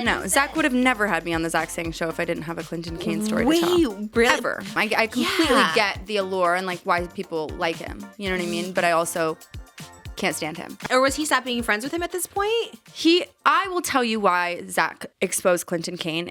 No, Zach would have never had me on the Zach Sang show if I didn't have a Clinton Kane story to tell. Really? Ever. I completely get the allure and like why people like him. You know what I mean? But I also can't stand him. Or was he stopped being friends with him at this point? I will tell you why Zach exposed Clinton Kane.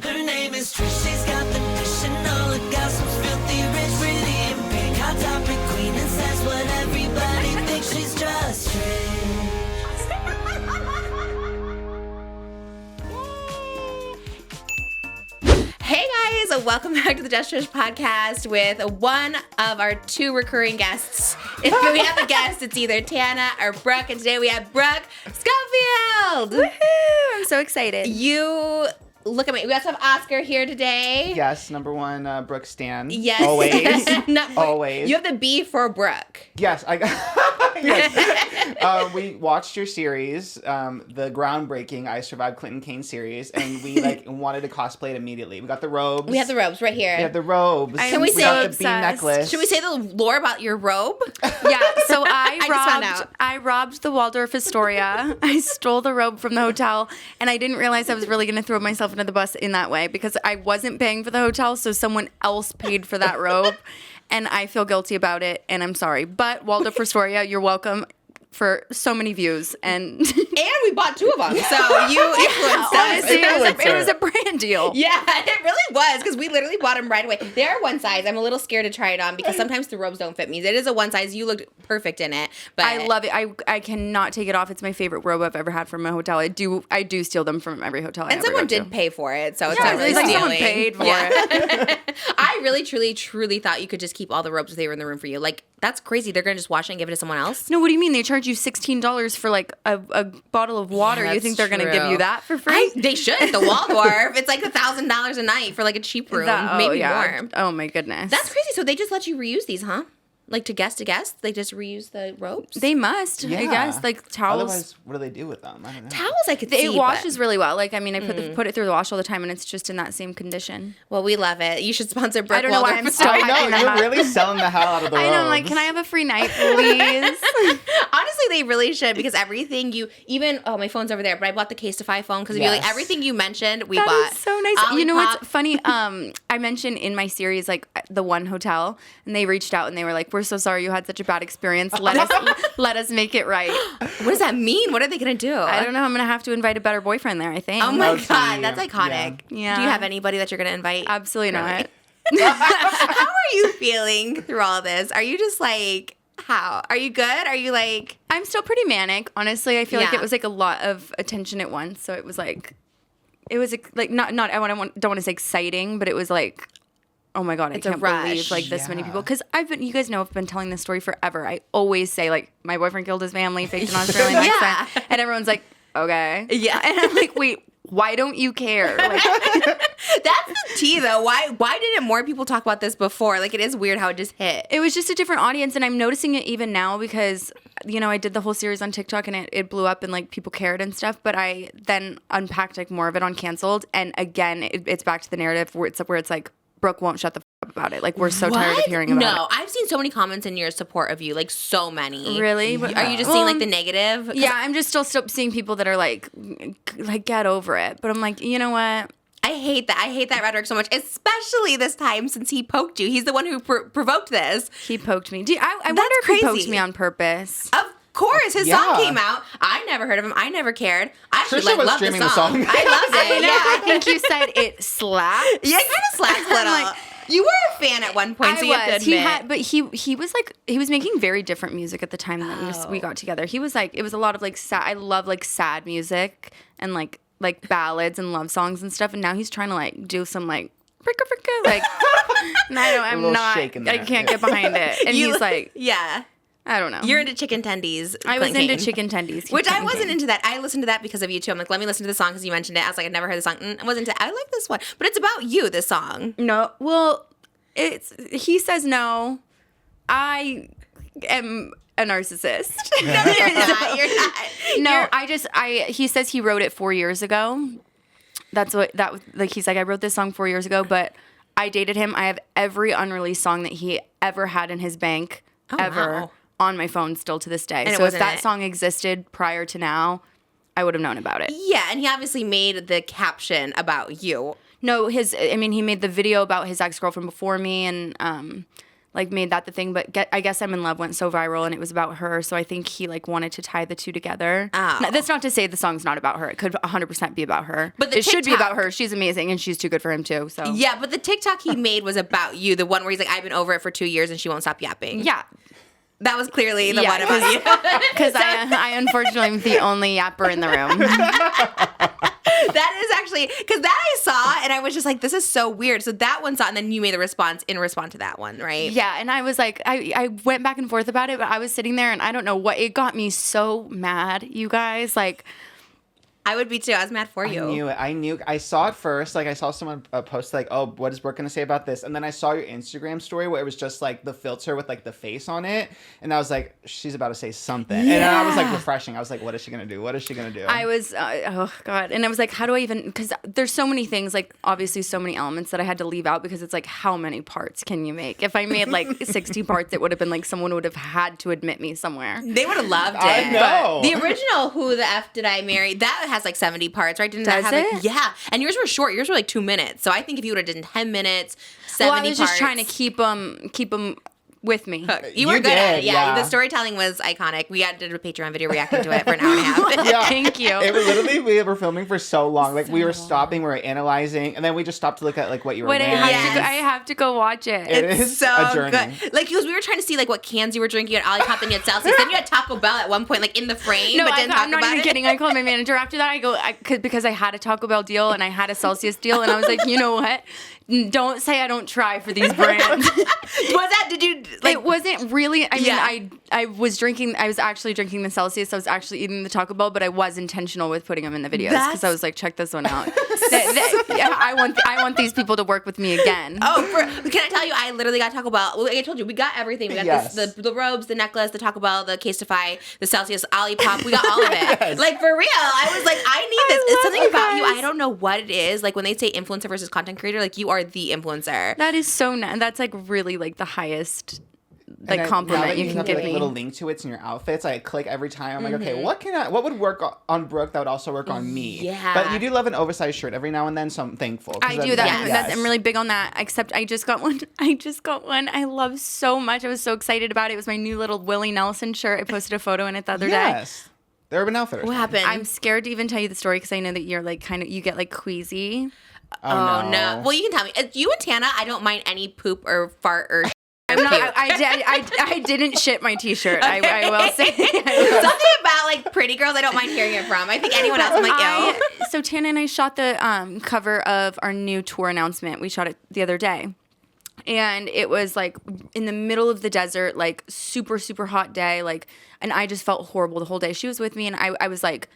Her name is Trish, she's got the dish and all the gossip's filthy rich, pretty and pink, hot topic queen, and says what everybody thinks, she's just Trish. Hey guys, welcome back to the Just Trish podcast with one of our two recurring guests. If we have a guest, it's either Tana or Brooke, and today we have Brooke Schofield. Woohoo! I'm so excited. You look at me. We also have Oscar here today. Yes, number one, Brooke Stan. Yes. Always. Always. You have the B for Brooke. Yes, yes. We watched your series, the groundbreaking I Survived Clinton Kane series, and we wanted to cosplay it immediately. We got the robes. We have the robes right here. We have the robes. Can we say got the bean necklace. Should we say the lore about your robe? Yeah, so I just found out. robbed the Waldorf Astoria. I stole the robe from the hotel, and I didn't realize I was really going to throw myself under the bus in that way because I wasn't paying for the hotel, so someone else paid for that robe, and I feel guilty about it, and I'm sorry. But Waldorf Astoria, you're welcome for so many views, and we bought two of them, so you influenced us. honestly, it was a brand deal. Yeah, it really was, because we literally bought them right away. They are one size. I'm a little scared to try it on because sometimes the robes don't fit me. It is a one size. You looked perfect in it. But I love it. I cannot take it off. It's my favorite robe I've ever had from a hotel. I do steal them from every hotel I and ever someone go to. did pay for it, so it's Yeah, not really it's like stealing. someone paid for it. I really, truly, truly thought you could just keep all the robes if they were in the room for you. Like, that's crazy. They're going to just wash it and give it to someone else? No, what do you mean? They charge you $16 for like a bottle of water. Yeah, You think they're that's going to give true. you that for free? They should at the Waldorf. It's like $1,000 a night for like a cheap room, maybe more. Oh my goodness. That's crazy. So they just let you reuse these, huh? Like to guest, they just reuse the robes? They must, I guess. Like towels. Otherwise, what do they do with them? I don't know. Towels I could see. It washes really well. Like, I mean, I put it through the wash all the time, and it's just in that same condition. Well, we love it. You should sponsor Brooke. I don't know why I'm still I hyping know, them up. you're really selling the hell out of the robes. I know, I'm like, can I have a free night, please? Honestly, they really should, because everything my phone's over there, but I bought the Casetify phone because Yes. everything you mentioned, we That bought. is so nice. You know what's funny? I mentioned in my series, like, the one hotel, and they reached out and they were like, we're so sorry you had such a bad experience. Let us make it right. What does that mean? What are they going to do? I don't know. I'm going to have to invite a better boyfriend there, I think. Oh my Okay. God, that's iconic. Yeah. Do you have anybody that you're going to invite? Absolutely not. How are you feeling through all this? Are you just like, how? Are you good? Are you like... I'm still pretty manic, honestly. I feel like Yeah. it was like a lot of attention at once. So it was like not I don't want to say exciting, but it was like, oh my God, It's I a can't rush. believe like this many Yeah. people. Because you guys know I've been telling this story forever. I always say like my boyfriend killed his family, faked an Australian accent, and everyone's like, okay, Yeah. and I'm like, wait, why don't you care? Like, That's the tea, though. Why didn't more people talk about this before? Like, it is weird how it just hit. it was just a different audience, and I'm noticing it even now because, I did the whole series on TikTok and it blew up and like people cared and stuff, but I then unpacked like more of it on Canceled, and again, it's back to the narrative where it's like Brooke won't shut the up about it. Like, we're so tired of hearing about it. No, I've seen so many comments in your support of you, like so many. Really? Are you just seeing like the negative? Yeah, I'm just still seeing people that are like get over it, but I'm like, you know what? I hate that. I hate that rhetoric so much, especially this time since he poked you. He's the one who provoked this. He poked me. I wonder if he poked me on purpose. Of course, his Yeah. song came out. I never heard of him. I never cared. I actually Trisha was loved the streaming the song. song. I loved it. Yeah, I Yeah. think you said it slapped. Yeah, it kind of slaps little. like- you were a fan at one point, so you have to admit. He was making very different music at the time that we got together. He was like, it was a lot of like sad. I love like sad music and like ballads and love songs and stuff. And now he's trying to like do some like fricka like. And I'm little not. shake in there. I can't get behind it. And he's like, yeah. I don't know. You're into chicken tendies. I was Clinton into Kane. chicken tendies, Which I wasn't into that. I listened to that because of you too. I'm like, let me listen to the song because you mentioned it. I was like, I've never heard the song. I wasn't into. I like this one, but it's about you. This song. No, well, he says no. I am a narcissist. No, you're not. You're not. No, he says he wrote it 4 years ago. He's like, I wrote this song 4 years ago, but I dated him. I have every unreleased song that he ever had in his bank ever wow. on my phone still to this day. And it so if wasn't that it. song existed prior to now, I would have known about it. Yeah, and he obviously made the caption about you. No, he made the video about his ex-girlfriend before me and like made that the thing, but I Guess I'm in Love went so viral and it was about her, so I think he like wanted to tie the two together. Oh. That's not to say the song's not about her. It could 100% be about her. But the it should be TikTok- about her. She's amazing and she's too good for him too. So Yeah, but the TikTok he made was about you, the one where he's like, I've been over it for 2 years and she won't stop yapping. yeah. That was clearly the Yeah, one about you. Because I unfortunately am the only yapper in the room. That is actually, because that I saw and I was just like, this is so weird. So that one saw, and then you made the response in response to that one, right? Yeah, and I was like, I went back and forth about it, but I was sitting there and I don't know what, it got me so mad, you guys. Like, I would be too. I was mad for you. I knew. I saw it first. Like, I saw someone post, like, oh, what is Brooke going to say about this? And then I saw your Instagram story where it was just, like, the filter with, like, the face on it. And I was like, she's about to say something. And then I was, like, refreshing. I was like, what is she going to do? What is she going to do? I was, oh God. And I was like, how do I even, because there's so many things, like, obviously so many elements that I had to leave out because it's like, how many parts can you make? If I made, like, 60 parts, it would have been like someone would have had to admit me somewhere. They would have loved it. I know. The original Who the F Did I Marry, that has like 70 parts, right? Didn't that Does have like, it? yeah. And yours were short. Yours were like 2 minutes. So I think if you would have done 10 minutes, 70 Well, I was parts. just trying to keep them with me. You were You good at it. did, Yeah. yeah. The storytelling was iconic. We did a Patreon video reacting to it for an hour and a half. Yeah. Thank you. It was literally, we were filming for so long. Like, we were stopping, we were analyzing, and then we just stopped to look at, like, what you were Wait, wearing. I have to go watch it. It is So a journey. good. Like, because we were trying to see like what cans you were drinking at Olipop, then you had Celsius, then you had Taco Bell at one point, like in the frame, No, but didn't I'm talk not about even it. kidding. I called my manager after that. I go, because I had a Taco Bell deal and I had a Celsius deal, and I was like, you know what? Don't say I don't try for these brands. Was that? Did you like? It wasn't really. I mean, Yeah. I was actually drinking the Celsius. I was actually eating the Taco Bell, but I was intentional with putting them in the videos because I was like, check this one out. Yeah, I want these people to work with me again. Can I tell you? I literally got Taco Bell. Well, like I told you, we got everything. We got Yes. the robes, the necklace, the Taco Bell, the Casetify, the Celsius, Olipop. We got all of it. Yes. Like for real. I was like, I need this. It's love something you about you. guys. I don't know what it is. Like when they say influencer versus content creator, like you are the influencer. That is so nice. That's like really like the highest And like now compliment that you can have give like, me. a little link to it in your outfits. I click every time. I'm like, okay, what would work on Brooke that would also work on me? Yeah. But you do love an oversized shirt every now and then, so I'm thankful. 'cause I do that. Yes. I'm really big on that. Except I just got one. I love so much. I was so excited about it. It was my new little Willie Nelson shirt. I posted a photo in it the other day. Yes. The Urban Outfitters. What happened? I'm scared to even tell you the story because I know that you're like you get like queasy. Oh no. Well, you can tell me. It's you and Tana, I don't mind any poop or fart or. I'm not. I didn't shit my T-shirt. I will say. Something about like pretty girls, I don't mind hearing it from. I think anyone else, I'm like, ew. So Tana and I shot the cover of our new tour announcement. We shot it the other day. And it was like in the middle of the desert, like super, super hot day. Like, and I just felt horrible the whole day. She was with me and I was like,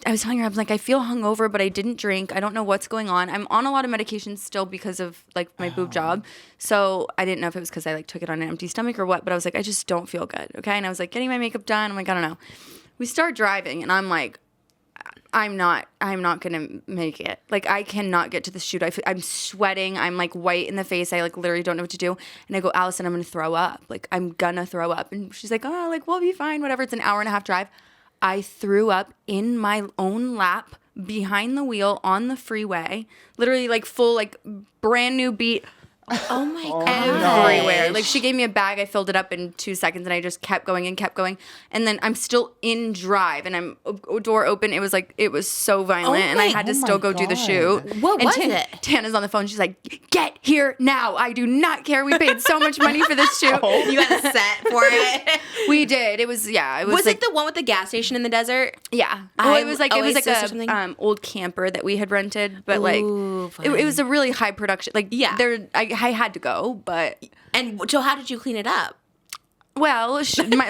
I was telling her, I was like, I feel hungover, but I didn't drink. I don't know what's going on. I'm on a lot of medication still because of like my boob job. So I didn't know if it was because I like took it on an empty stomach or what, but I was like, I just don't feel good. Okay. And I was like getting my makeup done. I'm like, I don't know. We start driving and I'm like, I'm not gonna make it. Like I cannot get to the shoot. I'm sweating. I'm like white in the face. I like literally don't know what to do. And I go, Allison, I'm gonna throw up. Like I'm gonna throw up. And she's like, oh, like we'll be fine. Whatever. It's an hour and a half drive. I threw up in my own lap behind the wheel on the freeway. Literally like full like brand new beat. Oh my god. Everywhere. Like she gave me a bag, I filled it up in 2 seconds and I just kept going and kept going. And then I'm still in drive and I'm door open. It was so violent and I had to still go do the shoot. What and was it? Tana's on the phone. She's like, get here now. I do not care. We paid so much money for this shoot. You got a set for it. We did. It was, yeah. It was, Was like, it the one with the gas station in the desert? yeah. Well, it was like Oasis or something? a old camper that we had rented, but Ooh, like it was a really high production. Like Yeah. I had to go, but And so how did you clean it up? well,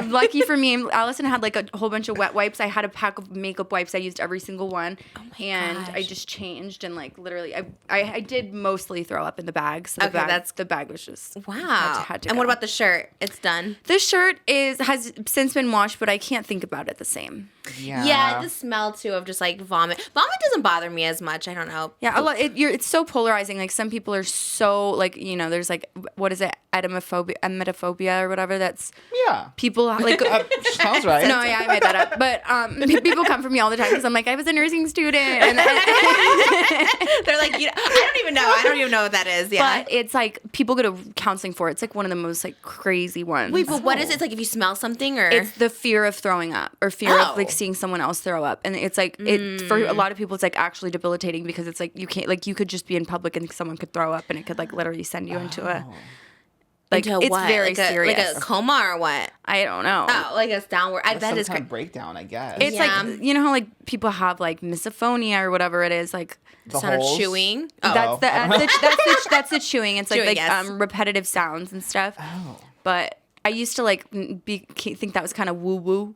lucky for me, Allison had like a whole bunch of wet wipes. I had a pack of makeup wipes. I used every single one, and I gosh. just changed and like literally, I did mostly throw up in the bag. So the bag was just Wow. had to And go. what about the shirt? It's done. This shirt has since been washed, but I can't think about it the same. Yeah, the smell too of just like vomit. Vomit doesn't bother me as much. I don't know. Yeah, it's so polarizing. Like some people are so like, you know, there's like, what is it, emetophobia or whatever. That's people like sounds right. No, yeah, I made that up. But people come for me all the time because I'm like, I was a nursing student, and they're like, I don't even know what that is. Yeah, but it's like people go to counseling for it. It's like one of the most like crazy ones. Wait, but what is it? It's like if you smell something, or it's the fear of throwing up or fear of like seeing someone else throw up, and it's like it for a lot of people it's like actually debilitating because it's like you can't, like you could just be in public and someone could throw up and it could like literally send you into a like into it's what? very like serious, like a coma or what? I don't know. Oh, like a downward. That is some kind of breakdown, I guess. It's like, you know how like people have like misophonia or whatever it is, like the sound holes? of chewing. That's the chewing. It's chewing, like yes. repetitive sounds and stuff. Oh. But I used to like think that was kind of woo woo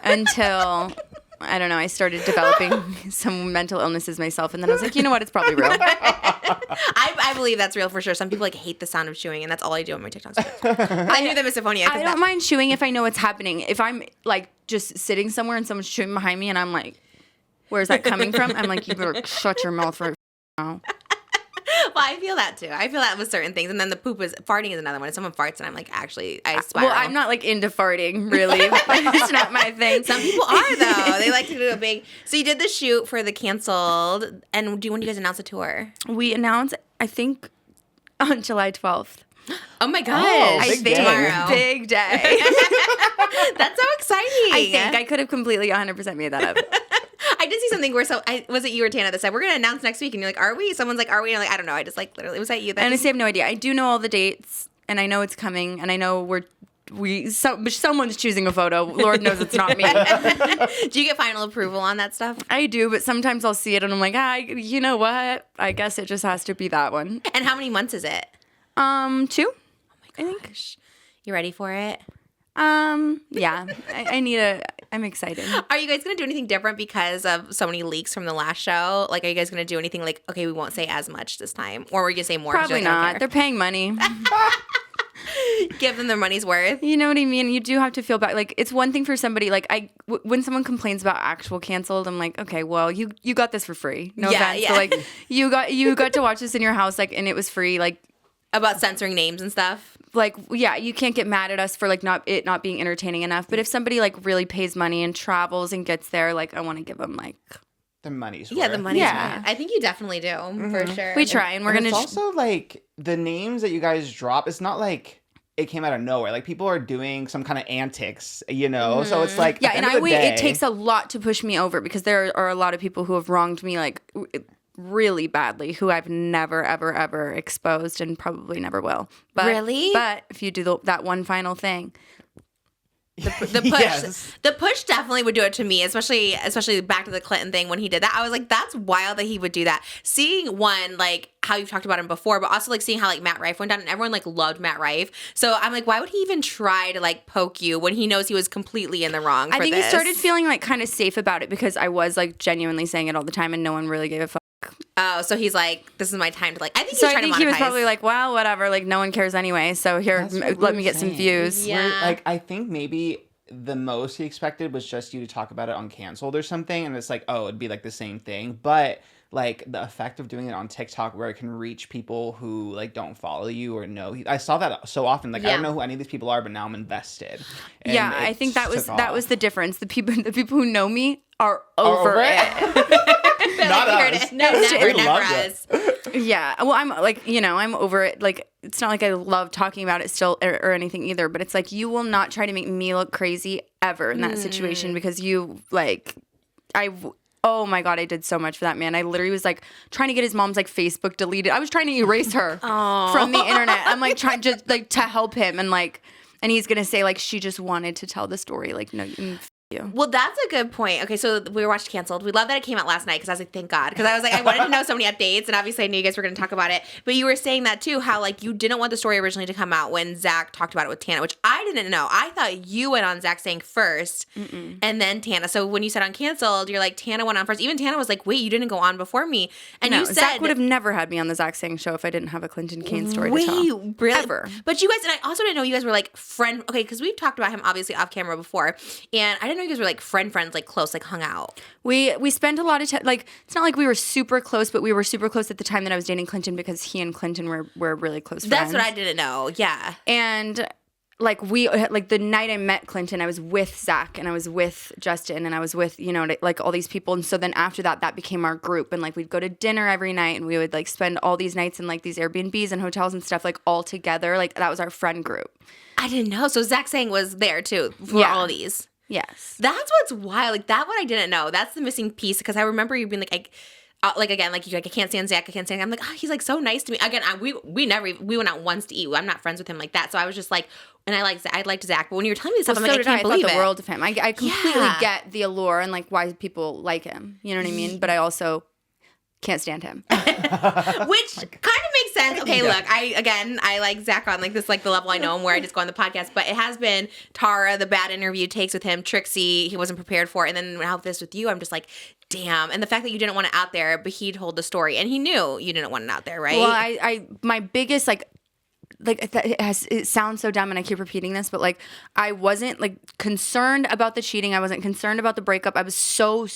until I don't know. I started developing some mental illnesses myself, and then I was like, you know what? It's probably real. I believe that's real for sure. Some people like hate the sound of chewing, and that's all I do on my TikToks. I knew the misophonia. I don't mind chewing if I know what's happening. If I'm like just sitting somewhere and someone's chewing behind me, and I'm like, where's that coming from? I'm like, you better shut your mouth right now. Well, I feel that too. I feel that with certain things, and then the farting is another one. If someone farts, and I'm like, actually, I spiral. Well, I'm not like into farting, really. It's not my thing. Some people are though. They like to do a big. So you did the shoot for the canceled, and when do you guys announce a tour? We announced, I think, on July 12th. Oh my gosh! big day. Tomorrow. Big day. That's so exciting. I think I could have completely 100% made that up. I did see something where was it you or Tana that said we're gonna announce next week, and you're like, are we? Someone's like, are we? And I'm like, I don't know. I just like literally was that you? I honestly have no idea. I do know all the dates, and I know it's coming, and I know someone's choosing a photo. Lord knows it's not me. Do you get final approval on that stuff? I do, but sometimes I'll see it and I'm like, you know what? I guess it just has to be that one. And how many months is it? 2. Oh my gosh. I think. You ready for it? Yeah. I'm excited. Are you guys going to do anything different because of so many leaks from the last show? Like, are you guys going to do anything like, okay, we won't say as much this time? Or are you going to say more? Probably not. They're paying money. Give them their money's worth. You know what I mean? You do have to feel bad. Like, it's one thing for somebody, like, when someone complains about actual canceled, I'm like, okay, well, you got this for free. No offense. Yeah. So, like, you got to watch this in your house, like, and it was free, like. About censoring names and stuff. Like, yeah, you can't get mad at us for like not being entertaining enough. But if somebody like really pays money and travels and gets there, like I want to give them like the money's worth. Yeah, the money's worth. I think you definitely do for sure. We try, and we're and gonna. It's also like the names that you guys drop. It's not like it came out of nowhere. Like people are doing some kind of antics, you know. So it's like yeah, and it takes a lot to push me over because there are a lot of people who have wronged me like really badly, who I've never, ever, ever exposed and probably never will. But, really? But if you do that one final thing. The push, the push definitely would do it to me, especially back to the Clinton thing when he did that. I was like, that's wild that he would do that. Seeing one, like how you've talked about him before, but also like seeing how like Matt Rife went down and everyone like loved Matt Rife. So I'm like, why would he even try to like poke you when he knows he was completely in the wrong? I think he started feeling like kind of safe about it because I was like genuinely saying it all the time and no one really gave a fuck. Oh, so he's like, this is my time to like. I think he's trying to monetize. He was probably like, well, whatever, like no one cares anyway. So here, let me get some views. Yeah. Like I think maybe the most he expected was just you to talk about it on Canceled or something, and it's like, oh, it'd be like the same thing, but like the effect of doing it on TikTok where it can reach people who like don't follow you or know. I saw that so often. Like I don't know who any of these people are, but now I'm invested. And yeah, I think that was the difference. The people who know me are over it. Not us. No, never us. Yeah, well, I'm like, I'm over it. Like, it's not like I love talking about it still or anything either, but it's like you will not try to make me look crazy ever in that situation because you like, oh my God, I did so much for that man. I literally was like trying to get his mom's like Facebook deleted. I was trying to erase her from the internet. I'm like trying just like to help him and he's gonna say like she just wanted to tell the story. Like no. You. Well, that's a good point. Okay, so we watched Canceled. We love that it came out last night because I was like, thank God. Because I was like, I wanted to know so many updates, and obviously I knew you guys were going to talk about it. But you were saying that too, how like you didn't want the story originally to come out when Zach talked about it with Tana, which I didn't know. I thought you went on Zach saying first, and then Tana. So when you said on Canceled, you're like, Tana went on first. Even Tana was like, wait, you didn't go on before me. And no, you said Zach would have never had me on the Zach Sang show if I didn't have a Clinton Kane story to tell. Really? Ever. But you guys, and I also didn't know you guys were like friend. Okay, because we've talked about him obviously off camera before, and I didn't didn't know you guys were like friends, like close, like hung out. We spent a lot of time. Like, it's not like we were super close, but we were super close at the time that I was dating Clinton because he and Clinton were really close friends. That's what I didn't know. Yeah. And like the night I met Clinton, I was with Zach and I was with Justin and I was with, like all these people. And so then after that became our group. And like we'd go to dinner every night and we would like spend all these nights in like these Airbnbs and hotels and stuff like all together. Like that was our friend group. I didn't know. So Zach Sang was there too for all of these. Yes. That's what's wild. Like that one I didn't know. That's the missing piece because I remember you being like, again, like you're like, I can't stand Zach. I can't stand him. I'm like, he's like so nice to me. Again, we went out once to eat. I'm not friends with him like that. So I was just like, and I liked Zach. But when you were telling me this stuff, I'm like, I can't believe it. I thought the world of him. I completely get the allure and like why people like him. You know what I mean? But I also can't stand him. Which kind of makes sense. Okay, look, I like Zach on like this, like the level I know him where I just go on the podcast. But it has been Tara, the bad interview takes with him, Trixie, he wasn't prepared for it. And then now this with you, I'm just like, damn. And the fact that you didn't want it out there, but he told the story and he knew you didn't want it out there, right? Well, my biggest like it sounds so dumb and I keep repeating this, but like I wasn't like concerned about the cheating. I wasn't concerned about the breakup. I was so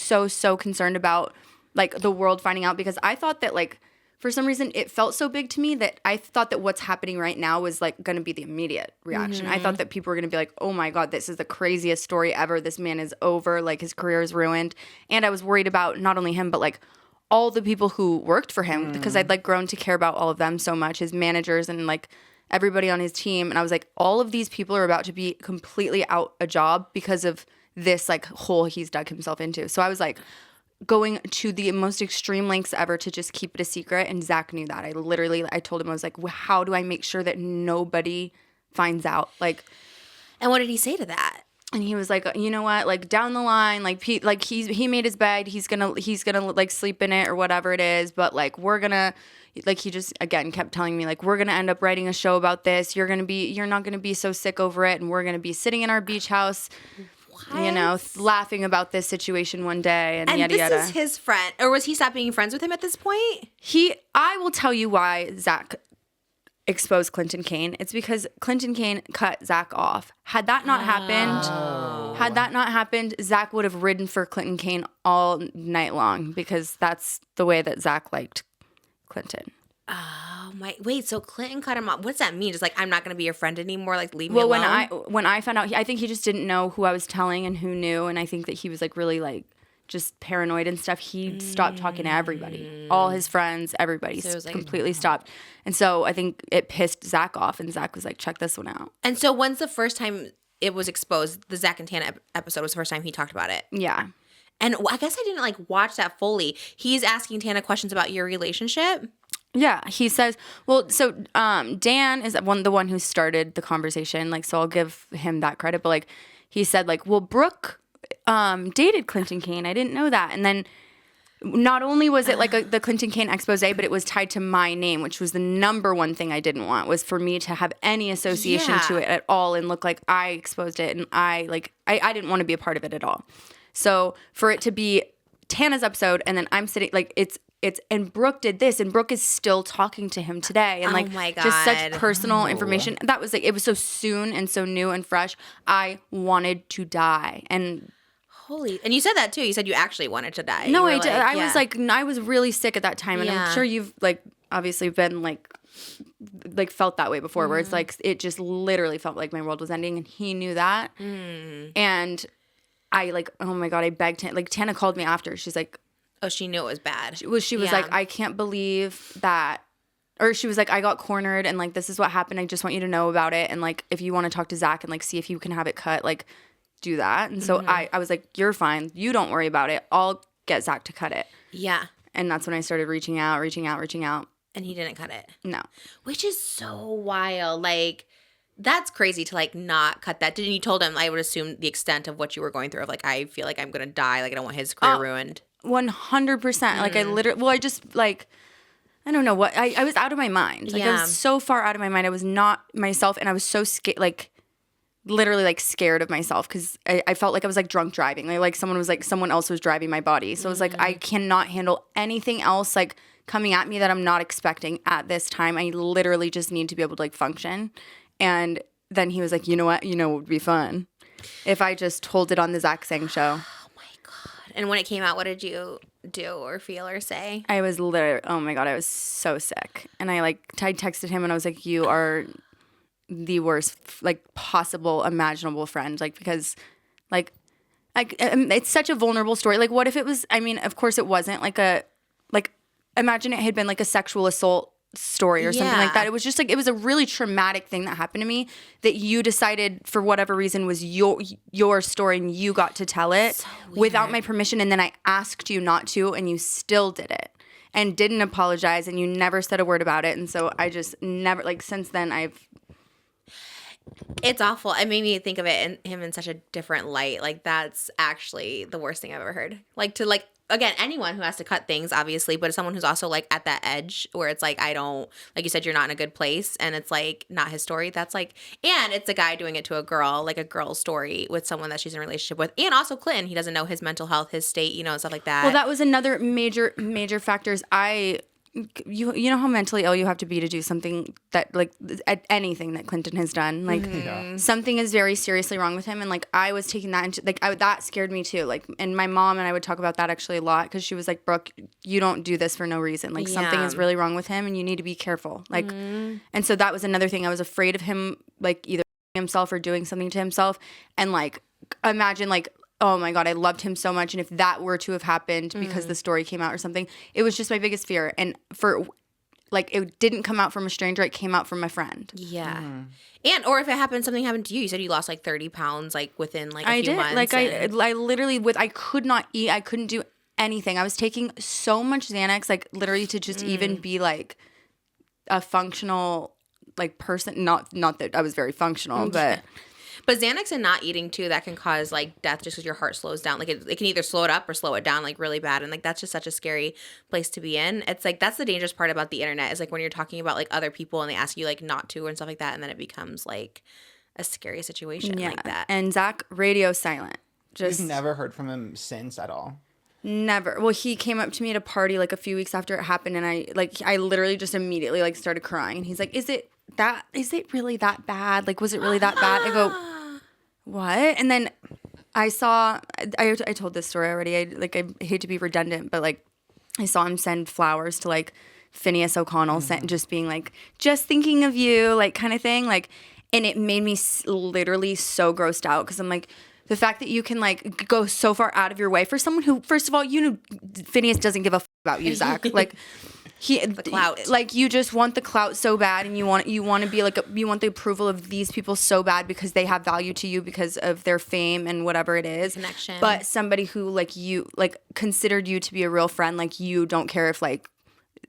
concerned about like the world finding out because I thought that like for some reason it felt so big to me that I thought that what's happening right now was like going to be the immediate reaction. I thought that people were going to be like, oh my God, this is the craziest story ever. This man is over. Like his career is ruined. And I was worried about not only him, but like all the people who worked for him because I'd like grown to care about all of them so much, his managers and like everybody on his team. And I was like, all of these people are about to be completely out a job because of this like hole he's dug himself into. So I was like going to the most extreme lengths ever to just keep it a secret. And Zach knew that. I told him, I was like, how do I make sure that nobody finds out? Like, and what did he say to that? And he was like, you know what? Like down the line, like he made his bed. He's gonna like sleep in it or whatever it is. But like we're gonna, like he just again kept telling me like we're gonna end up writing a show about this. You're not gonna be so sick over it, and we're gonna be sitting in our beach house, laughing about this situation one day, and yada yada. And this is his friend, or was he stopped being friends with him at this point? I will tell you why Zach exposed Clinton Kane. It's because Clinton Kane cut Zach off. Had that not happened, Zach would have ridden for Clinton Kane all night long because that's the way that Zach liked Clinton. Oh my! Wait, so Clinton cut him off. What's that mean? Just like I'm not going to be your friend anymore. Like leave me alone. When I found out, I think he just didn't know who I was telling and who knew, and I think that he was like really like just paranoid and stuff. He stopped talking to everybody, all his friends, everybody, so completely stopped. And so I think it pissed Zach off, and Zach was like, "Check this one out." And so when's the first time it was exposed? The Zach and Tana episode was the first time he talked about it. Yeah. And I guess I didn't like watch that fully. He's asking Tana questions about your relationship. Yeah, he says, well, so Dan is the one who started the conversation, like, so I'll give him that credit, but like he said like, well, Brooke dated Clinton Kane. I didn't know that. And then not only was it like the Clinton Kane expose, but it was tied to my name, which was the number one thing I didn't want, was for me to have any association to it at all and look like I exposed it, and I didn't want to be a part of it at all. So for it to be Tana's episode and then I'm sitting like it's and Brooke did this, and Brooke is still talking to him today, and like oh my God. Just such personal information. That was like it was so soon and so new and fresh. I wanted to die, and and you said that too. You said you actually wanted to die. No, I did. I was like I was really sick at that time, and I'm sure you've like obviously been like felt that way before, where it's like it just literally felt like my world was ending, and he knew that, and I like oh my God, I begged him. Like Tana called me after. She's like. Oh, she knew it was bad. She was like, I can't believe that. Or she was like, I got cornered and like, this is what happened. I just want you to know about it. And like, if you want to talk to Zach and like, see if you can have it cut, like do that. And so I was like, you're fine. You don't worry about it. I'll get Zach to cut it. Yeah. And that's when I started reaching out. And he didn't cut it. No. Which is so wild. Like, that's crazy to like not cut that. Didn't you told him, I would assume the extent of what you were going through of like, I feel like I'm going to die. Like I don't want his career ruined. 100%. Like I literally, I just like, I don't know what, I was out of my mind. Like I was so far out of my mind. I was not myself, and I was so scared, like literally like scared of myself because I felt like I was like drunk driving. Like someone else was driving my body. So I was like, I cannot handle anything else like coming at me that I'm not expecting at this time. I literally just need to be able to like function. And then he was like, you know what would be fun? if I just told it on the Zach Sang show. Oh my God. And when it came out, what did you do or feel or say? I was literally, oh my God, I was so sick. And I texted him and I was like, you are the worst, like, possible imaginable friend. Like, because, like, it's such a vulnerable story. Like, what if it was, I mean, of course it wasn't imagine it had been like a sexual assault story or something like that. It was just like, it was a really traumatic thing that happened to me that you decided for whatever reason was your story and you got to tell it without my permission. And then I asked you not to and you still did it and didn't apologize and you never said a word about it. And so I just never, like, since then It's awful. It made me think of it and him in such a different light. Like, that's actually the worst thing I've ever heard. Like, to, like, again, anyone who has to cut things, obviously, but as someone who's also, like, at that edge where it's like, I don't, like you said, you're not in a good place and it's, like, not his story. That's, like, and it's a guy doing it to a girl, like a girl's story with someone that she's in a relationship with. And also Clinton, he doesn't know his mental health, his state, and stuff like that. Well, that was another major factors. You know how mentally ill you have to be to do something that, like, anything that Clinton has done. Like, something is very seriously wrong with him. And, like, I was taking that into, like, that scared me too. Like, and my mom and I would talk about that actually a lot because she was like, Brooke, you don't do this for no reason. Like, something is really wrong with him and you need to be careful. Like, and so that was another thing. I was afraid of him, like, either himself or doing something to himself. And, like, imagine, like, oh my God, I loved him so much. And if that were to have happened because the story came out or something, it was just my biggest fear. And it didn't come out from a stranger. It came out from my friend. Yeah. And, or if something happened to you. You said you lost like 30 pounds, like within like a few months. Like I literally, I could not eat. I couldn't do anything. I was taking so much Xanax, like literally to just even be like a functional, like, person. Not that I was very functional, but... But Xanax and not eating too, that can cause like death just because your heart slows down. Like it can either slow it up or slow it down like really bad. And like that's just such a scary place to be in. It's like that's the dangerous part about the internet is like when you're talking about like other people and they ask you like not to and stuff like that. And then it becomes like a scary situation like that. And Zach, radio silent. You've never heard from him since at all? Never. Well, he came up to me at a party like a few weeks after it happened. And I literally just immediately like started crying. And he's like, is it really that bad? Like, was it really that bad? I go, what? And then I told this story already. I hate to be redundant, but like I saw him send flowers to like Phineas O'Connell, just being like, just thinking of you, like kind of thing. Like, and it made me literally so grossed out because I'm like, the fact that you can like go so far out of your way for someone who, first of all, Phineas doesn't give a about you, Zach. Like, the clout. Like you just want the clout so bad, and you want to be like you want the approval of these people so bad because they have value to you because of their fame and whatever it is. Connection. But somebody who like you like considered you to be a real friend, like you don't care if like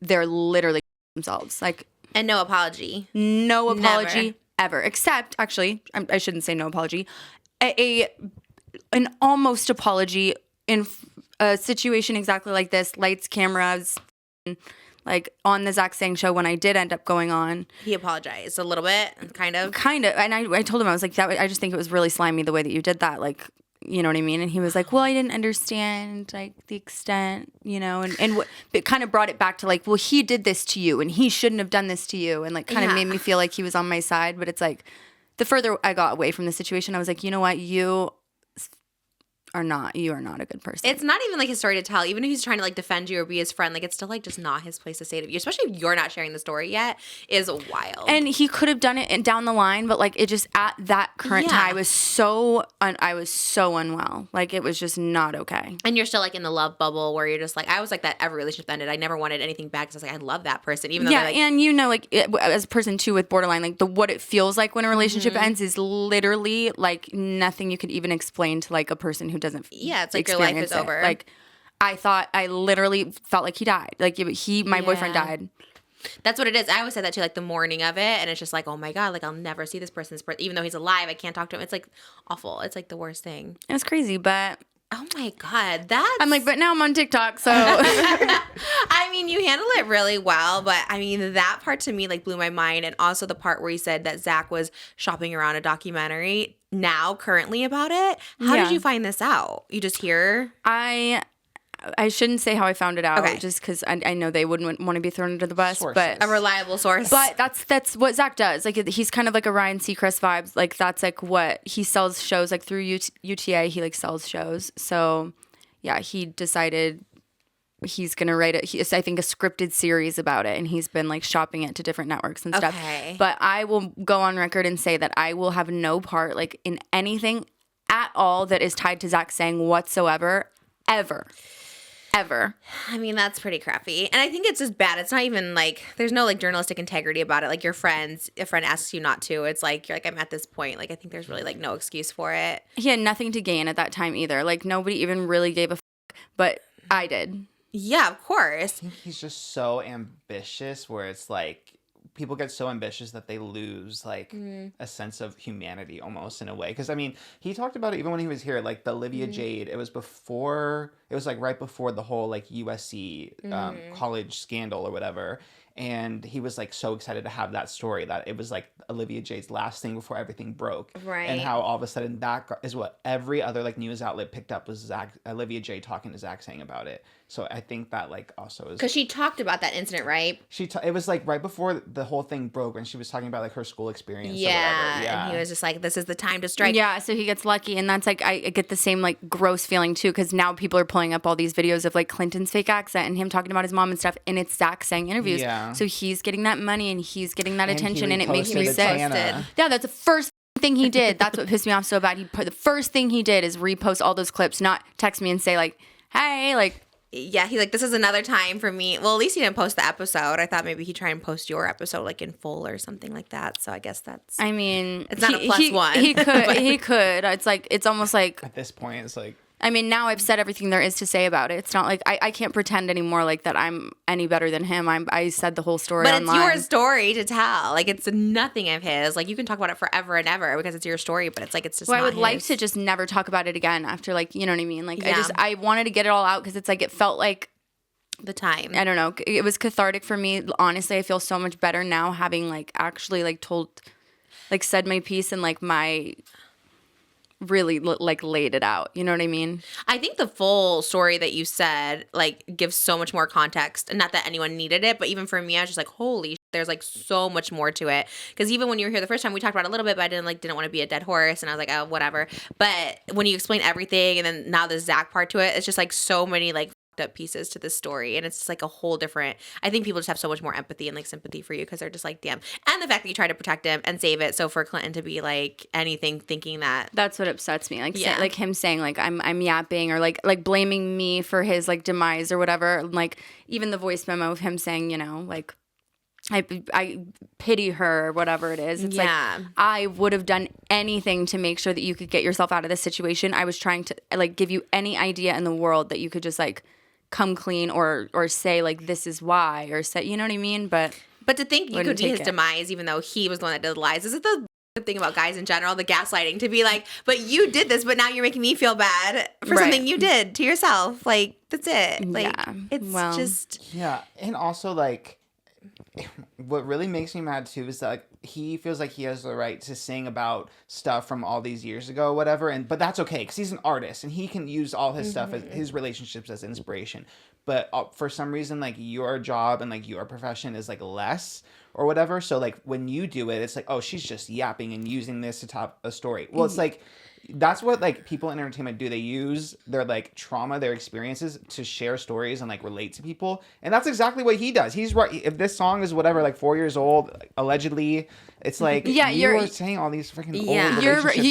they're literally themselves. Like, and no apology. No apology ever. Except actually, I shouldn't say no apology. An almost apology in a situation exactly like this. Lights, cameras. Like on the Zach Sang show when I did end up going on. He apologized a little bit, kind of. And I told him, I was like, I just think it was really slimy the way that you did that. Like, you know what I mean? And he was like, well, I didn't understand like the extent, and it kind of brought it back to like, well, he did this to you and he shouldn't have done this to you. And like kind of made me feel like he was on my side. But it's like the further I got away from the situation, I was like, you know what? You are not a good person. It's not even like his story to tell. Even if he's trying to like defend you or be his friend, like it's still like just not his place to say it to you, especially if you're not sharing the story yet, is wild. And he could have done it down the line, but like it just at that current time, I was so unwell. Like it was just not okay. And you're still like in the love bubble where you're just like, I was like that every relationship ended. I never wanted anything back because I was like, I love that person. Even though like, and like as a person too with borderline, like what it feels like when a relationship ends is literally like nothing you could even explain to like a person who doesn't. Yeah, it's like your life is over. Like I literally felt like he died. Like my boyfriend died. That's what it is. I always said that too, like the morning of it, and it's just like, oh my God, like I'll never see this person. Even though he's alive, I can't talk to him. It's like awful. It's like the worst thing. It was crazy, but oh my God, I'm like, but now I'm on TikTok, so I mean, you handle it really well, but I mean that part to me like blew my mind, and also the part where he said that Zach was shopping around a documentary currently about it. How did you find this out? You just hear? I I shouldn't say how I found it out, Okay. just because I know they wouldn't want to be thrown under the bus. Sources. But A reliable source. But that's what Zach does. Like he's kind of like a Ryan Seacrest vibes. Like that's like what he sells shows like through UTA. He like sells shows. So yeah, he decided he's gonna write it. I think a scripted series about it, and he's been like shopping it to different networks and stuff. Okay. But I will go on record and say that I will have no part like in anything at all that is tied to Zach Sang whatsoever, ever. I mean, that's pretty crappy. And I think it's just bad. It's not even like, there's no like journalistic integrity about it. Like a friend asks you not to. It's like, you're like, I'm at this point. Like, I think there's really like no excuse for it. He had nothing to gain at that time either. Like nobody even really gave a fuck, but I did. Yeah, of course. I think he's just so ambitious where it's like people get so ambitious that they lose like a sense of humanity almost in a way. Because I mean, he talked about it even when he was here, like the Olivia Jade. It was like right before the whole like USC college scandal or whatever. And he was like so excited to have that story that it was like Olivia Jade's last thing before everything broke. Right. And how all of a sudden that is what every other like news outlet picked up was Olivia Jade talking to Zach Sang about it. So I think that like also is Because she talked about that incident, right? it was like right before the whole thing broke when she was talking about like her school experience. Yeah. Or whatever. Yeah. And he was just like, this is the time to strike. Yeah, so he gets lucky, and that's like I get the same like gross feeling too, because now people are pulling up all these videos of like Clinton's fake accent and him talking about his mom and stuff, and it's Zach Sang interviews. Yeah. So he's getting that money and he's getting that And he attention, and it makes me reposted sick. Tana. Yeah, that's the first thing he did. That's what pissed me off so bad. The first thing he did is repost all those clips, not text me and say like, "Hey, like." Yeah, he's like, this is another time for me. Well, at least he didn't post the episode. I thought maybe he'd try and post your episode like in full or something like that. So I guess that's. I mean, It's not a plus one. He could. He could. It's like it's almost like. At this point, it's like I mean, now I've said everything there is to say about it. It's not like I can't pretend anymore like that I'm any better than him. I said the whole story But online. it's your story to tell. Like, it's nothing of his. Like, you can talk about it forever and ever because it's your story, but it's like, it's just Well, I not would like his. to just never talk about it again after, like, you know what I mean? Like, Yeah. I wanted to get it all out because it's like, it felt like, The time. I don't know, it was cathartic for me. Honestly, I feel so much better now having, like, actually, like, said my piece and, like, really, like, laid it out. You know what I mean? I think the full story that you said, like, gives so much more context. Not that anyone needed it, but even for me, I was just like, holy shit, there's, like, so much more to it. Because even when you were here the first time, we talked about it a little bit, but I didn't want to be a dead horse. And I was like, oh, whatever. But when you explain everything and then now the Zach part to it, it's just, like, so many, like, up pieces to this story, and it's just like a whole different. I think people just have so much more empathy and like sympathy for you because they're just like, damn. And the fact that you try to protect him and save it. So for Clinton to be like anything, thinking that That's what upsets me. Like, Yeah. like him saying like I'm yapping or like blaming me for his like demise or whatever. Like even the voice memo of him saying, you know, like I pity her or whatever it is. It's Yeah. like I would have done anything to make sure that you could get yourself out of this situation. I was trying to like give you any idea in the world that you could just like come clean or say like this is why or say, you know what I mean? But to think you Wouldn't could be take his it. demise, even though he was the one that did the lies. Is it the thing about guys in general, the gaslighting, to be like, but you did this, but now you're making me feel bad for Right. something you did to yourself. Like, that's it. Like, Yeah. it's Well. just. yeah, and also like what really makes me mad too is that like, he feels like he has the right to sing about stuff from all these years ago or whatever, but that's okay because he's an artist and he can use all his stuff as his relationships as inspiration. But for some reason, like your job and like your profession is like less or whatever. So like when you do it, it's like, oh, she's just yapping and using this to top a story. Well, it's like that's what like people in entertainment do. They use their like trauma, their experiences to share stories and like relate to people. And that's exactly what he does. He's right. If this song is whatever, like 4 years old, allegedly, it's like Yeah, you're saying all these freaking Yeah. old you're relationships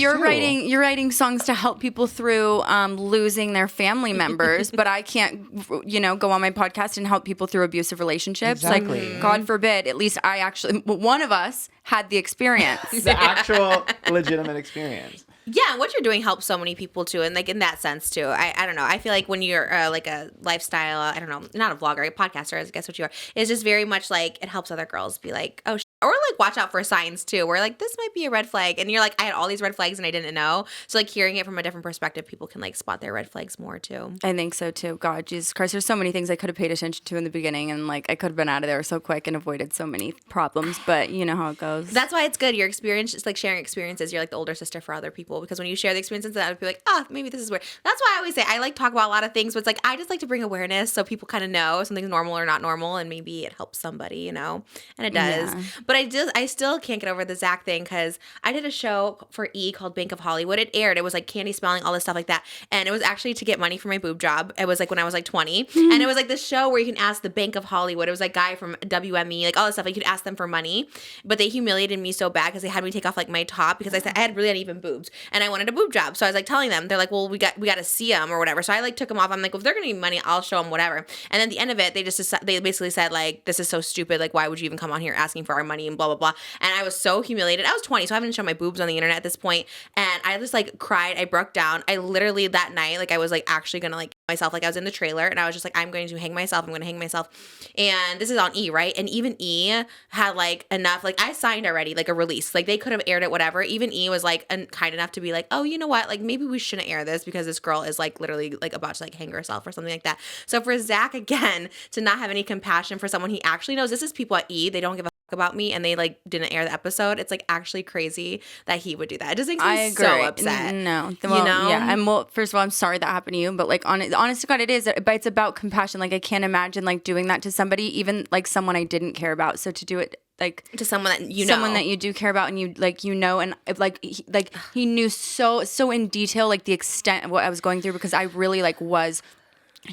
too. you're writing songs to help people through losing their family members, but I can't, you know, go on my podcast and help people through abusive relationships. Exactly. Like, God forbid. At least I actually, one of us had the experience. The actual legitimate experience. Yeah, and what you're doing helps so many people too, and like in that sense too. I don't know. I feel like when you're like a lifestyle, I don't know, not a vlogger, a podcaster, I guess what you are, it's just very much like it helps other girls be like, oh, or like watch out for signs too, where like this might be a red flag, and you're like, I had all these red flags and I didn't know. So like hearing it from a different perspective, people can like spot their red flags more too. I think so too. God, Jesus Christ, there's so many things I could have paid attention to in the beginning, and like I could have been out of there so quick and avoided so many problems. But you know how it goes. That's why it's good. Your experience, it's like sharing experiences. You're like the older sister for other people, because when you share the experiences, then I would be like, maybe this is weird. That's why I always say I like talk about a lot of things, but it's like I just like to bring awareness so people kind of know something's normal or not normal, and maybe it helps somebody, you know, and it does. Yeah. But I still can't get over the Zach thing, because I did a show for E called Bank of Hollywood. It aired. It was like candy spelling, all this stuff like that, and it was actually to get money for my boob job. It was like when I was like 20, and it was like this show where you can ask the Bank of Hollywood. It was like guy from WME, like all this stuff. Like you could ask them for money, but they humiliated me so bad because they had me take off like my top, because I said I had really uneven boobs and I wanted a boob job. So I was like telling them, they're like, well, we got to see them or whatever. So I like took them off. I'm like, well, if they're gonna need money, I'll show them whatever. And then at the end of it, they basically said like, this is so stupid. Like, why would you even come on here asking for our money and blah blah blah. And I was so humiliated. I was 20, so I haven't shown my boobs on the internet at this point. And I just like cried. I broke down. I literally that night, like I was like actually gonna like myself. Like I was in the trailer and I was just like, I'm going to hang myself. And this is on E, right? And even E had like enough. Like I signed already, like a release. Like they could have aired it, whatever. Even E was like kind enough to be like, oh, you know what? Like maybe we shouldn't air this because this girl is like literally like about to like hang herself or something like that. So for Zach again to not have any compassion for someone he actually knows, this is people at E. They don't give a about me, and they like didn't air the episode. It's like actually crazy that he would do that. It just makes me so upset. No, well, you know? Yeah. And well, first of all, I'm sorry that happened to you, but like honest to God, it is. But it's about compassion. Like I can't imagine like doing that to somebody, even like someone I didn't care about. So to do it like to someone that you know, someone that you do care about, and you like and like he knew so in detail like the extent of what I was going through, because I really like was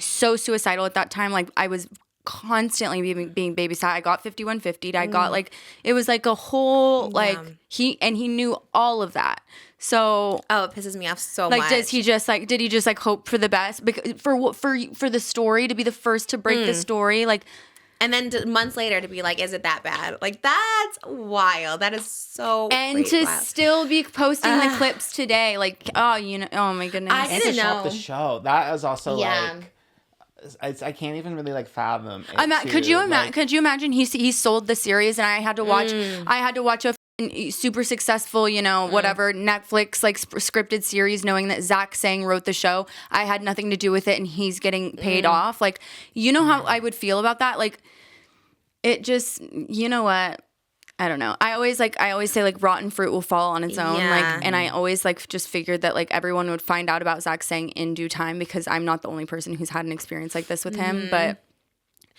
so suicidal at that time. Like I was constantly being babysat. I got 5150'd. I got like, it was like a whole like he knew all of that. So it pisses me off so like, much. did he just like hope for the best because for the story to be the first to break the story, like, and then months later to be like, is it that bad? Like that's wild. That is so and to wild. still be posting the clips today, like, oh my goodness. I didn't know the show. That is also like. I can't even really like fathom. Could you imagine he sold the series and I had to watch a super successful, whatever Netflix like scripted series, knowing that Zach Sang wrote the show. I had nothing to do with it, and he's getting paid off. Like, you know how I would feel about that? Like, it just, you know what? I don't know. I always say like rotten fruit will fall on its own. Yeah. Like, and I always like just figured that like everyone would find out about Zach Sang in due time, because I'm not the only person who's had an experience like this with him. But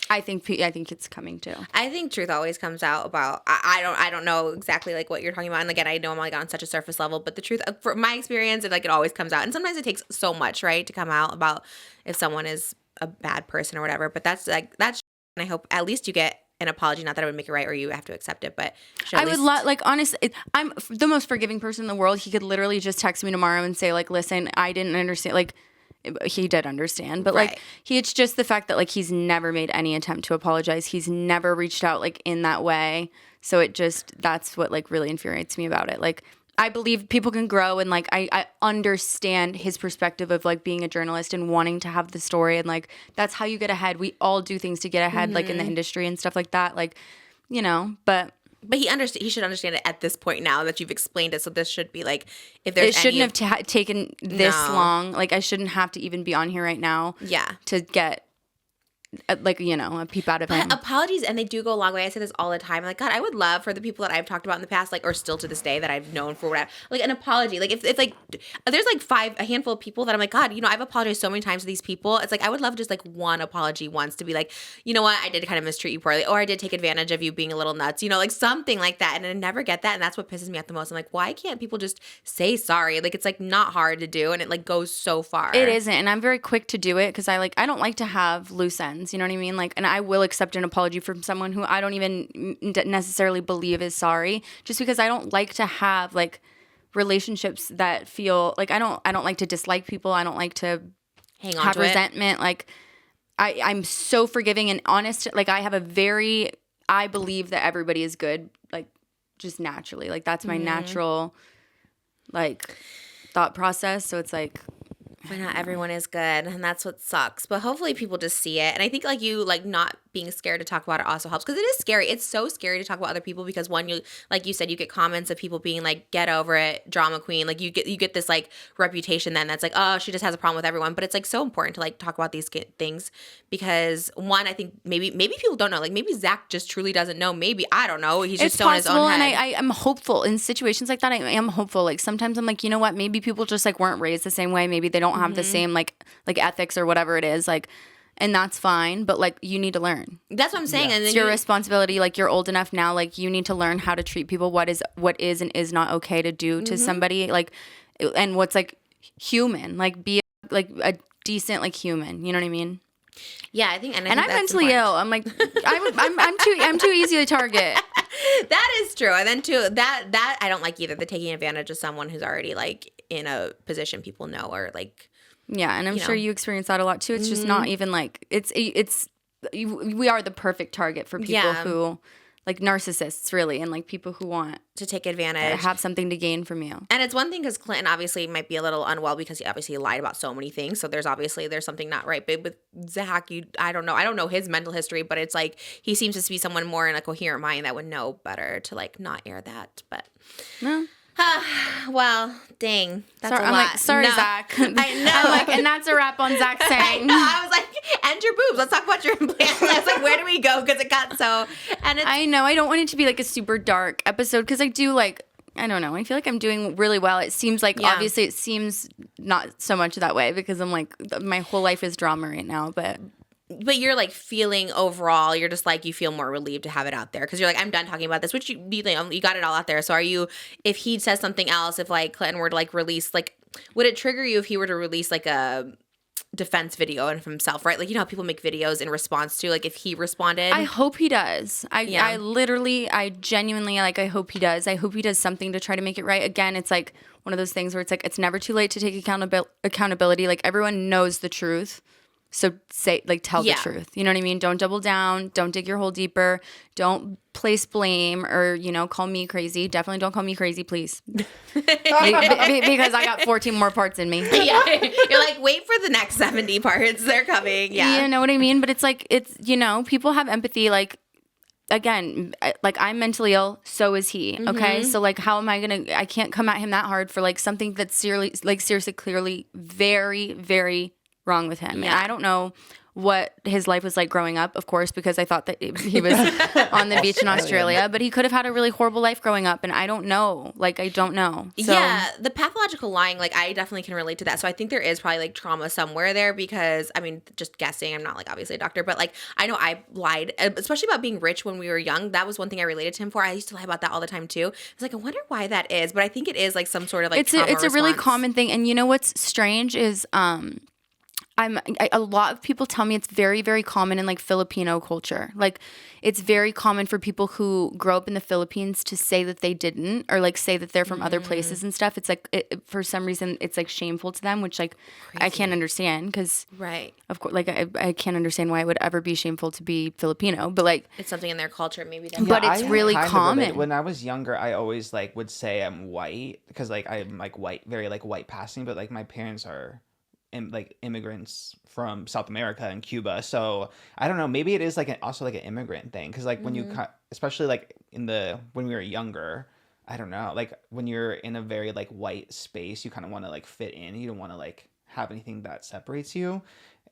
I think it's coming too. I think truth always comes out about. I don't know exactly like what you're talking about. And again, I know I'm like on such a surface level, but the truth, for my experience, it always comes out. And sometimes it takes so much, right, to come out about if someone is a bad person or whatever. But that's. And I hope at least you get an apology. Not that I would make it right or you have to accept it, but I would like honestly, I'm the most forgiving person in the world. He could literally just text me tomorrow and say like, listen, I didn't understand. Like, he did understand, but like it's just the fact that like he's never made any attempt to apologize. He's never reached out like in that way. So that's what like really infuriates me about it. Like, I believe people can grow, and like I understand his perspective of like being a journalist and wanting to have the story, and like that's how you get ahead. We all do things to get ahead, like in the industry and stuff like that. Like, but he should understand it at this point now that you've explained it. So this should be like, if there's it shouldn't have taken this long. Like I shouldn't have to even be on here right now. Yeah. To get like, a peep out of him. Apologies, and they do go a long way. I say this all the time. Like, God, I would love for the people that I've talked about in the past, like, or still to this day that I've known for whatever, like an apology. Like, if like, there's like a handful of people that I'm like, God, I've apologized so many times to these people. It's like, I would love just like one apology once to be like, you know what, I did kind of mistreat you poorly, or I did take advantage of you being a little nuts, like something like that. And I never get that. And that's what pisses me off the most. I'm like, why can't people just say sorry? Like, it's like not hard to do, and it like goes so far. It isn't. And I'm very quick to do it because I don't like to have loose ends. You know what I mean? Like, and I will accept an apology from someone who I don't even necessarily believe is sorry, just because I don't like to have like relationships that feel like I don't like to dislike people. I don't like to have resentment. Like I'm so forgiving and honest. Like I believe that everybody is good, like just naturally. Like that's my natural like thought process. So it's like, but not everyone is good, and that's what sucks. But hopefully people just see it. And I think like you like not being scared to talk about it also helps, because it is scary. It's so scary to talk about other people because one, you like you said, you get comments of people being like, get over it, drama queen. Like you get this like reputation then that's like, oh, she just has a problem with everyone. But it's like so important to like talk about these things because one, I think maybe people don't know. Like maybe Zach just truly doesn't know. Maybe, I don't know. He's just still in his own head. And I am hopeful in situations like that. I am hopeful. Like sometimes I'm like, you know what? Maybe people just like weren't raised the same way. Maybe they don't have the same like ethics or whatever it is. Like, and that's fine. But like, you need to learn. That's what I'm saying. Yeah. And then It's your responsibility. Like you're old enough now. Like you need to learn how to treat people. What is and is not okay to do to somebody. Like, and what's like human. Like be like a decent like human. You know what I mean? Yeah, I think, and I'm mentally ill. I'm like, I'm too easy to target. That is true. And then too, that I don't like either. The taking advantage of someone who's already like in a position people know or like. Yeah, and I'm sure you experience that a lot too. It's just not even like we are the perfect target for people who like narcissists really, and like people who want to take advantage, have something to gain from you. And it's one thing because Clinton obviously might be a little unwell because he obviously lied about so many things. So there's something not right. But with Zach, I don't know his mental history, but it's like he seems to be someone more in a coherent mind that would know better to like not air that. But No. Well, dang, that's a lot. I'm like, sorry, No. Zach. I know. I'm like, and that's a wrap on Zach saying. I was like, and your boobs. Let's talk about your implants. I was like, where do we go? Because it got so. And it's, I know. I don't want it to be like a super dark episode because I do like. I don't know. I feel like I'm doing really well. It seems like obviously it seems not so much that way because I'm like my whole life is drama right now, but you're like feeling overall, you're just like you feel more relieved to have it out there because you're like, I'm done talking about this, which you got it all out there. So are you, if he says something else, if like Clinton were to like release, like would it trigger you if he were to release like a defense video of himself, right? Like, you know how people make videos in response to, like, if he responded? I hope he does. I genuinely, like, I hope he does. I hope he does something to try to make it right. Again, it's like one of those things where it's like, it's never too late to take accountability. Like, everyone knows the truth. So tell the truth. You know what I mean? Don't double down. Don't dig your hole deeper. Don't place blame or, call me crazy. Definitely don't call me crazy, please. Because I got 14 more parts in me. Yeah. You're like, wait for the next 70 parts. They're coming. Yeah. You know what I mean? But it's like, people have empathy. Like, again, like I'm mentally ill, so is he. Okay. So like, how am I can't come at him that hard for like something that's seriously, clearly very, very wrong with him. Yeah. And I don't know what his life was like growing up, of course, because I thought that he was on the beach in Australia, but he could have had a really horrible life growing up, and I don't know. Like, I don't know. So, yeah, the pathological lying, like, I definitely can relate to that. So I think there is probably, like, trauma somewhere there because, I mean, just guessing, I'm not, like, obviously a doctor, but, like, I know I lied, especially about being rich when we were young. That was one thing I related to him for. I used to lie about that all the time, too. I was like, I wonder why that is, but I think it is, like, some sort of, like, trauma it's a really response. common thing, and you know what's strange is, a lot of people tell me it's very, very common in like Filipino culture. Like it's very common for people who grow up in the Philippines to say that they didn't or like say that they're from other places and stuff. It's like for some reason it's like shameful to them, which like I can't understand because right. Of course, like I can't understand why it would ever be shameful to be Filipino, but like it's something in their culture maybe. But it's really common. When I was younger, I always like would say I'm white because like I'm like white, very like white passing, but like my parents are like immigrants from South America and Cuba, so I don't know, maybe it is like also like an immigrant thing because like when you especially like when we were younger, I don't know, like when you're in a very like white space, you kind of want to like fit in, you don't want to like have anything that separates you,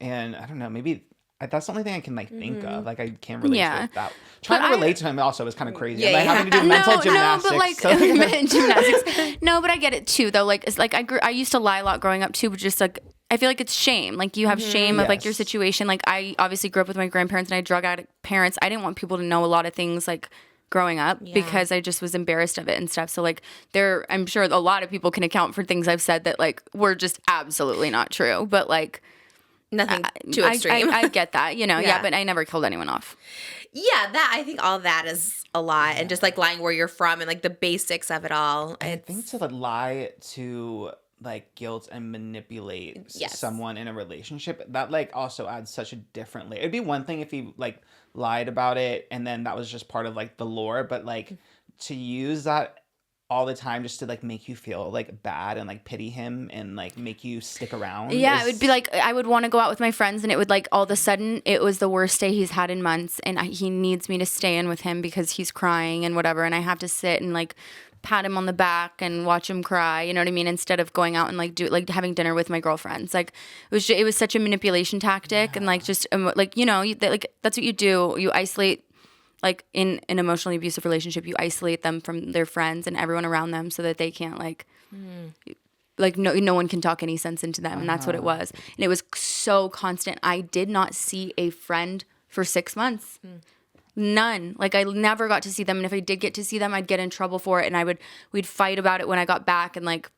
and I don't know, maybe that's the only thing I can like think of. Like I can't relate to it that. Trying to relate to him also is kind of crazy. Yeah, like having to do mental gymnastics. No, but like gymnastics. No, but I get it too though. Like it's like I used to lie a lot growing up too, but just like I feel like it's shame. Like you have shame of like your situation. Like I obviously grew up with my grandparents and I had drug addict parents. I didn't want people to know a lot of things like growing up because I just was embarrassed of it and stuff. So like I'm sure a lot of people can account for things I've said that like were just absolutely not true. But like nothing too extreme. I get that, yeah, but I never killed anyone off. Yeah, I think all that is a lot, and just like lying where you're from and like the basics of it all. I think to like, lie to like guilt and manipulate someone in a relationship, that like also adds such a different layer. It'd be one thing if he like lied about it and then that was just part of like the lore, but like to use that all the time just to like make you feel like bad and like pity him and like make you stick around? Yeah, it would be like I would want to go out with my friends and it would like all of a sudden it was the worst day he's had in months and he needs me to stay in with him because he's crying and whatever, and I have to sit and like pat him on the back and watch him cry, you know what I mean, instead of going out and like having dinner with my girlfriends. Like it was such a manipulation tactic and like just like, you know, like that's what you do. You isolate, like in an emotionally abusive relationship, you isolate them from their friends and everyone around them so that they can't like no one can talk any sense into them. And that's what it was. And it was so constant. I did not see a friend for 6 months. None. Like I never got to see them. And if I did get to see them, I'd get in trouble for it. And we'd fight about it when I got back. And like,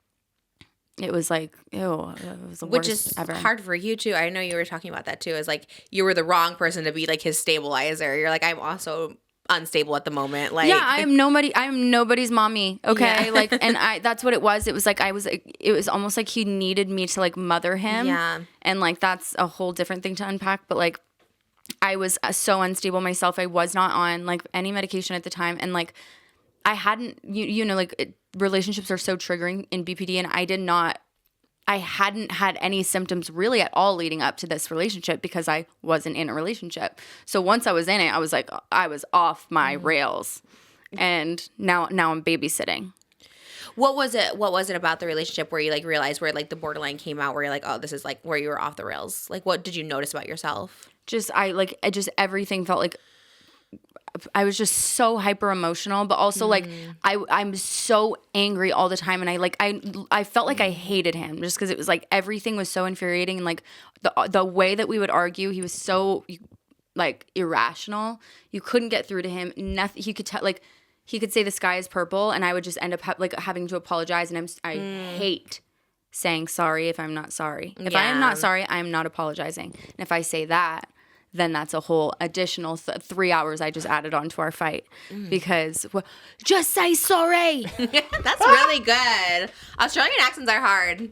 it was like, ew, it was the Which worst is ever. hard for you too. I know you were talking about that too. Is like you were the wrong person to be like his stabilizer. You're like, I'm also unstable at the moment. Like, yeah, I am nobody's mommy. Okay. Yeah. Like, and that's what it was. It was like, it was almost like he needed me to like mother him. Yeah. And like, that's a whole different thing to unpack. But like, I was so unstable myself. I was not on like any medication at the time. And like, I hadn't, you know, like relationships are so triggering in BPD. And I hadn't had any symptoms really at all leading up to this relationship because I wasn't in a relationship. So once I was in it, I was like, I was off my rails. And now I'm babysitting. What was it about the relationship where you like realized where like the borderline came out where you're like, oh, this is like where you were off the rails? Like, what did you notice about yourself? Everything felt like I was just so hyper emotional, but also like I'm so angry all the time, and I felt like I hated him just because it was like everything was so infuriating, and like the way that we would argue, he was so like irrational. You couldn't get through to him. Nothing. He could tell like he could say the sky is purple, and I would just end up having to apologize, and I hate saying sorry if I'm not sorry. If I am not sorry, I am not apologizing, and if I say that, then that's a whole additional 3 hours I just added on to our fight because just say sorry. That's really good. Australian accents are hard.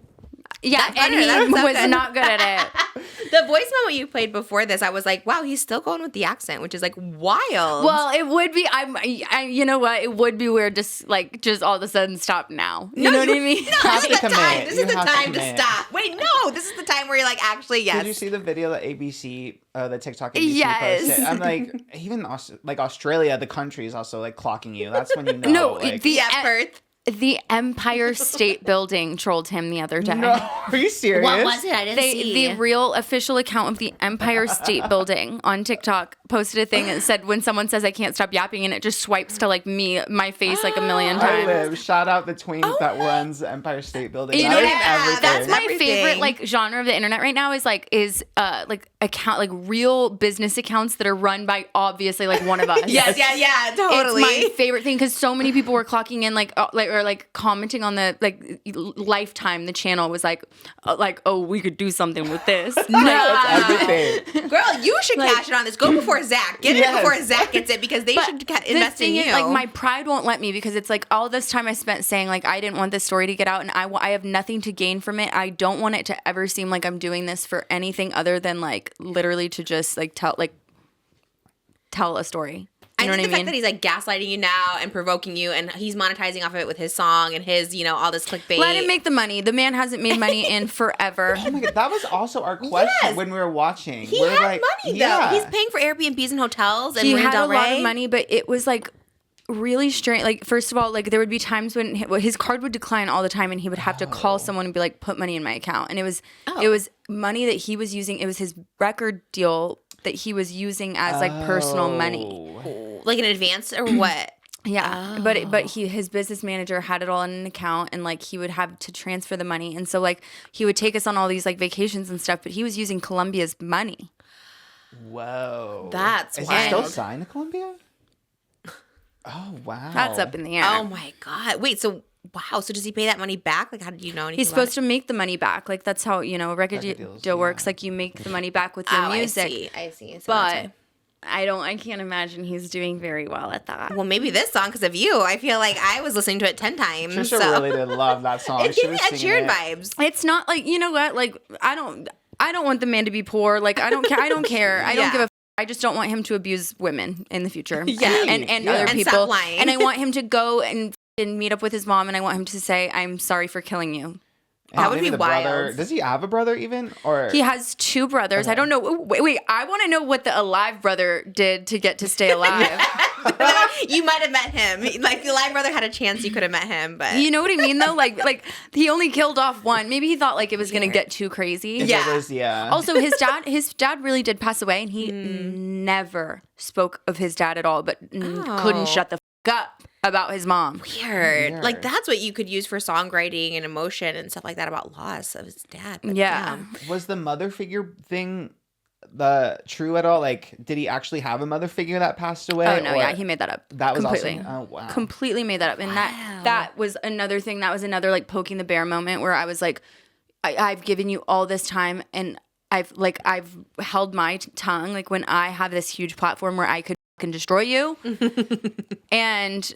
Yeah, and he was not good at it. The voice moment you played before this, I was like, wow, he's still going with the accent, which is like wild. Well, it would be. You know what? It would be weird to just all of a sudden stop now. You know what I mean? No, this is the time. This is the time to commit. stop. Wait, no, this is the time where you're like, actually, yes. Did you see the video that ABC, the TikTok ABC Yes. posted? I'm like, even like Australia, the country is also like clocking you. That's when you know. No, like, the effort. The Empire State Building trolled him the other day. No, are you serious? What was it? I didn't see. The real official account of the Empire State Building on TikTok posted a thing that said when someone says I can't stop yapping, and it just swipes to like my face like a million I times. live. Shout out the tween that runs the Empire State Building. You know, That is that's my Everything. favorite like genre of the internet right now is account like real business accounts that are run by obviously like one of us. Yes, yeah, totally. It's my favorite thing because so many people were clocking in or commenting on the like Lifetime. The channel was like oh, we could do something with this. That's everything. Girl, you should cash it on this. Go before Zach. Get it before Zach gets it because they should invest in you. Is, like my pride won't let me because it's like all this time I spent saying like I didn't want this story to get out and I have nothing to gain from it. I don't want it to ever seem like I'm doing this for anything other than like literally to just like tell a story. You know I think what the fact that he's like gaslighting you now and provoking you, and he's monetizing off of it with his song and his, you know, all this clickbait. Let him make the money. The man hasn't made money in forever. Oh my God, that was also our question when we were watching. He we're had like, money though. He's paying for Airbnbs and hotels and He Marina had Del a lot Rey. of money, but it was like really strange. Like first of all, like there would be times when his card would decline all the time, and he would have to call someone and be like, "Put money in my account." And it was money that he was using. It was his record deal that he was using as like personal money. Like in advance or what? Yeah, but his business manager had it all in an account, and like he would have to transfer the money, and so like he would take us on all these like vacations and stuff, but he was using Colombia's money. Whoa. That's Is wild. he still signed to Columbia? Oh, wow. That's up in the air. Oh my God. Wait, so wow. So does he pay that money back? Like how did you know anything He's supposed to make the money back. Like that's how, you know, a record deals, deal works. yeah. Like you make the money back with your music. I see. So But I can't imagine he's doing very well at that. well, maybe this song because of you. I feel like I was listening to it 10 times. Trisha so. really did love that song. It She gave me was Ed singing Sheeran it. vibes. It's not like, you know what? Like I don't want the man to be poor. Like I don't care. I don't care. I don't Yeah. give a I just don't want him to abuse women in the future. Yeah. And Yeah. other And people. stop lying. And I want him to go and meet up with his mom, and I want him to say, "I'm sorry for killing you." That would maybe be the wild. brother. Does he have a brother even? Or He has 2 brothers. I don't know. Wait, I want to know what the alive brother did to get to stay alive. You might have met him. Like the live brother had a chance you could have met him, but You know what I mean, though? Like he only killed off one. Maybe he thought like it was gonna get too crazy. if Yeah. it was, yeah. Also, his dad really did pass away, and he never spoke of his dad at all, but couldn't shut the up about his mom. weird. Like that's what you could use for songwriting and emotion and stuff like that about loss of his dad. But Yeah. Was the mother figure thing true at all? Like, did he actually have a mother figure that passed away? Oh no, or yeah, he made that up. that was completely. also. Oh wow. Completely made that up, and that was another thing. That was another like poking the bear moment where I was like, I've given you all this time, and I've held my tongue. Like when I have this huge platform where I could can destroy you, and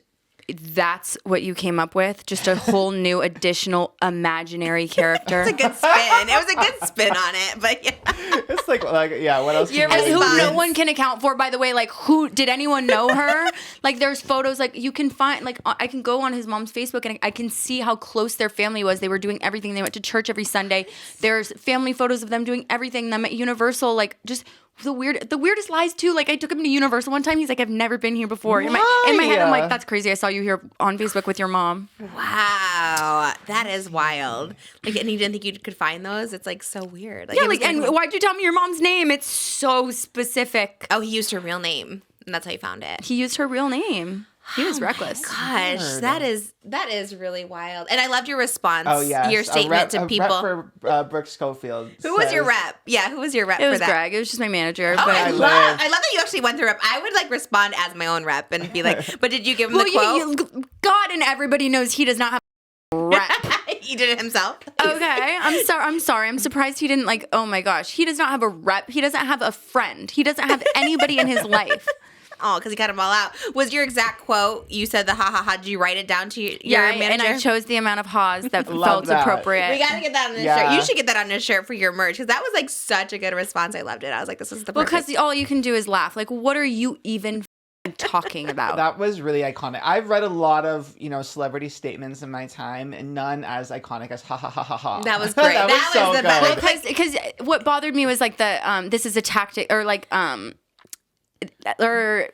that's what you came up with? Just a whole new additional imaginary character? It's a good spin. It was a good spin on it, but yeah. It's like yeah. What else? You're can And we who do? no one can account for, by the way. Like, who did anyone know her? Like, there's photos. Like, you can find. Like, I can go on his mom's Facebook and I can see how close their family was. They were doing everything. They went to church every Sunday. There's family photos of them doing everything. Them at Universal. Like, just the weirdest lies too. Like, I took him to Universal one time. He's like, I've never been here before. In my head, I'm like, that's crazy. I saw you here on Facebook with your mom. Wow, that is wild. Like, and you didn't think you could find those? It's like so weird. Yeah, it was like, and why'd you tell me your mom's name? It's so specific. oh, he used her real name, and that's how you found it. He used her real name. He was reckless. Gosh, Weird. that is really wild. And I loved your response. Oh yeah. Your statement to people. A rep for Brooke Schofield. Who was your says- rep? Yeah, who was your rep It for was that? Greg. It was just my manager. Oh, but I I love live. that you actually went through rep. I would like respond as my own rep and be like, but did you give him well, the quote? God and everybody knows he does not have a rep. He did it himself. Okay, I'm sorry. I'm surprised he didn't like. Oh my gosh, he does not have a rep. He doesn't have a friend. He doesn't have anybody in his life. Oh, because he cut them all out. Was your exact quote? You said the ha ha ha. Did you write it down to your manager? and I chose the amount of haws that Love felt that. appropriate. We gotta get that on a Yeah. shirt. You should get that on a shirt for your merch because that was like such a good response. I loved it. I was like, this is the perfect. Because all you can do is laugh. Like, what are you even talking about? That was really iconic. I've read a lot of, celebrity statements in my time, and none as iconic as ha ha ha ha ha. That was great. that That was was so the good. best. Because what bothered me was like the this is a tactic, or like or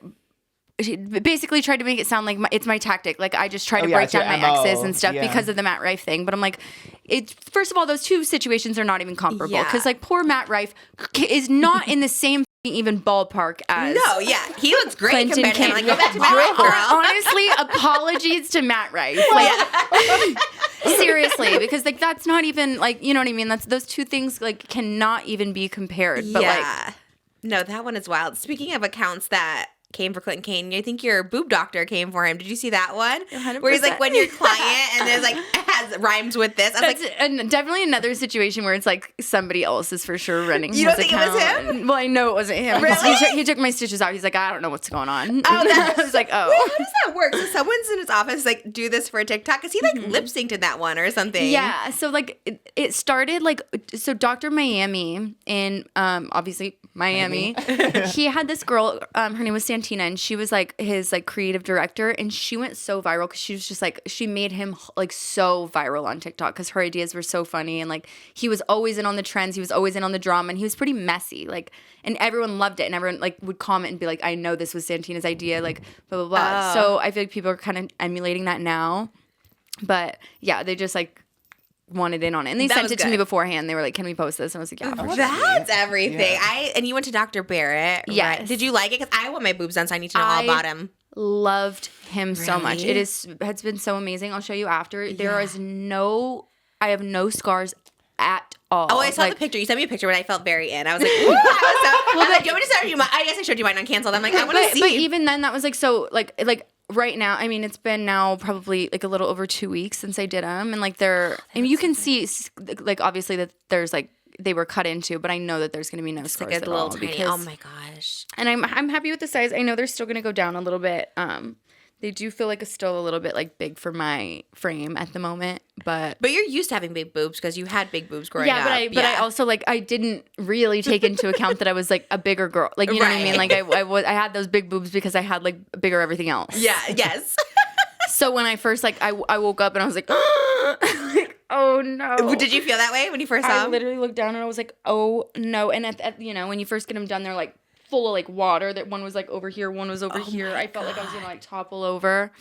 she basically tried to make it sound like it's my tactic. Like I just try to yeah, break it's your down my MO, exes and stuff yeah. because of the Matt Rife thing. But I'm like, it's first of all, those two situations are not even comparable. Yeah. Because like poor Matt Rife is not in the same even ballpark as No, yeah, he looks great Clinton compared to him. Kane. Like, go back to Matt Rife, girl. Honestly, apologies to Matt Rife. Like, seriously, because like that's not even like, you know what I mean? That's those two things like cannot even be compared. But like, no, that one is wild. Speaking of accounts that came for Clinton Kane, I think your boob doctor came for him. Did you see that one? 100%. Where he's like, when your client and there's like has rhymes with this. I was that's definitely another situation where it's like somebody else is for sure running You his don't think it was account. him? Well, I know it wasn't him. because Really? He took my stitches out. He's like, I don't know what's going on. Oh, that's I was like, oh. Wait, how does that work? So someone's in his office like, do this for a TikTok? Because he like lip synced in that one or something. Yeah, so like it started like so Dr. Miami in obviously Miami. He had this girl, her name was Santina, and she was like his like creative director, and she went so viral because she was just like she made him like so viral on TikTok because her ideas were so funny, and like he was always in on the trends, he was always in on the drama, and he was pretty messy, like, and everyone loved it, and everyone like would comment and be like, I know this was Santina's idea, like blah blah blah. So I feel like people are kind of emulating that now, but yeah, they just like wanted in on it, and they That sent was it to good. me beforehand. They were like, "Can we post this?" And I was like, "Yeah." for sure." That's everything. Yeah. And you went to Dr. Barrett. Yes. Right? Did you like it? Because I want my boobs done, so I need to know all about him. Loved him so much. Really? It's been so amazing. I'll show you after. I have no scars at all. Oh, I saw the picture. You sent me a picture when I felt very in. I was like, ooh, I was like, do you want me to show you mine? I guess I showed you mine on canceled. I'm like, I want to see. But even then, that was like so like right now. I mean, it's been now probably like a little over 2 weeks since I did them, and like I mean, you can see like obviously that there's like they were cut into, but I know that there's gonna be no scars like a at little all tiny. because, Oh my gosh. and I'm happy with the size. I know they're still gonna go down a little bit. They do feel like it's still a little bit like big for my frame at the moment, but But you're used to having big boobs because you had big boobs growing up. but I also like I didn't really take into account that I was like a bigger girl. Like you know what I mean? Right. Like I had those big boobs because I had like bigger everything else. Yeah, yes. So when I first I woke up and I was like, like, oh no. Did you feel that way when you first saw I them? literally looked down and I was like, oh no. And at when you first get them done, they're like full of like water. That one was like over here, one was over here. I felt like I was gonna like topple over.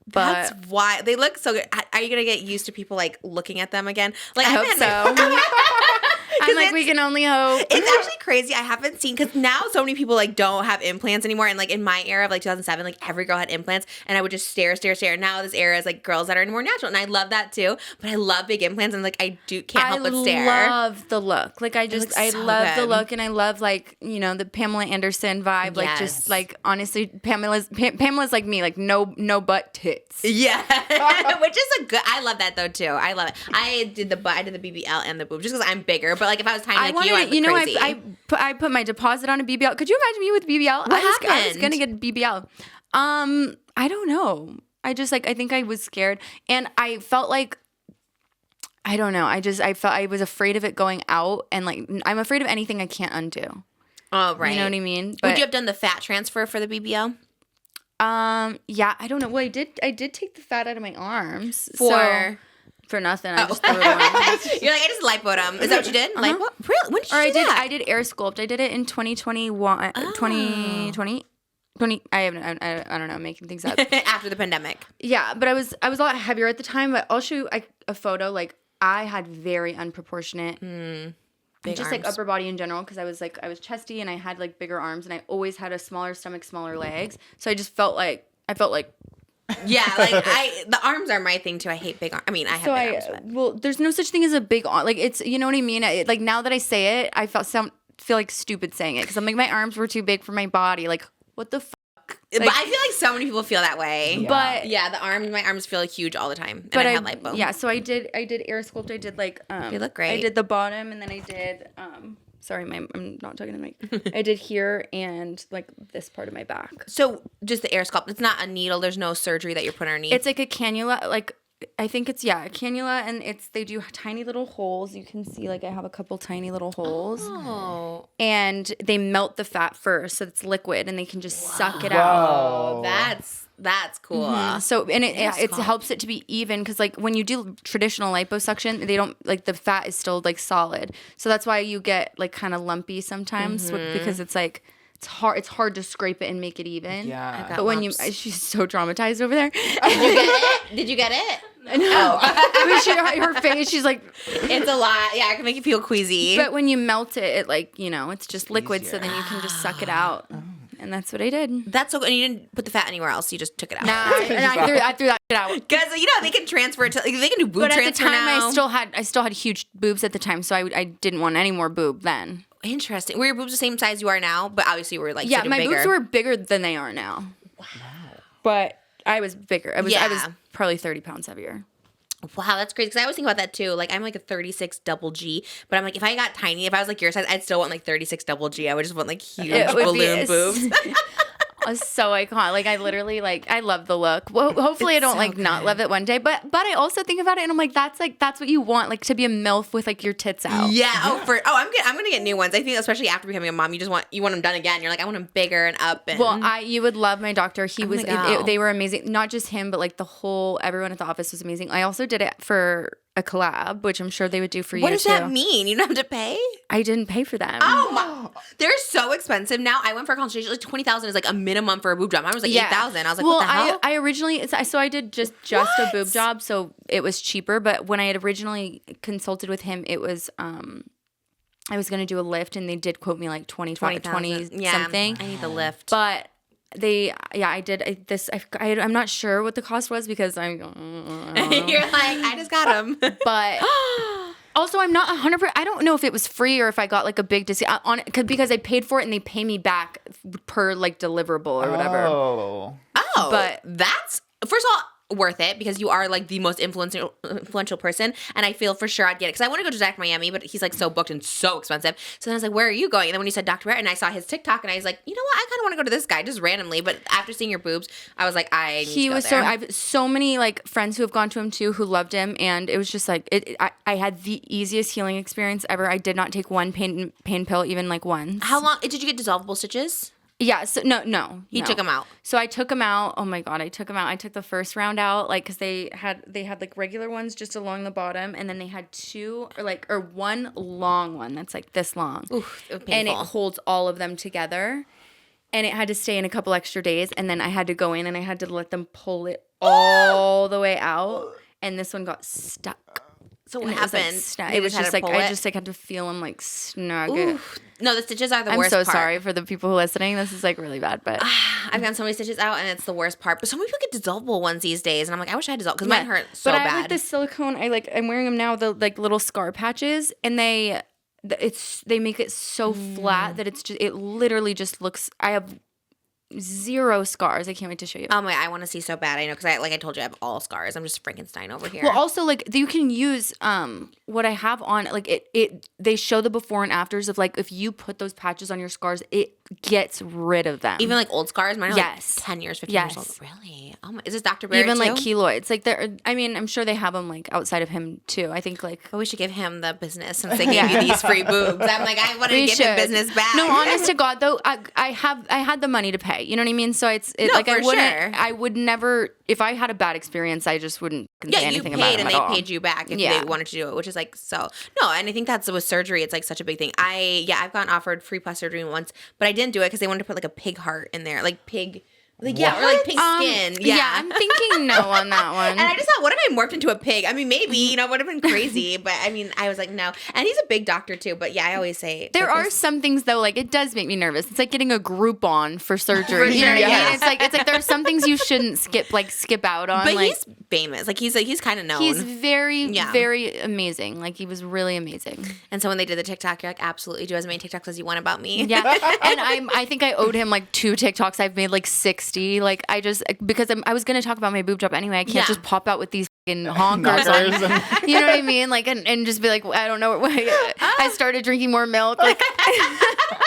But That's why they look so good. Are you gonna get used to people like looking at them again? Like I hope so. I'm like, we can only hope. It's actually crazy. I haven't seen, because now so many people like don't have implants anymore. And like in my era of like 2007, like every girl had implants, and I would just stare. Now this era is like girls that are more natural, and I love that too. But I love big implants, and like can't help but stare. I love the look. Like I so love the good. look, and I love like the Pamela Anderson vibe. Like Yes. just like honestly, Pamela's like me. Like no butt tits. Yeah, which is a good. I love that though too. I love it. I did the BBL and the boob just because I'm bigger. But like if I was tiny like I'd look crazy. I put my deposit on a BBL. Could you imagine me with BBL? What I was happened? gonna get a BBL. I don't know. I just I think I was scared, and I felt like I don't know. I felt I was afraid of it going out, and like I'm afraid of anything I can't undo. Oh right. You know what I mean? Would But you have done the fat transfer for the BBL? yeah, I don't know. Well, I did take the fat out of my arms for nothing. I just threw it on. You're like, I just lipoed them. Is that what you did? Lipo? Really? When did you Or do that? I did air sculpt. I did it in 2021, 2020. I don't know, I'm making things up. After the pandemic. Yeah, but I was a lot heavier at the time. But I'll show you a photo. Like I had very unproportionate, Big just arms. like upper body in general, because I was chesty and I had like bigger arms, and I always had a smaller stomach, smaller legs. So I just felt like Yeah, like the arms are my thing too. I hate big arms. I mean, I have big arms. But. well, there's no such thing as a big arm. Like it's, you know what I mean? Like now that I say it, I feel like stupid saying it, because I'm like, my arms were too big for my body. Like what the fuck? But I feel like so many people feel that way. Yeah. But Yeah, my arms feel like huge all the time. And but I had lipo. yeah, so I did air sculpt. I did like They look great. I did the bottom, and then I did sorry, I'm not talking to the mic. I did here and like this part of my back. So just the air sculpt. It's not a needle. There's no surgery that you're putting underneath. It's like a cannula, like I think it's a cannula, and they do tiny little holes. You can see like I have a couple tiny little holes. Oh, And they melt the fat first, so it's liquid, and they can just suck it out. oh, that's cool. So and it sculpt. helps it to be even, because like when you do traditional liposuction, they don't like the fat is still like solid. So that's why you get like kind of lumpy sometimes because it's like it's hard to scrape it and make it even. Yeah. got But when lumps. she's so traumatized over there. Did you get it? No. Her face, she's like, It's a lot. Yeah, it can make you feel queasy. but when you melt it, it like, it's just liquid, so then you can just suck it out. And that's what I did. That's so good. And you didn't put the fat anywhere else. You just took it out. I threw that shit out. Because they can transfer it to, they can do boob But at the transfer time, now. I still had huge boobs at the time, so I didn't want any more boob then. Interesting. Were your boobs the same size you are now? But obviously, you were like Yeah, sitting my bigger. boobs were bigger than they are now. Wow. But I was bigger. I was Yeah. probably 30 pounds heavier. Wow, that's crazy. Because I always think about that too. Like I'm like a 36 double G, but I'm like if I got tiny, if I was like your size, I'd still want like 36 double G. I would just want like huge It would be balloon boobs. So iconic. Like I literally I love the look. Well, hopefully I don't so not love it one day. But I also think about it and I'm like that's what you want, like to be a MILF with like your tits out. Yeah. I'm gonna get new ones. I think especially after becoming a mom, you want them done again. You're like I want them bigger and up. And Well, you would love my doctor. He was. God. They were amazing. Not just him, but like everyone at the office was amazing. I also did it for a collab, which I'm sure they would do for you. what does too. that mean? You don't have to pay? I didn't pay for them. Oh my! They're so expensive now. I went for a consultation. Like 20,000 is like a minimum for a boob job. I was like 8,000. I was like, what the hell? I originally I did just a boob job, so it was cheaper. But when I had originally consulted with him, it was I was gonna do a lift, and they did quote me like 20 something. I need the lift. But I did this. I'm not sure what the cost was because I'm. You're like, I just got them. But also, I'm not 100%. I don't know if it was free or if I got like a big discount on it because I paid for it and they pay me back per like deliverable or whatever. Oh. But that's first of all worth it because you are like the most influential person, and I feel for sure I'd get it because I want to go to Zach Miami, but he's like so booked and so expensive. So then I was like, where are you going? And then when you said Dr. Brett, and I saw his TikTok, and I was like, you know what, I kind of want to go to this guy just randomly. But after seeing your boobs, I was like, I need to go there. I have so many like friends who have gone to him too who loved him, and it was just like I had the easiest healing experience ever. I did not take one pain pill even like once. How long did you get dissolvable stitches? Yeah, so no. He took him out. So I took him out. Oh my God, I took him out. I took the first round out, like, because they had like regular ones just along the bottom, and then they had two or one long one that's like this long. Oof, painful. And it holds all of them together. And it had to stay in a couple extra days, and then I had to go in and I had to let them pull it all the way out, and this one got stuck. So what happened? It was just like I just had to feel them like snug it. No, the stitches are the I'm worst so part. sorry for the people who are listening. This is like really bad, but I've gotten so many stitches out, and it's the worst part. But so many people get dissolvable ones these days, and I'm like, I wish I had dissolvable because mine hurt so but bad. I have the silicone. I'm wearing them now. The like little scar patches, and they make it so flat that it literally just looks. I have 0 scars. I can't wait to show you. Oh my! I want to see so bad. I know because I told you I have all scars. I'm just Frankenstein over here. Well, also like you can use what I have on like it. They show the before and afters of like if you put those patches on your scars, it gets rid of them. Even like old scars. Mine are Yes. like 10 years, 15 Yes. years old. Really? Oh my! Is this Dr. Barrett even too? like keloids. Like I'm sure they have them like outside of him too. I think like. But we should give him the business since they gave you these free boobs. I'm like, I want to We give him should. business back. No, honest to God, though, I had the money to pay. You know what I mean? So I would never. If I had a bad experience, I just wouldn't say anything about it and at they all. paid you back if they wanted to do it, which is like so. No, and I think that's with surgery. It's like such a big thing. I've gotten offered free plastic surgery once, but I didn't do it because they wanted to put like a pig heart in there, like pig. Like, yeah, or like pig skin. Yeah. I'm thinking no on that one. And I just thought, what if I morphed into a pig? I mean, maybe, it would have been crazy. But I mean, I was like, no. And he's a big doctor too. But yeah, I always say. There are some things though, like it does make me nervous. It's like getting a Groupon for surgery. For You know sure, what I mean? yeah. It's like there are some things you shouldn't skip out on. But like, he's famous. Like he's kind of known. he's very, very amazing. Like he was really amazing. And so when they did the TikTok, you're like, absolutely do as many TikToks as you want about me. Yeah. And I think I owed him like 2 TikToks. I've made like 60. Like because I was going to talk about my boob job anyway. I can't just pop out with these fucking honkers. You know what I mean? Like, and just be like, I don't know. I started drinking more milk. Like,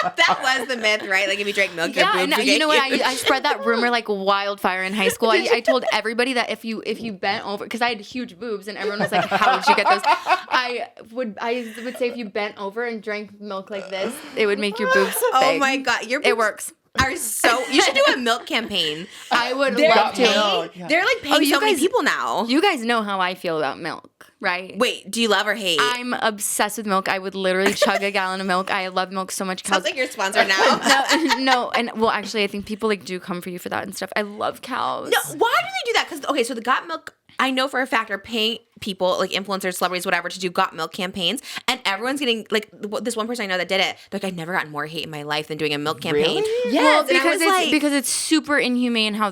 That was the myth, right? Like if you drank milk, yeah, your boobs would you get know what? I spread that rumor like wildfire in high school. I told everybody that if you bent over, because I had huge boobs, and everyone was like, "How did you get those?" I would say if you bent over and drank milk like this, it would make your boobs big. Oh my God, your boobs It works. are so. You should do a milk campaign. I would They're love to. paying. They're like paying you so many guys- people now. You guys know how I feel about milk, right? Wait, do you love or hate? I'm obsessed with milk. I would literally chug a gallon of milk. I love milk so much. Sounds like you're sponsored now. No, and well, actually, I think people like do come for you for that and stuff. I love cows. No, why do they do that? Because okay, so the Got Milk, I know for a fact, are paying people like influencers, celebrities, whatever, to do Got Milk campaigns, and everyone's getting like this one person I know that did it. They're like, I've never gotten more hate in my life than doing a milk campaign. Really? Yes, Well, because it's super inhumane how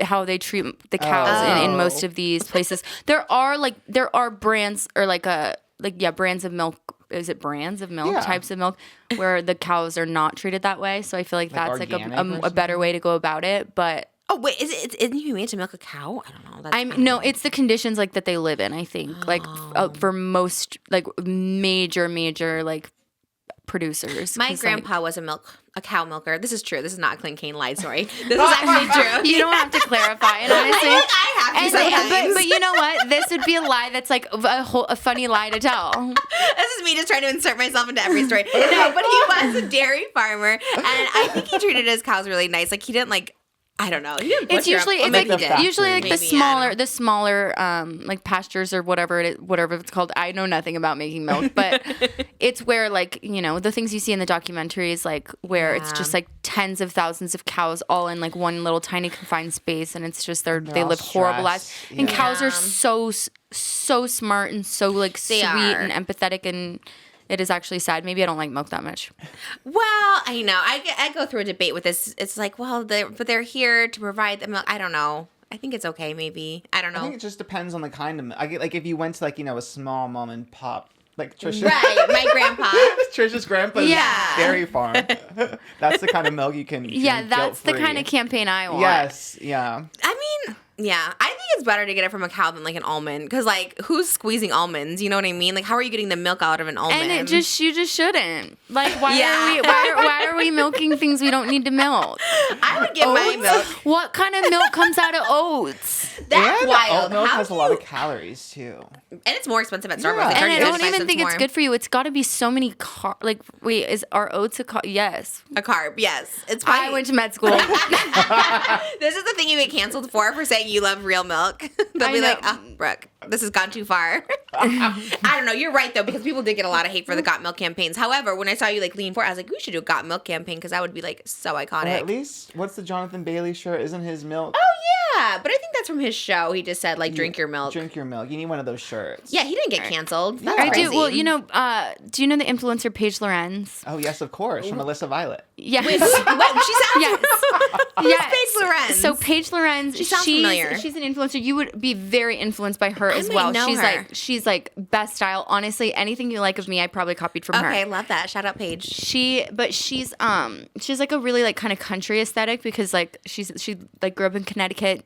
how they treat the cows in most of these places. There are brands or brands of milk. Is it brands of milk, types of milk, where the cows are not treated that way? So I feel like that's like a better way to go about it. But oh wait, it's inhumane to milk a cow? I don't know. No, it's the conditions like that they live in. I think for most like major like producers. My grandpa was a cow milker. This is true. This is not a Clinton Kane lie story. This is actually true. You don't have to clarify it, honestly. I have to sometimes. But you know what? This would be a lie that's like a funny lie to tell. This is me just trying to insert myself into every story. No, but he was a dairy farmer, and I think he treated his cows really nice. Like he didn't I don't know. He didn't It's usually them. it's Maybe like he did. usually like Maybe, the smaller like pastures or whatever it's called. I know nothing about making milk, but it's where the things you see in the documentaries, like where it's just like tens of thousands of cows all in like one little tiny confined space, and it's just they live horrible lives. And cows are so smart and so like sweet and empathetic, and it is actually sad. Maybe I don't like milk that much. Well, I know. I go through a debate with this. It's like, well, they're here to provide the milk. I don't know. I think it's okay, maybe. I don't know. I think it just depends on the kind of milk. Like if you went to a small mom and pop, like Trisha. Right, my grandpa. Trisha's grandpa's dairy farm. That's the kind of milk you can that's the kind of campaign I want. Yes, yeah. I mean, yeah, I think it's better to get it from a cow than like an almond, because like who's squeezing almonds? You know what I mean? Like how are you getting the milk out of an almond? And you just shouldn't. Like why are we milking things we don't need to milk? I would get my milk. What kind of milk comes out of oats? That's And wild. oat milk How has do a lot you- of calories too. And it's more expensive at Starbucks. Yeah. Like, And I it's don't 5 even cents think it's more. good for you. It's got to be so many Wait, is our oats a carb? Yes. A carb, yes. It's I funny. went to med school. This is the thing you get canceled for saying you love real milk. They'll I be know. like, oh, Brooke, this has gone too far. I don't know. You're right, though, because people did get a lot of hate for the Got Milk campaigns. However, when I saw you, lean forward, I was like, we should do a Got Milk campaign because that would be, so iconic. Or at least, what's the Jonathan Bailey shirt? Isn't his milk? Oh, yeah. But I think that's from his show. He just said, drink your milk. Drink your milk. You need one of those shirts. Yeah, he didn't get canceled. That's I crazy. do. Well, do you know the influencer Paige Lorenze? Oh, yes, of course. From Alissa Violet. Yes. Wait, she sounds Yes. Who's Yes. Paige Lorenze? So Paige Lorenze, She sounds familiar. she's an influencer. You would be very influenced by her as might well. know her. She's like best style. Honestly, anything you like of me, I probably copied from her. Okay, love that. Shout out Paige. She's like a really kind of country aesthetic because she grew up in Connecticut,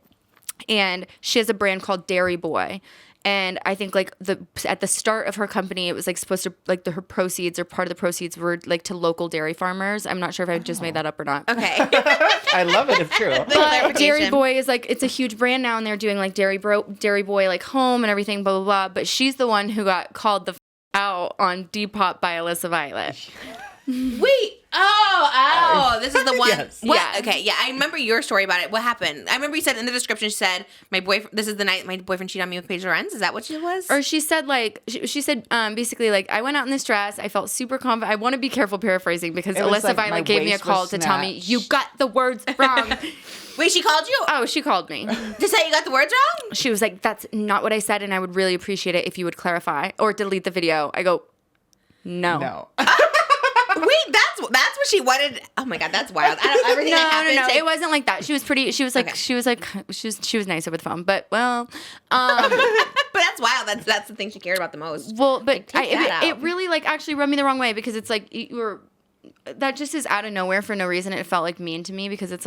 and she has a brand called Dairy Boy. And I think at the start of her company, it was supposed to her proceeds or part of the proceeds were to local dairy farmers. I'm not sure if I just made that up or not. Okay. I love it if true. But Dairy Boy is it's a huge brand now, and they're doing Dairy Boy home and everything, blah blah blah. But she's the one who got called the out on Depop by Alissa Violet. Wait. This is the one. Yes. What? Yeah. Okay. Yeah, I remember your story about it. What happened? I remember you said in the description. She said, "My boyfriend. This is the night my boyfriend cheated on me with Paige Lorenze." Is that what she was? Or she said she said basically I went out in this dress. I felt super confident. I want to be careful paraphrasing because It was Alissa my Violet gave me a waist call was to tell me snatched. you got the words wrong. Wait, she called you Oh, she called me. to say you got the words wrong? She was like, "That's not what I said, and I would really appreciate it if you would clarify or delete the video." I go, "No." No. Wait, that's what she wanted. Oh my god, that's wild. Everything that happened. No. to- It wasn't like that. She was pretty. She was like. Okay. She was nice over the phone, but well. But that's wild. That's the thing she cared about the most. Well, but take that it out. really actually rubbed me the wrong way because it's you were. That just is out of nowhere for no reason. It felt mean to me because it's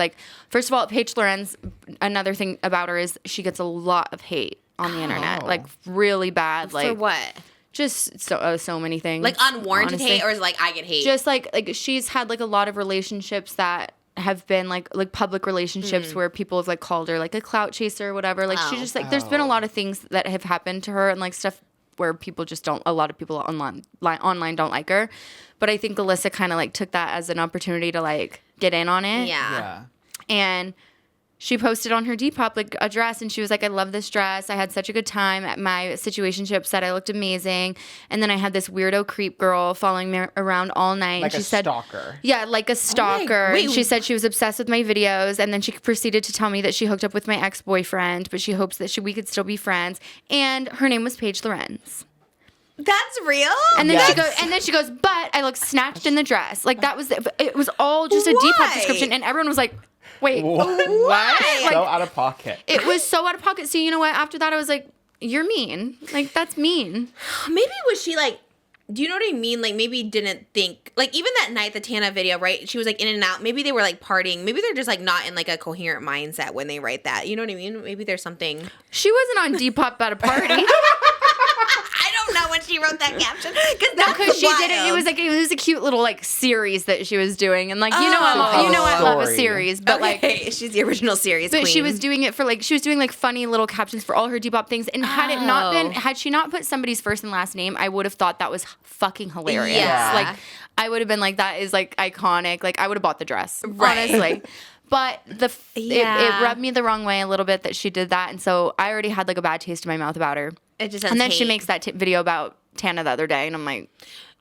first of all, Paige Lorenze. Another thing about her is she gets a lot of hate on the internet, really bad. For what? Just so many things. Unwarranted honestly. hate, or is it I get hate? Just she's had a lot of relationships that have been like public relationships where people have called her a clout chaser or whatever. She just there's been a lot of things that have happened to her and stuff where people just don't. A lot of people online don't like her, but I think Alissa kind of took that as an opportunity to get in on it. yeah. And she posted on her Depop a dress, and she was like, "I love this dress. I had such a good time at my situationship. Said I looked amazing." And then I had this weirdo creep girl following me around all night. Like and she a said, stalker. Yeah, like a stalker. wait. And she said she was obsessed with my videos, and then she proceeded to tell me that she hooked up with my ex-boyfriend, but she hopes that we could still be friends. And her name was Paige Lorenze. That's real. And then Yes. she goes, but I looked snatched in the dress. That was it. Was all just a Why? Depop description, and everyone was like, "Wait, Why? So out of pocket. It was so out of pocket. So you know what? After that, I was like, "You're mean. That's mean." Maybe was she do you know what I mean? Maybe didn't think even that night, the Tana video, right? She was in and out. Maybe they were partying. Maybe they're just not in a coherent mindset when they write that. You know what I mean? Maybe there's something. She wasn't on Depop at a party. I don't know when she wrote that caption Because she did it. It was a cute little series that she was doing, and I love a Story. series, but okay, she's the original series But queen. she was doing it for she was doing funny little captions for all her Depop things, and had she not put somebody's first and last name, I would have thought that was fucking hilarious. Yeah. I would have been that is iconic. I would have bought the dress, Right. honestly. But Yeah. it rubbed me the wrong way a little bit that she did that, and so I already had a bad taste in my mouth about her. It just And then she makes that video about Tana the other day, and I'm like,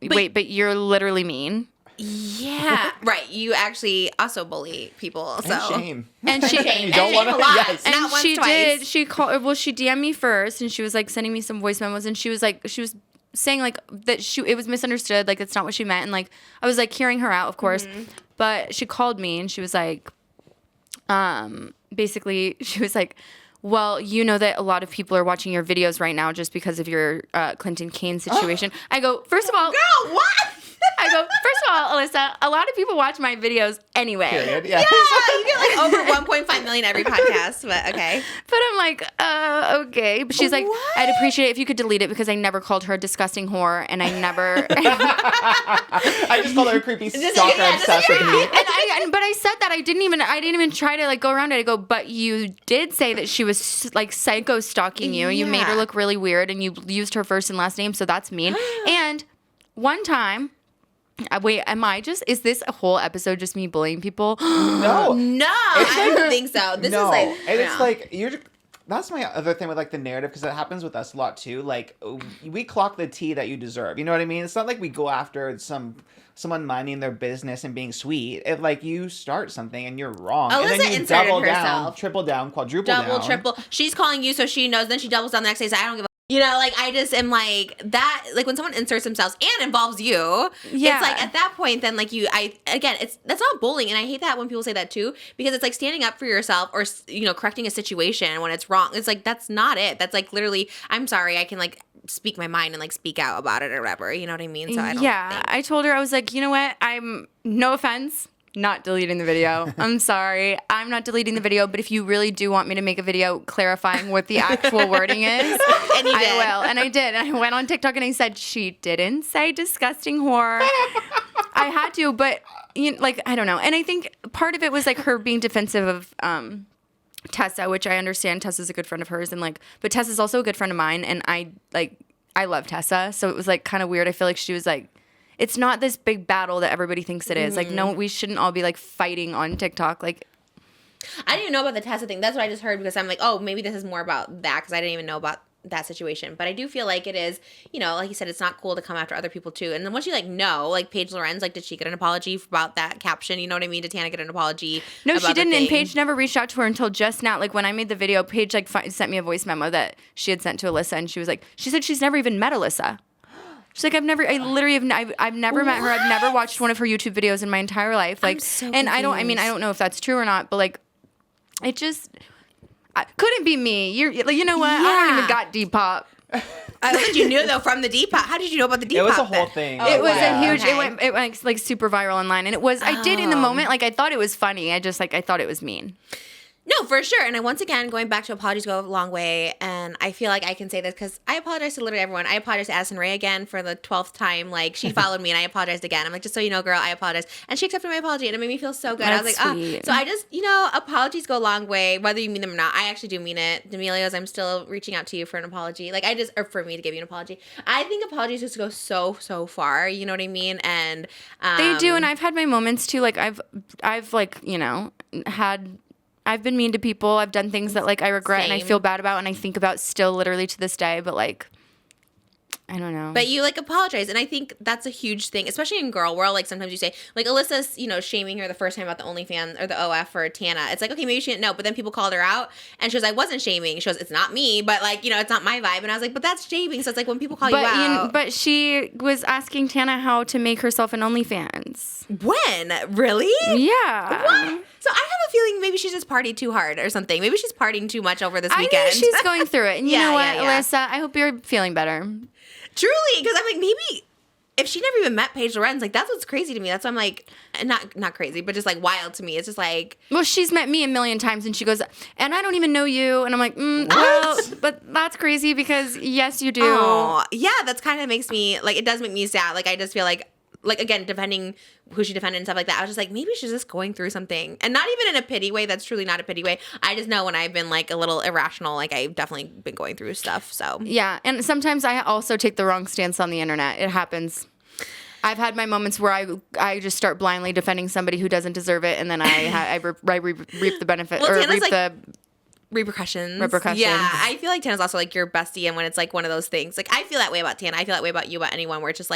wait, but you're literally mean. Yeah, right. You actually also bully people. So And shame. And she shame. You don't And want shame to. a lot. Yes. And- and Not once, she twice. did. She called. Well, she DM'd me first, and she was sending me some voice memos, and she was saying that it was misunderstood, it's not what she meant, and I was hearing her out, of course, but she called me and she was basically she was well, you know that a lot of people are watching your videos right now just because of your Clinton Kane situation. I go, first of all, Girl, what? I go, first of all, Alissa, a lot of people watch my videos anyway. Period. Yeah. Yeah, you get like over 1.5 million every podcast, but okay. But I'm like, okay. But she's like, What? I'd appreciate it if you could delete it because I never called her a disgusting whore, and I never. I just called her a creepy stalker yeah, obsessed with me. But I said that I didn't even try to like go around it. I go, but you did say that she was like psycho stalking you. You made her Yeah. look really weird, and you used her first and last name, so that's mean. And one time. Wait, is this a whole episode just me bullying people? No. No, I don't think so. This No. is like, And it's no. like, that's my other thing with like the narrative, because it happens with us a lot too. Like, we clock the tea that you deserve. You know what I mean? It's not like we go after someone minding their business and being sweet. If like you start something and you're wrong, and Alyssa then you inserted double down, herself. triple down, quadruple down. double, triple. She's calling you so she knows. Then she doubles down the next day. So I don't give a. You know, like I just am like that. Like when someone inserts themselves and involves you, Yeah. it's like at that point, then like that's not bullying, and I hate that when people say that too, because it's like standing up for yourself or correcting a situation when it's wrong. It's like that's not it. That's like literally, I'm sorry, I can like speak my mind and like speak out about it or whatever. You know what I mean? So I don't. think. I told her, I was like, you know what? I'm, no offense, not deleting the video. I'm sorry. I'm not deleting the video, but if you really do want me to make a video clarifying what the actual wording is, And you did. I will. And I did. And I went on TikTok and I said, she didn't say disgusting whore. I had to, but I don't know. And I think part of it was like her being defensive of Tessa, which I understand. Tessa's a good friend of hers, and but Tessa's also a good friend of mine, and I love Tessa. So it was like kind of weird. I feel like she was like, it's not this big battle that everybody thinks it is. Like, no, we shouldn't all be like fighting on TikTok. Like, I didn't even know about the Tessa thing. That's what I just heard because I'm like, oh, maybe this is more about that because I didn't even know about that situation. But I do feel like it is, like you said, it's not cool to come after other people too. And then once you Paige Lorenze, did she get an apology about that caption? You know what I mean? Did Tana get an apology? no, about she the didn't. And thing? Paige never reached out to her until just now. Like when I made the video, Paige sent me a voice memo that she had sent to Alissa, and she said she's never even met Alissa. She's like, I've never met her. I've never watched one of her YouTube videos in my entire life. Like, I'm so and I don't know if that's true or not, but like, it just couldn't be me. You know what? I don't Yeah. even got Depop. I thought you knew though from the Depop. How did you know about the Depop? It was a whole then? thing. Oh, It was wow. a huge. Okay. It went like super viral online, and it was. I did in the moment. Like I thought it was funny. I just I thought it was mean. No, for sure. And once again, going back to apologies go a long way. And I feel like I can say this because I apologize to literally everyone. I apologize to Addison Rae again for the 12th time. Like, she followed me and I apologized again. I'm like, just so you know, girl, I apologize. And she accepted my apology and it made me feel so good. I was That's like, sweet. So I just, apologies go a long way, whether you mean them or not. I actually do mean it. D'Amelios, I'm still reaching out to you for an apology. Or for me to give you an apology. I think apologies just go so, so far. You know what I mean? And They do, and I've had my moments too. Like I've I've been mean to people. I've done things that I regret and I Same. feel bad about and I think about still literally to this day. But I don't know. But you apologize, and I think that's a huge thing, especially in girl world. Sometimes you say Alyssa's, shaming her the first time about the OnlyFans or the OF for Tana. It's okay, maybe she didn't know, but then people called her out, and she was I wasn't shaming. She goes, it's not me, but it's not my vibe. And I was like, but that's shaming. So it's when people call you out. But she was asking Tana how to make herself an OnlyFans. When? Really? Yeah. What? So I have a feeling maybe she's just partied too hard or something. Maybe she's partying too much over this I weekend. know she's going through it. And you Yeah, know what, yeah. Alissa? I hope you're feeling better. Truly, because I'm maybe if she never even met Paige Lorenze, that's what's crazy to me. That's why I'm not crazy, but just wild to me. It's just Well, she's met me a million times, and she goes, and I don't even know you. And I'm like, well, but that's crazy because yes, you do. oh, yeah, that's kind of makes me it does make me sad. I just feel like again, defending who she defended and stuff like that. I was just maybe she's just going through something, and not even in a pity way. That's truly not a pity way. I just know when I've been a little irrational, I've definitely been going through stuff. So Yeah, and sometimes I also take the wrong stance on the internet. It happens. I've had my moments where I just start blindly defending somebody who doesn't deserve it, and then I reap the benefit Well, or Tana's reap the. repercussions. Yeah, I feel like Tana's also your bestie, and when it's one of those things, I feel that way about Tana. I feel that way about you, about anyone, where it's just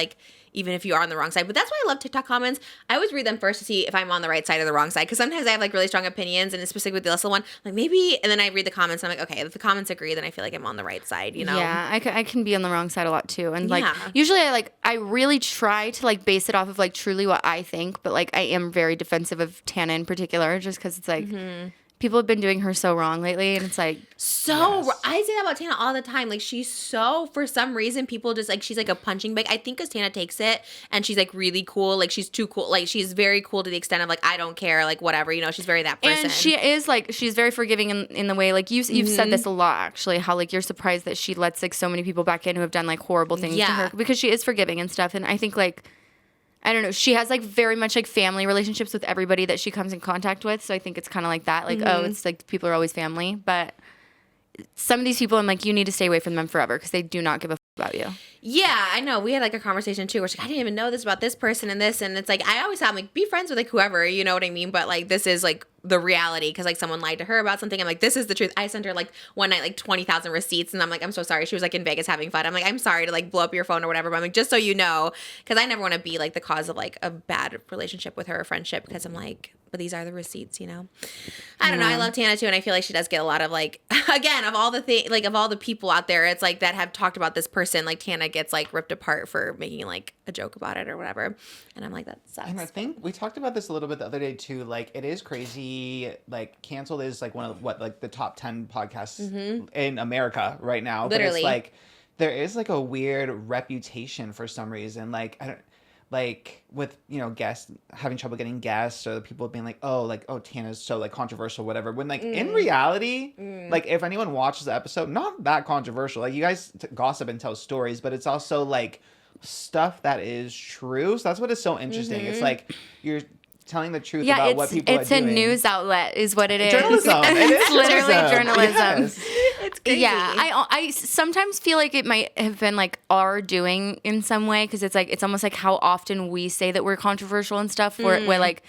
even if you are on the wrong side. But that's why I love TikTok comments. I always read them first to see if I'm on the right side or the wrong side, because sometimes I have really strong opinions, and especially with the Alyssa one, maybe, and then I read the comments and I'm okay, if the comments agree, then I feel I'm on the right side, Yeah, I can be on the wrong side a lot too, and Yeah. usually I really try to base it off of truly what I think, but I am very defensive of Tana in particular, just because it's people have been doing her so wrong lately, and it's like I say that about Tana all the time. Like, she's so, for some reason, people just like, she's like a punching bag. I think because Tana takes it and she's like really cool. Like, she's too cool. Like, she's very cool to the extent of like, I don't care, like whatever, you know, she's very that person. And she is like, she's very forgiving in the way, like you've said this a lot actually, how like you're surprised that she lets like so many people back in who have done like horrible things to her, because she is forgiving and stuff. And I think like, I don't know, she has like very much like family relationships with everybody that she comes in contact with. So I think it's kind of like that. Like, oh, it's like people are always family. But some of these people, I'm like, you need to stay away from them forever because they do not give a about you. Yeah, I know. We had like a conversation too where she's like, I didn't even know this about this person and this. And it's like, I always have like, be friends with like whoever, you know what I mean? But like, this is like the reality because like someone lied to her about something. I'm like, this is the truth. I sent her like one night like 20,000 receipts and I'm like, I'm so sorry. She was like in Vegas having fun. I'm like, I'm sorry to like blow up your phone or whatever. But I'm like, just so you know, because I never want to be like the cause of like a bad relationship with her or friendship because I'm like, but these are the receipts, you know? I don't know. I love Tana too. And I feel like she does get a lot of like, again, of all the like of all the people out there, it's like that have talked about this person, like Tana gets like ripped apart for making like a joke about it or whatever. And I'm like, that sucks. And I think we talked about this a little bit the other day too. Like, it is crazy. Like, Canceled is like one of like the top 10 podcasts in America right now. Literally. But it's like, there is like a weird reputation for some reason. Like, I don't, like with, you know, guests having trouble getting guests, or the people being like, oh, Tana's so like controversial, whatever. When like in reality, like if anyone watches the episode, not that controversial. Like, you guys gossip and tell stories, but it's also like stuff that is true. So that's what is so interesting. It's like you're telling the truth about what people are doing. It's a news outlet is what it is. Journalism. It's literally journalism. Yes. It's crazy. Yeah, I sometimes feel like it might have been like our doing in some way, because it's like it's almost like how often we say that we're controversial and stuff, where like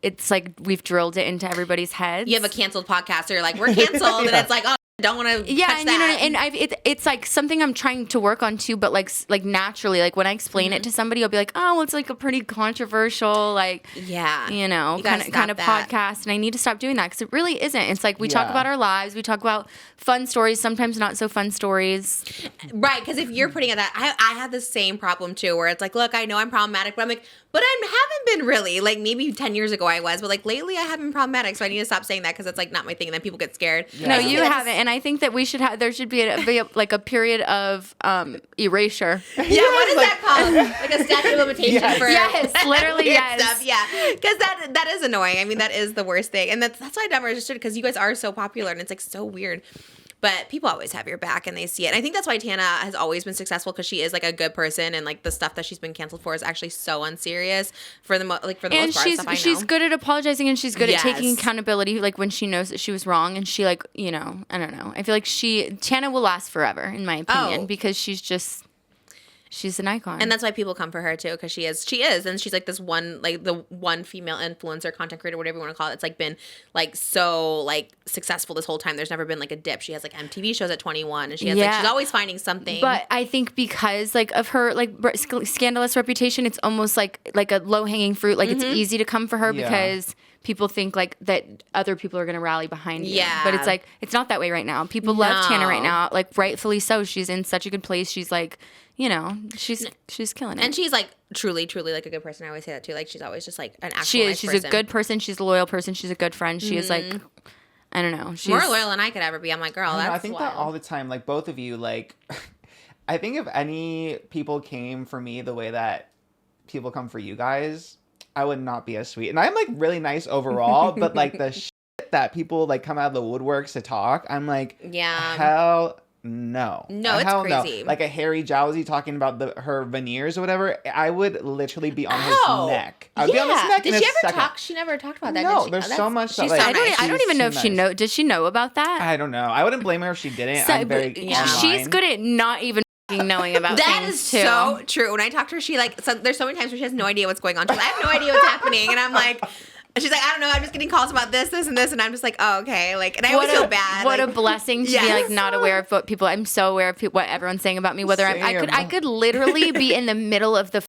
it's like we've drilled it into everybody's heads. You have a canceled podcast, so you're like, we're canceled, and it's like, oh, don't want to touch and that. You know, and it's like something I'm trying to work on too, but like naturally, like when I explain it to somebody, I'll be like, oh, well, it's like a pretty controversial, like, you know, kind of podcast, and I need to stop doing that because it really isn't. It's like we talk about our lives, we talk about fun stories, sometimes not so fun stories. Right, because if you're putting it that, I had the same problem too, where it's like, look, I know I'm problematic, but I'm like, but I haven't been really. Like, maybe 10 years ago I was, but like lately I haven't been problematic, so I need to stop saying that because it's like not my thing, and then people get scared. Yeah. No, you haven't, and I think that we should have. There should be like a period of erasure. Yeah, what is that called? Like a statute of limitation for literally yes. stuff. Yeah, because that is annoying. I mean, that is the worst thing, and that's why I never understood, because you guys are so popular, and it's like so weird. But people always have your back and they see it. And I think that's why Tana has always been successful, because she is like a good person, and like the stuff that she's been canceled for is actually so unserious for the most part. And she's good at apologizing, and she's good at taking accountability, like when she knows that she was wrong, and she like, you know, I don't know. I feel like Tana will last forever in my opinion, because she's an icon. And that's why people come for her too, because she is, and she's like this one, like the one female influencer, content creator, whatever you want to call it. It's like been like so like successful this whole time. There's never been like a dip. She has like MTV shows at 21, and she has like, she's always finding something. But I think because like of her like scandalous reputation, it's almost like a low hanging fruit. Like it's easy to come for her because people think like that other people are going to rally behind you. Yeah. But it's like, it's not that way right now. People love Tana right now. Like rightfully so. She's in such a good place. She's like, you know, she's killing it. And she's like truly like a good person. I always say that too. Like she's always just like an actual She's a good person. She's a loyal person. She's a good friend. She is like, I don't know. She's more loyal than I could ever be. I'm like, girl, that's I think wild. that all the time. Like both of you, like, I think if any people came for me the way that people come for you guys, I would not be as sweet. And I'm like really nice overall, but like the shit that people like come out of the woodworks to talk, I'm like, hell no. No, it's crazy. No. Like a Harry Jowsey talking about her veneers or whatever, I would literally be on his neck. I would be on his neck. Did she ever talk? She never talked about that. No, did she? there's so much. She's like, so nice. I don't even know if she know. Does she know about that? I don't know. I wouldn't blame her if she didn't. I'm very she's good at not even knowing about that things is too. So true. When I talk to her, she like there's so many times where she has no idea what's going on. She's like, I have no idea what's happening, and I'm like. She's like, I don't know. I'm just getting calls about this, and this, and I'm just like, oh, okay. Like, and I always feel bad. What like, a blessing to be like not aware of what people. I'm so aware of what everyone's saying about me. Whether I could literally be in the middle of the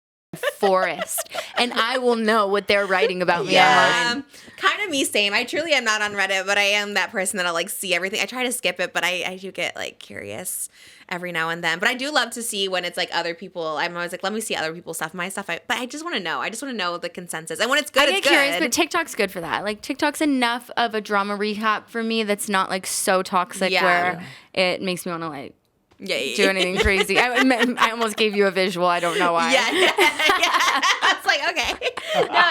forest, and I will know what they're writing about me online. Kind of me, same. I truly am not on Reddit, but I am that person that'll like see everything. I try to skip it, but I do get like curious every now and then. But I do love to see when it's like other people. I'm always like, let me see other people's stuff. My stuff, but I just want to know. I just want to know the consensus. And when it's good, I it's get good. curious, but TikTok's good for that. Like TikTok's enough of a drama recap for me that's not like so toxic where it makes me want to like do anything crazy. I almost gave you a visual. I don't know why. Yeah. It's like, okay. No,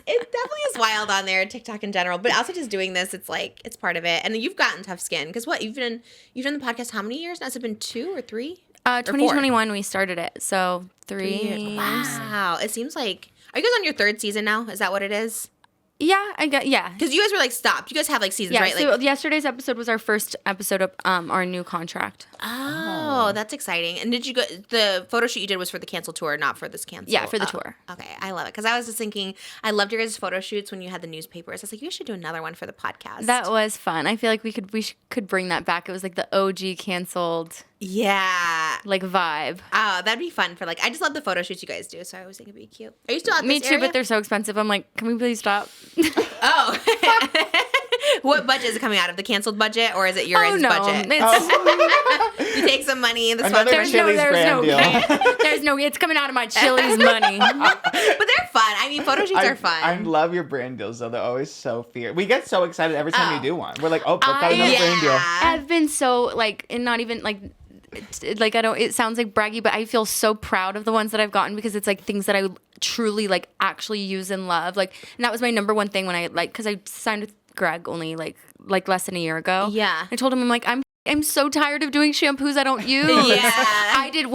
it definitely is wild on there, TikTok in general. But also just doing this, it's like it's part of it. And you've gotten tough skin because what you've done the podcast how many years now? Has it been 2 or 3? 2021 we started it, so 3 years. Wow, it seems like. Are you guys on your 3rd season now? Is that what it is? Yeah, yeah. Because you guys were like stopped. You guys have like seasons, Yeah, right? so Like, yesterday's episode was our first episode of our new contract. oh, that's exciting. And did you go? The photo shoot you did was for the canceled tour, not for this canceled. Yeah, for the tour. Okay, I love it because I was just thinking I loved your guys' photo shoots when you had the newspapers. I was like, you should do another one for the podcast. That was fun. I feel like we could bring that back. It was like the OG canceled yeah. like vibe. Oh, that'd be fun for like. I just love the photo shoots you guys do, so I always think it'd be cute. Are you still at Me this too, area? but they're so expensive. I'm like, can we please stop? Oh. What budget is it coming out of? The canceled budget, or is it your guys' budget? It's, You take some money in the Another sponsor. Chili's brand deal. there's no, it's coming out of my Chili's money. But they're fun. I mean, photo shoots are fun. I love your brand deals, though. They're always so fierce. We get so excited every time you do one. We're like, oh, Brooke got another brand deal. I've been so like, and not even like I don't, it sounds like braggy, but I feel so proud of the ones that I've gotten because it's like things that I truly like actually use and love. Like, and that was my number one thing when I like, because I signed with Greg only like less than a year ago. Yeah. I told him, I'm like, I'm so tired of doing shampoos I don't use. Yeah. I did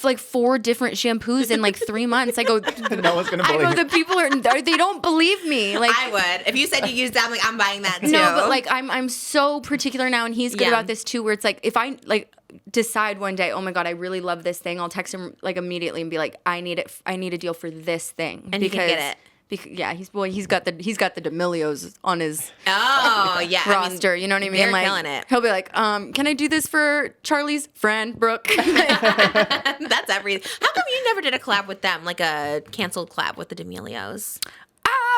like 4 different shampoos in like 3 months. I go, No one's going to I believe go, it. the people they don't believe me. Like, I would. If you said you used that, I'm like, I'm buying that too. no, but like I'm so particular now, and he's good Yeah. about this too. Where it's like if I like decide one day, oh my god, I really love this thing, I'll text him like immediately and be like, I need it. I need a deal for this thing, And he can get it. Yeah, he's got the D'Amelios on his Oh, yeah. roster. You know what I mean? They're Like, killing it. He'll be like, can I do this for Charlie's friend Brooke? That's everything. How come you never did a collab with them, like a canceled collab with the D'Amelios?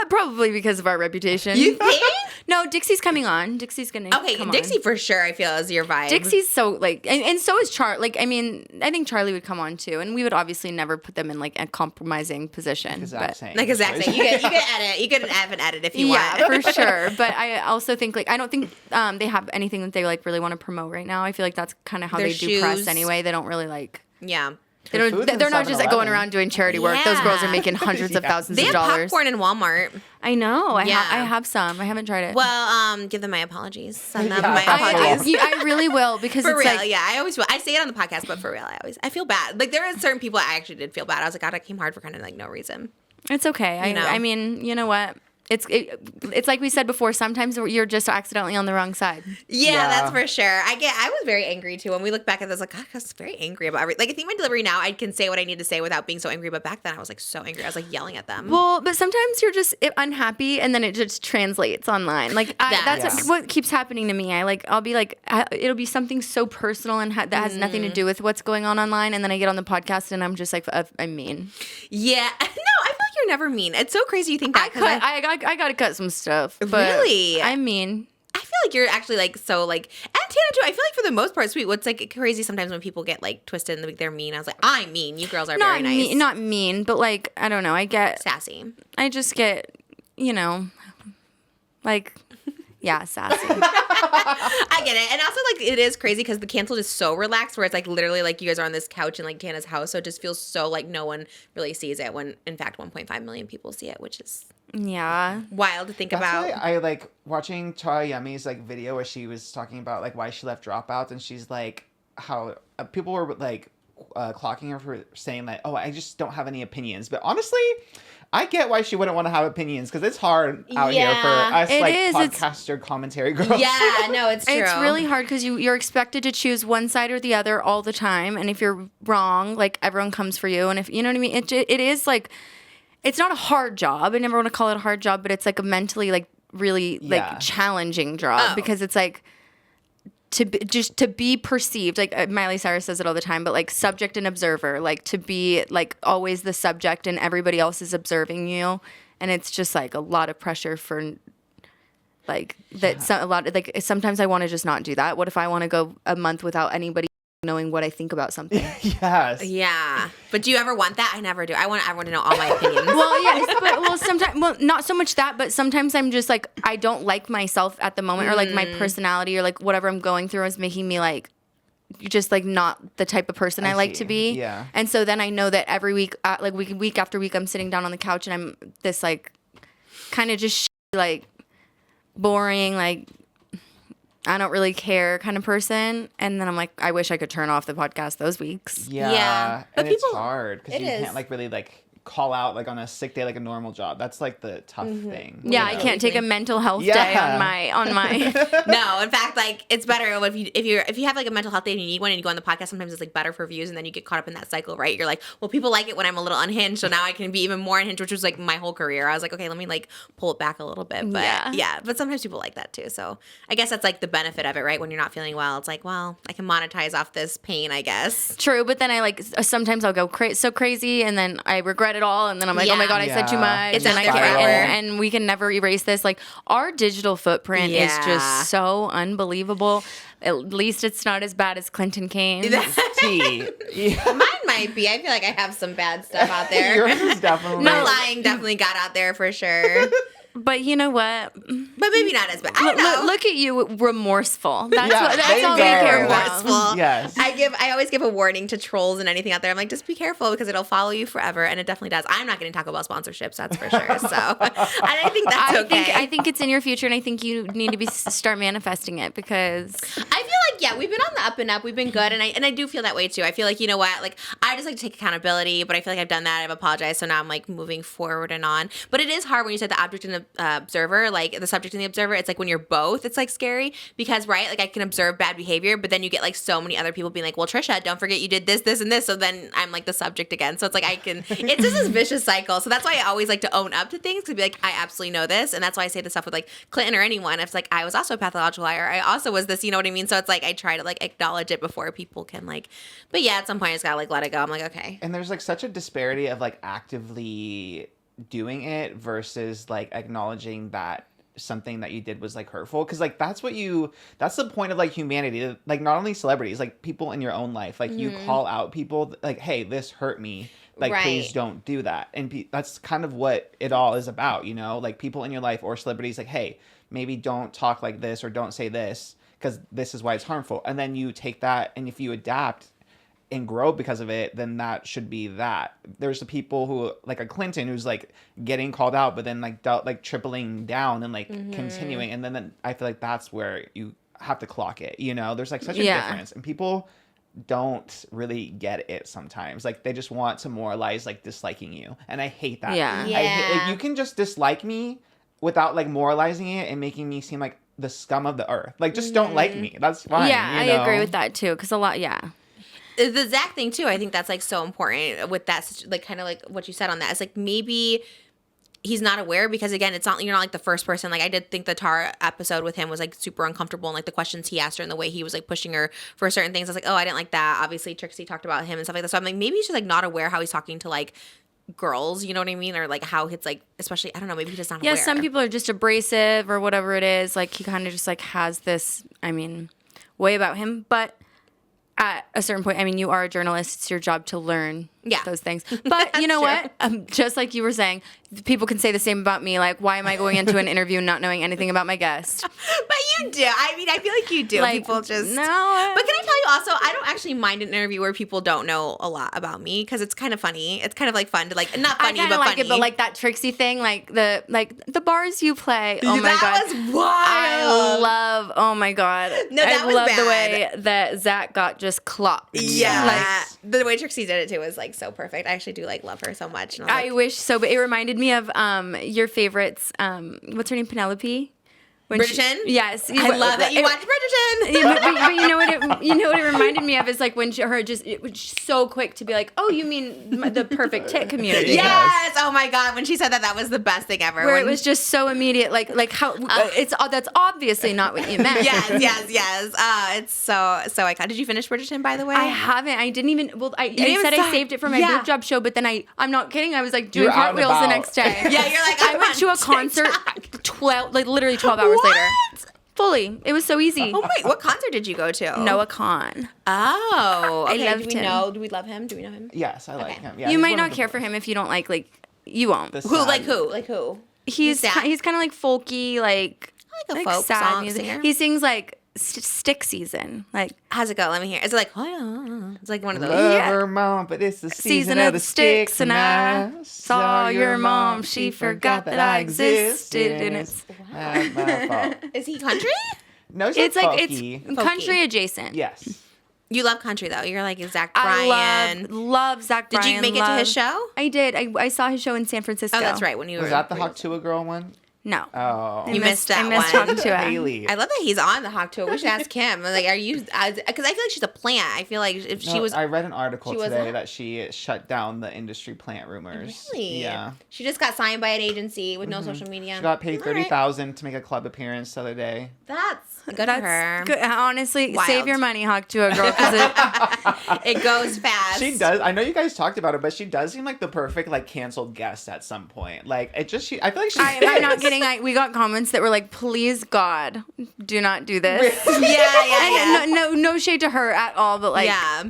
Probably because of our reputation. You think? No, Dixie's coming on. Dixie's gonna Okay, come Dixie on. for sure. I feel is your vibe. Dixie's so like, and so is Char. Like, I mean, I think Charlie would come on too, and we would obviously never put them in like a compromising position. Exact but- same. Like exactly. You can edit. You can have an edit if you Yeah, want. for sure. But I also think like I don't think they have anything that they like really want to promote right now. I feel like that's kind of how Their they do press shoes. anyway. They don't really like. Yeah. They Their don't. food's in They're not just like going 7-Eleven. around doing charity work. Those girls are Yeah. making hundreds of Yeah. thousands They of have dollars. popcorn in Walmart. I know. I Yeah. have some. I haven't tried it. Well, give them my apologies. Send them Yeah, my apologies. I really will because For it's real, like yeah. I always will. I say it on the podcast, but for real, I feel bad. Like there are certain people I actually did feel bad. I was like, God, I came hard for kind of like no reason. it's okay. You know. I mean, you know what? It's like we said before. Sometimes you're just accidentally on the wrong side. Yeah, that's for sure. I was very angry too. When we look back at this, like, God, I was very angry about everything. Like, I think my delivery now, I can say what I need to say without being so angry. But back then, I was like so angry. I was like yelling at them. Well, but sometimes you're just unhappy, and then it just translates online. Like that's what keeps happening to me. I'll be like, it'll be something so personal and that has nothing to do with what's going on online, and then I get on the podcast and I'm just like, I'm mean. Yeah. No, I feel like you're never mean. It's so crazy you think that. I gotta cut some stuff. But Really? I'm mean. I feel like you're actually like so like, and Tana too. I feel like for the most part, sweet. What's like crazy sometimes when people get like twisted and they're mean. I was like, I'm mean. You girls are very nice. Not mean, but like I don't know. I Sassy. just get, like, yeah, sassy. I get it. And also, like, it is crazy because the canceled is so relaxed where it's, like, literally, like, you guys are on this couch in, like, Tana's house. So it just feels so, like, no one really sees it when, in fact, 1.5 million people see it, which is Yeah. wild to think That's about. why I like watching Tara Yummy's like video where she was talking about like why she left Dropout, and she's like how people were like clocking her for saying like, oh, I just don't have any opinions. But honestly, I get why she wouldn't want to have opinions because it's hard out here for us It like is. podcaster commentary girls. Yeah, no, it's true. It's really hard because you're expected to choose one side or the other all the time. And if you're wrong, like everyone comes for you. And if you know what I mean, it is like, it's not a hard job. I never want to call it a hard job, but it's like a mentally like really like challenging job because it's like to be perceived. Like Miley Cyrus says it all the time, but like subject and observer, like to be like always the subject and everybody else is observing you. And it's just like a lot of pressure for Like sometimes I want to just not do that. What if I want to go a month without anybody knowing what I think about something? Yes. Yeah. But do you ever want that? I never do. I want everyone to know all my opinions. Well, yes, sometimes, not so much that, but sometimes I'm just like, I don't like myself at the moment, or like my personality, or like whatever I'm going through is making me like, just like not the type of person I like to be. Yeah. And so then I know that every week, like week after week, I'm sitting down on the couch and I'm this like kind of just like boring, like I don't really care kind of person. And then I'm like, I wish I could turn off the podcast those weeks. Yeah. And But it's people- hard because it you is. can't like really like call out like on a sick day like a normal job. That's like the tough thing. Yeah, I you know? can't take a mental health Yeah. day on my No, in fact, like it's better if you have like a mental health day and you need one and you go on the podcast. Sometimes it's like better for views, and then you get caught up in that cycle, right? You're like, well, people like it when I'm a little unhinged, so now I can be even more unhinged, which was like my whole career. I was like, okay, let me like pull it back a little bit, but Yeah. but sometimes people like that too. So I guess that's like the benefit of it, right? When you're not feeling well, it's like, well, I can monetize off this pain, I guess. True, but then I like sometimes I'll go so crazy, and then I regret it all, and then I'm like, oh my god, I said too Yeah. much, It's and out I there can't, forever. and we can never erase this. Like our digital footprint is Yeah. just so unbelievable. At least it's not as bad as Clinton Kane. Tea. Yeah. Mine might be. I feel like I have some bad stuff out there. Yours is definitely. My lying definitely got out there for sure, But you know what? but maybe not as bad. I don't know. Look at you, remorseful. That's Yeah, what. there That's you all we go. care about. Remorseful. Yes. I always give a warning to trolls and anything out there. I'm like, just be careful because it'll follow you forever, and it definitely does. I'm not getting Taco Bell sponsorships, that's for sure. So, and I think that's okay. I think it's in your future, and I think you need to start manifesting it because I feel like we've been on the up and up. We've been good, and I do feel that way too. I feel like, you know what, like I just like to take accountability, but I feel like I've done that. I've apologized, so now I'm like moving forward and on. But it is hard when you said the object and the observer, like the subject and the observer. It's like when you're both, it's like scary because right, like I can observe bad behavior, but then you get like so many other people being like, well, Trisha, don't forget you did this, this, and this. So then I'm like the subject again. So it's like it's just this vicious cycle. So that's why I always like to own up to things, to be like, I absolutely know this, and that's why I say this stuff with like Clinton or anyone. It's like I was also a pathological liar. I also was this. You know what I mean? So it's like I try to like acknowledge it before people can like. But yeah, at some point I just gotta like let it go. I'm like, okay. And there's like such a disparity of like actively doing it versus like acknowledging that something that you did was like hurtful, because like that's the point of like humanity, like not only celebrities, like people in your own life, like you call out people like, hey, this hurt me, like Right. please don't do that. And that's kind of what it all is about, you know, like people in your life or celebrities, like, hey, maybe don't talk like this or don't say this because this is why it's harmful. And then you take that, and if you adapt and grow because of it, then that should be that. There's the people who like a Clinton who's like getting called out, but then like tripling down and like continuing, and then I feel like that's where you have to clock it. You know, there's like such a difference, and people don't really get it sometimes. Like they just want to moralize like disliking you, and I hate that. Yeah. I hate, like, you can just dislike me without like moralizing it and making me seem like the scum of the earth. Like just don't like me. That's fine. yeah, you know? I agree with that too. Because The Zach thing too, I think that's like so important with that, like kind of like what you said on that. It's like maybe he's not aware because again, you're not like the first person. Like I did think the Tara episode with him was like super uncomfortable, and like the questions he asked her and the way he was like pushing her for certain things. I was like, oh, I didn't like that. Obviously, Trixie talked about him and stuff like that. So I'm like, maybe he's just like not aware how he's talking to like girls, you know what I mean? Or like how it's like, especially, I don't know, maybe he's just not aware. yeah, some people are just abrasive or whatever it is. Like he kind of just like has this, way about him, but. At a certain point, you are a journalist. It's your job to learn those things. But you know what? Just like you were saying, people can say the same about me. Like, why am I going into an interview not knowing anything about my guest? But you do. I feel like you do. Like, People just... No. But can I tell you also, I don't actually mind an interview where people don't know a lot about me because it's kind of funny. It's kind of like fun to like, not funny, I but like funny. it, but like that Trixie thing, like the bars you play. Oh my That god, was wild. Oh my god. No, that I was love the bad. way that Zach got just clopped. Yeah. The way Trixie did it too was like so perfect. I actually do like love her so much. And I wish so, but it reminded me of your favorites. What's her name? Penelope. When Bridgerton? Yes, I love that you watch Bridgerton. but you know what it reminded me of is like when it was so quick to be like, oh, you mean the perfect tit community? Yes. Oh my god, when she said that was the best thing ever. Where it was just so immediate, like how that's obviously not what you meant. yes. It's so iconic. Did you finish Bridgerton, by the way? I haven't. I didn't even. Well, I didn't said even I saved it for my yeah. boob job show, but then I'm not kidding. I was like doing You're out and cartwheels the about. next day. Yeah, you're like, I went to a concert literally 12 hours later. Fully. It was so easy. Oh, wait. What concert did you go to? Noah Khan. Oh. Okay. I loved him. Do we love him? Do we know him? Yes, I like him. Yeah, You he's might one not of the- care for him if you don't like you won't. the Who? sad- Like who? Like who? He's sad? he's kind of like folky, like a folk sad song music. singer? He sings like Stick Season. Like, How's it go? Let me hear. Is it like, oh yeah? It's like one of those. Love her mom, but it's the season of the sticks, and I saw your mom. She forgot that I existed, and it's my fault. Is he country? No, it's like folky. it's country adjacent. Yes. You love country though. You're like Zach I Bryan. love Zach Bryan. Did you make it to his show? I did. I saw his show in San Francisco. Oh, that's right. When you were Was that the Hawk Tua girl one? No. Oh. You missed that I missed one. talking to her. Haley. I love that he's on the Hawk Tour. We should ask him. Like, are you? Because I feel like she's a plant. I feel like if she No, was. I read an article she was today not- that she shut down the industry plant rumors. Really? Yeah. She just got signed by an agency with no social media. She got paid All right. $30,000 to make a club appearance the other day. That's good for her. Good. Honestly, Wild. save your money, Hawk Tua girl, because It goes fast. She does. I know you guys talked about it, but she does seem like the perfect like canceled guest at some point. Like it just. I feel like she. I'm not is. kidding. We got comments that were like, "Please God, do not do this." Yeah. And no shade to her at all, but like, Yeah.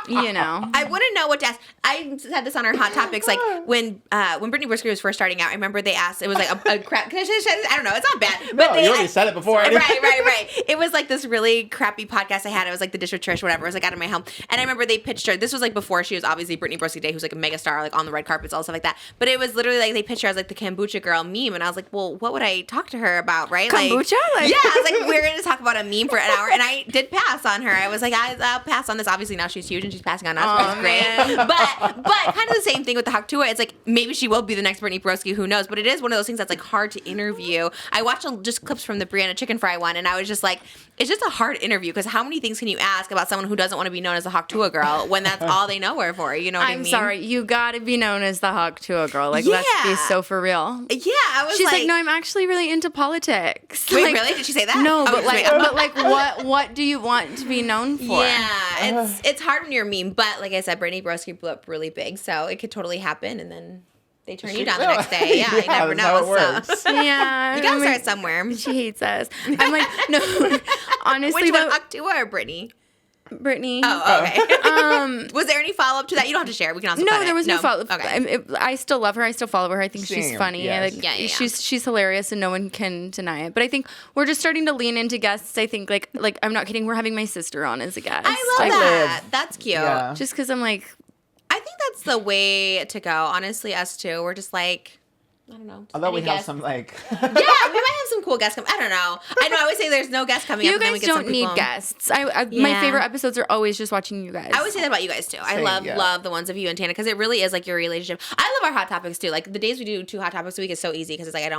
you know. I wouldn't know what to ask. I said this on our Hot Topics, like when Brittany Broski was first starting out. I remember they asked, it was like a crap. I don't know, it's not bad. But No, you already said it before. Right. It was like this really crappy podcast I had. It was like the Dish with Trish, whatever. It was like out of my home, and I remember they pitched her. This was like before she was obviously Brittany Broski Day, who's like a megastar, like on the red carpets, all stuff like that. But it was literally like they pitched her as like the kombucha girl meme, and I was like, well, what would I talk to her about, right? Kombucha? Like, yeah, I was like, we're gonna talk about a meme for an hour, and I did pass on her. I was like, I'll pass on this. Obviously now she's huge and she's passing on us, which is great. But kind of the same thing with the Hawk Tua. It's like maybe she will be the next Brittany Broski, who knows? But it is one of those things that's like hard to interview. I watched just clips from the Brianna Chicken Fry one, and I was just like, it's just a hard interview because how many things can you ask about someone who doesn't want to be known as a Hawk Tua girl when that's all they know her for? You know what I mean? I'm sorry, you gotta be known as the Hawk Tua girl. Like, let's be Yeah. so for real. Yeah, I was She's like, no, I'm actually really into politics. Wait, Like, really? Did she say that? No, Oh, but just like, wait. what do you want to be known for? Yeah, it's hard when you're a meme, but like I said, Brittany Broski blew up really big, so it could totally happen, and then they turn you down the next day. Yeah, you never that's how know. it works. Yeah, You gotta I mean, start somewhere. She hates us. I'm like, no, honestly, Which one, though, Hawk Tua or Brittany? Brittany. Oh, okay. Was there any follow up to that? You don't have to share. We can also No, cut it. there was no follow-up. Okay. I still love her. I still follow her. I think she's Same, funny. yes. Like, Yeah. She's hilarious, and no one can deny it. But I think we're just starting to lean into guests. I think like I'm not kidding. We're having my sister on as a guest. I love that. That's cute. Yeah. Just because I'm like, I think that's the way to go. Honestly, us two, we're just like, I don't know. Although we any have guest. some like. Yeah, we might have some cool guests come. I don't know. I know. I always say there's no guests coming up. you and then we guys get some don't need people. guests. My Yeah. favorite episodes are always just watching you guys. I always say that about you guys too. I Same, love the ones of you and Tana because it really is like your relationship. I love our hot topics too. Like the days we do 2 hot topics a week is so easy because it's like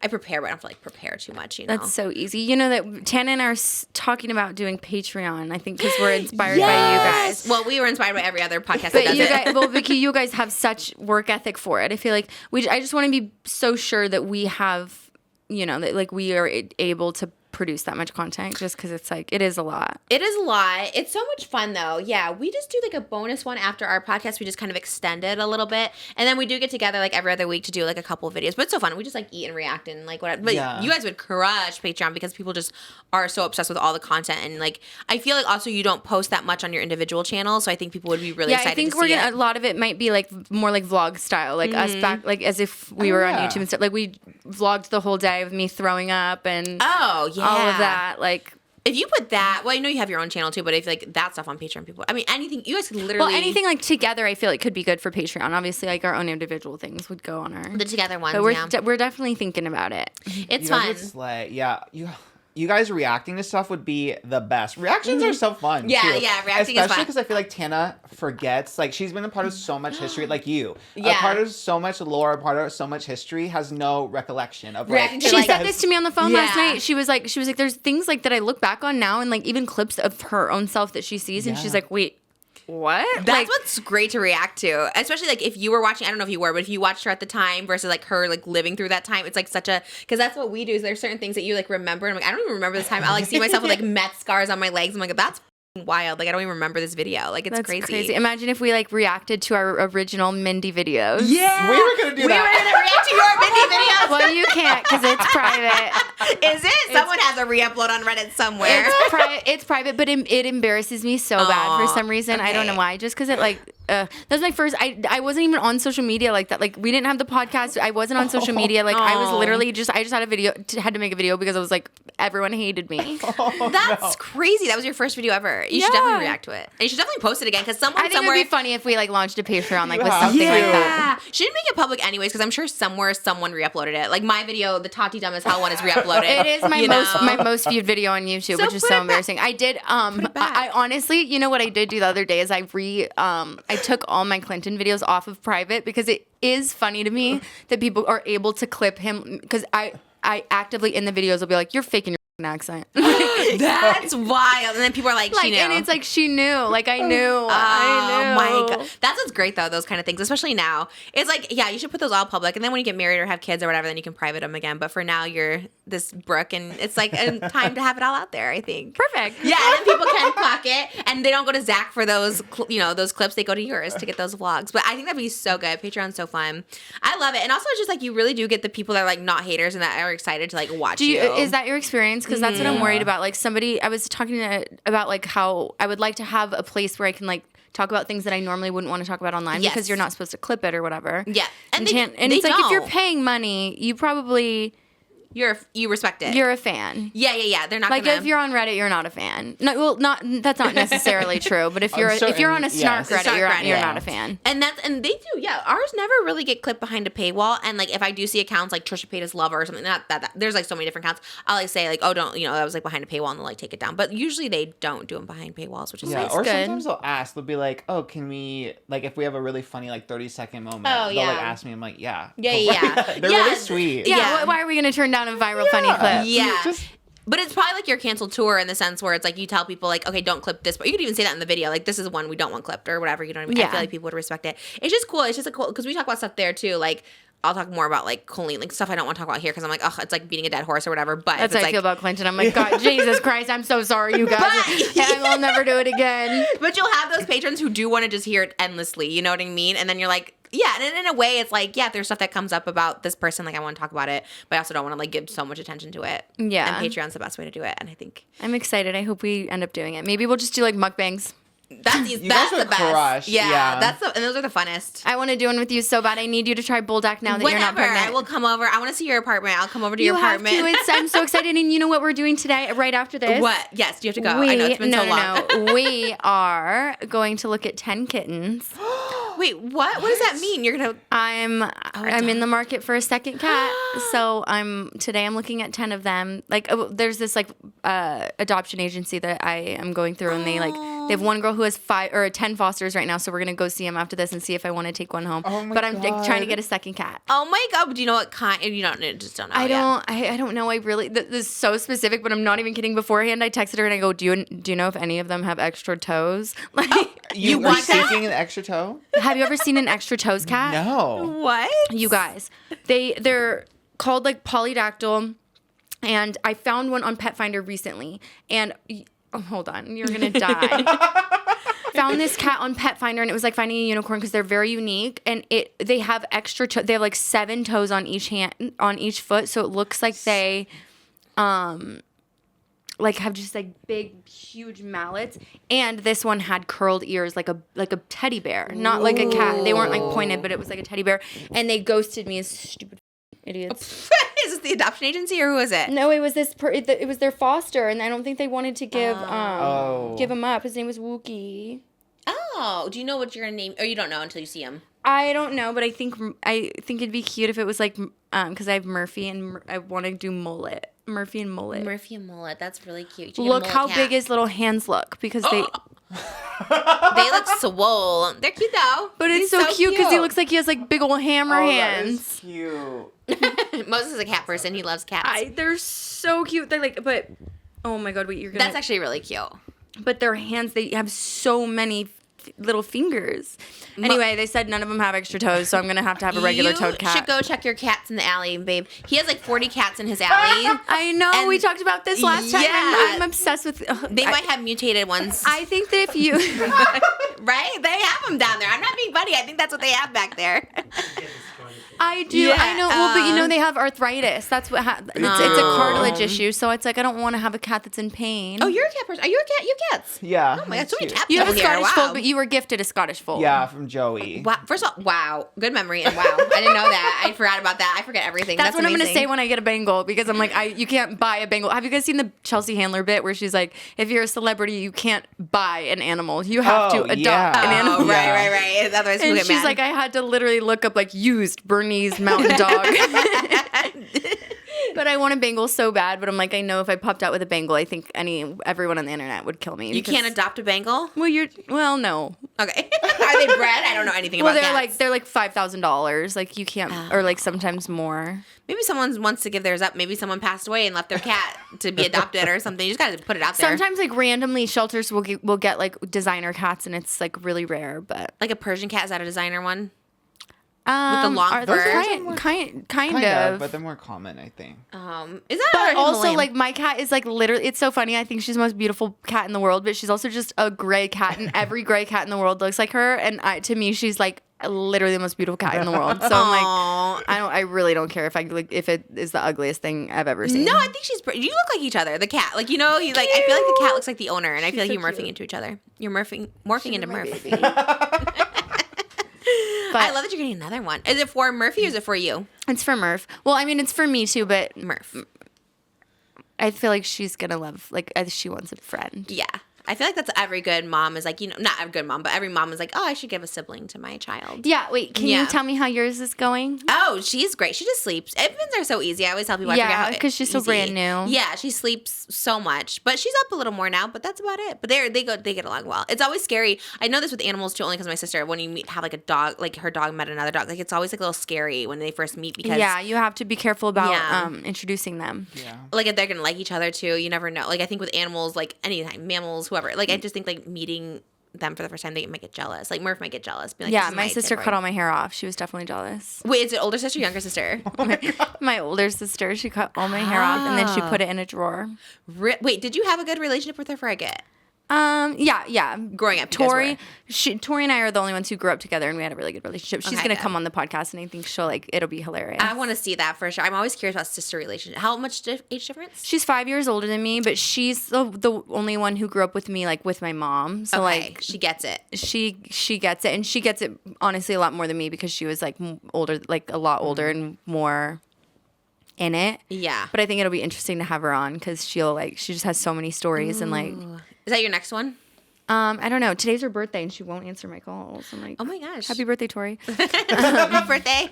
I prepare, but I don't have to like prepare too much. You know, That's so easy. You know that Tana and I are talking about doing Patreon. I think because we're inspired by you guys. Well, we were inspired by every other podcast that But does you it. guys, well, Vicky, you guys have such work ethic for it. I feel like I just want to be so sure that we have, you know, that like we are able to produce that much content just because it's like it is a lot. It is a lot. It's so much fun though. Yeah, we just do like a bonus one after our podcast. We just kind of extend it a little bit, and then we do get together like every other week to do like a couple of videos. But it's so fun. We just like eat and react and like whatever. But Yeah. you guys would crush Patreon because people just are so obsessed with all the content, and like I feel like also you don't post that much on your individual channel, so I think people would be really excited. I think to we're see gonna. it. A lot of it might be like more like vlog style, like us back, like as if we were on yeah. YouTube and stuff. Like we vlogged the whole day of me throwing up and Oh yeah, all of that. Like, If you put that, well, I know you have your own channel too, but if like that stuff on Patreon, people, I mean, anything, you guys could literally. well, anything like together, I feel like could be good for Patreon. Obviously, like our own individual things would go on our. The together ones, But we're yeah. we're definitely thinking about it. It's You fun. guys would slay. Yeah, you guys reacting to stuff would be the best. Reactions are so fun. Yeah, too. yeah, reacting is Especially fun. because I feel like Tana forgets. Like she's been a part of so much history, like you. Yeah. A part of so much lore, a part of so much history, has no recollection of Reacting like. to, She like, said this to me on the phone last Yeah. night. She was like, there's things like that I look back on now and like even clips of her own self that she sees and she's Yeah. like, wait, what? That's like, what's great to react to, especially like if you were watching. I don't know if you were, but if you watched her at the time versus like her like living through that time, it's like such a because that's what we do. Is there's certain things that you like remember, and I'm like I don't even remember this time. I'll like see myself with like meth scars on my legs. I'm like that's f***ing wild. Like I don't even remember this video. Like it's that's crazy. Imagine if we like reacted to our original Mindy videos. Yeah, We were gonna do We that. were gonna react to your Mindy videos. Well, you can't because it's private. Is it? Someone has a re-upload on Reddit somewhere. It's private, but it embarrasses me so bad for some reason. I don't know why. Just because it that was my first. I wasn't even on social media like that. Like we didn't have the podcast. I wasn't on social media. Like I was literally I just had a video. Had to make a video because I was like everyone hated me. That's crazy. That was your first video ever. You should definitely react to it. And you should definitely post it again because someone I think somewhere. it'd be funny if we like launched a Patreon like with something like that. Shouldn't make it public anyways because I'm sure somewhere someone re-uploaded it. Like my video, the Tati Dumb as Hell one is re-uploaded. It is my most viewed video on YouTube, which is so embarrassing. I did I honestly, you know what I did do the other day is I took all my Clinton videos off of private because it is funny to me that people are able to clip him because I actively in the videos will be like, you're faking your accent. That's wild. And then people are like, she knew. And it's like, she knew. Like, I knew. Oh I knew. my God. That's what's great, though, those kind of things, especially now. It's like, yeah, you should put those all public. And then when you get married or have kids or whatever, then you can private them again. But for now, you're this Brooke, and it's like a time to have it all out there, I think. Perfect. Yeah, and then people can clock it. And they don't go to Zach for those, those clips. They go to yours to get those vlogs. But I think that'd be so good. Patreon's so fun. I love it. And also, it's just like you really do get the people that are like not haters and that are excited to like watch you. Is that your experience? Because that's what I'm worried about. Like somebody, I was talking about like how I would like to have a place where I can like talk about things that I normally wouldn't want to talk about online because you're not supposed to clip it or whatever. Yeah. And it's like if you're paying money, you probably... You respect it. You're a fan. Yeah. They're not like gonna... if you're on Reddit, you're not a fan. No, well, that's not necessarily true. But if you're on a snark Reddit, you're not a fan. And they do. Yeah, ours never really get clipped behind a paywall. And like if I do see accounts like Trisha Paytas Lover or something, not that there's like so many different accounts. I'll like say like, oh, don't that was like behind a paywall, and they'll like take it down. But usually they don't do them behind paywalls, which is nice. Or good. sometimes they'll ask. They'll be like, oh, can we like if we have a really funny like 30-second moment? Oh, they'll like ask me. I'm like, yeah. Yeah. They're really sweet. Yeah. Why are we gonna turn down a viral funny clip? Yeah. But it's probably like your canceled tour in the sense where it's like you tell people like, okay, don't clip this, but you could even say that in the video, like this is one we don't want clipped or whatever. You know what I mean? Yeah. I feel like people would respect it. It's just cool. It's just a cool because we talk about stuff there too. Like I'll talk more about like Colleen, like stuff I don't want to talk about here because I'm like, oh, it's like beating a dead horse or whatever. But that's how I feel about Clinton. I'm like, God, Jesus Christ, I'm so sorry, you guys. I will never do it again. But you'll have those patrons who do want to just hear it endlessly. You know what I mean? And then you're like. Yeah, and in a way, it's like, yeah, there's stuff that comes up about this person, like I want to talk about it, but I also don't want to like give so much attention to it. Yeah. And Patreon's the best way to do it, and I think I'm excited. I hope we end up doing it. Maybe we'll just do like mukbangs. That's guys the would best. crush. Yeah. And those are the funnest. I want to do one with you so bad. I need you to try Bulldog now that you're not pregnant. I will come over. I want to see your apartment. I'll come over to your apartment. You have to. I'm so excited. And you know what we're doing today, right after this? What? Yes, you have to go. I know it's been so long. No. We are going to look at 10 kittens. Wait, what? What does that mean? You're gonna? I'm in the market for a second cat, so I'm looking at 10 of them. Like, there's this like adoption agency that I am going through, and they have one girl who has 10 fosters right now. So we're gonna go see them after this and see if I want to take one home. Oh my but I'm God. tyou get a second cat. Oh my God! Do you know what kind? You just don't know. I don't know. I really this is so specific, but I'm not even kidding. Beforehand, I texted her and I go, do you know if any of them have extra toes? Like, You want are seeking an extra toe? have you ever seen an extra toes cat? No. What? You guys, they're called like polydactyl, and I found one on Pet Finder recently. And hold on, you're gonna die. Found this cat on Pet Finder, and it was like finding a unicorn because they're very unique. And they have extra they have like 7 toes on each hand, on each foot, so it looks like they like have just like big huge mallets. And this one had curled ears like a teddy bear, not like a cat. They weren't like pointed, but it was like a teddy bear. And they ghosted me as stupid idiots. Is this the adoption agency or who is it? No, it was it was their foster, and I don't think they wanted to give him up. His name was Wookie. Oh, do you know what you're gonna name? Or you don't know until you see him? I don't know, but I think it'd be cute if it was like because I have Murphy and I want to do mullet. Murphy and mullet. Murphy and mullet. That's really cute. Look how big his little hands look because they look swole. They're cute though. But it's so cute because he looks like he has like big old hammer hands. That is cute. Moses is a cat person. He loves cats. They're so cute. They're like, but oh my God, wait, you're gonna. That's actually really cute. But their hands, they have so many little fingers. Anyway, they said none of them have extra toes, so I'm gonna have to have a regular toed cat. You should go check your cats in the alley, babe. He has like 40 cats in his alley. I know. And we talked about this last time. I'm obsessed with. They might have mutated ones. I think that if you. Right? They have them down there. I'm not being funny. I think that's what they have back there. I do. Yeah, I know. Well, but you know they have arthritis. That's what it's a cartilage issue. So it's like I don't want to have a cat that's in pain. Oh, you're a cat person. Are you a cat? You have cats. Yeah. Oh my god, so many cute. cats You have a over here. Scottish Wow. fold, but you were gifted a Scottish fold. Yeah, from Joey. Wow. First of all, wow. Good memory. And wow. I didn't know that. I forgot about that. I forget everything. That's what I'm going to amazing. say when I get a Bengal because I'm like, you can't buy a Bengal. Have you guys seen the Chelsea Handler bit where she's like, if you're a celebrity, you can't buy an animal. You have to adopt yeah. an animal. Oh, right, Yeah. right. Otherwise, people And get she's mad. like, I had to literally look up like used Bernese mountain dog. But I want a Bengal so bad. But I'm like, I know if I popped out with a Bengal, I think everyone on the internet would kill me. You can't adopt a Bengal? Well, no. Okay. Are they bred? I don't know anything Well, about they're cats. like $5,000. Like you can't, or like sometimes more. Maybe someone wants to give theirs up. Maybe someone passed away and left their cat to be adopted or something. You just got to put it out there. Sometimes like randomly shelters will get like designer cats, and it's like really rare. But Like a Persian cat, is that a designer one? With the long are fur? those kind Kind of. of, but they're more common, I think. Is that But or also, Himalayan? like, my cat is, like, literally, it's so funny. I think she's the most beautiful cat in the world, but she's also just a gray cat, and every gray cat in the world looks like her. And to me, she's, like, literally the most beautiful cat in the world. So I'm like, I really don't care if it is the ugliest thing I've ever seen. No, I think she's pretty. You look like each other, the cat. Like, you know, I feel like the cat looks like the owner, and I feel like you're morphing into each other. You're morphing into Murph. But I love that you're getting another one. Is it for Murphy or is it for you? it's for Murph. Well, I mean, it's for me too, but Murph. I feel like she's gonna love, like, she wants a friend. Yeah. I feel like that's every good mom is like, you know, not every good mom, but every mom is like, oh, I should give a sibling to my child. Yeah, wait, can Yeah. you tell me how yours is going? Oh, she's great. She just sleeps. Infants are so easy. I always tell people, I forget Yeah, how 'cause she's so easy. brand new. Yeah, she sleeps so much, but she's up a little more now. But that's about it. But they get along well. It's always scary. I know this with animals too, only because my sister. When you have like a dog, like her dog met another dog, like it's always like a little scary when they first meet because Yeah, you have to be careful about Yeah. introducing them. Yeah. like if they're gonna like each other too. You never know. Like I think with animals, like anytime, mammals, whoever. Like I just think like meeting them for the first time, they might get jealous. Like Murph might get jealous. Be like, Yeah, "This is my sister type cut boy." all my hair off. She was definitely jealous. Wait, is it older sister, younger sister? My older sister, she cut all my hair off and then she put it in a drawer. Wait, did you have a good relationship with her? Forget. Yeah. Growing up, you guys Tori, were. Tori and I are the only ones who grew up together, and we had a really good relationship. She's Okay, gonna good. come on the podcast, and I think it'll be hilarious. I want to see that for sure. I'm always curious about sister relationship. How much age difference? She's 5 years older than me, but she's the only one who grew up with me, like with my mom. So Okay, like she gets it. she gets it, and she gets it honestly a lot more than me because she was like older, like a lot older and more in it. Yeah. But I think it'll be interesting to have her on because she just has so many stories and like. Is that your next one? I don't know. Today's her birthday, and she won't answer my calls. I'm like, Oh my gosh. happy birthday, Tori. Happy birthday.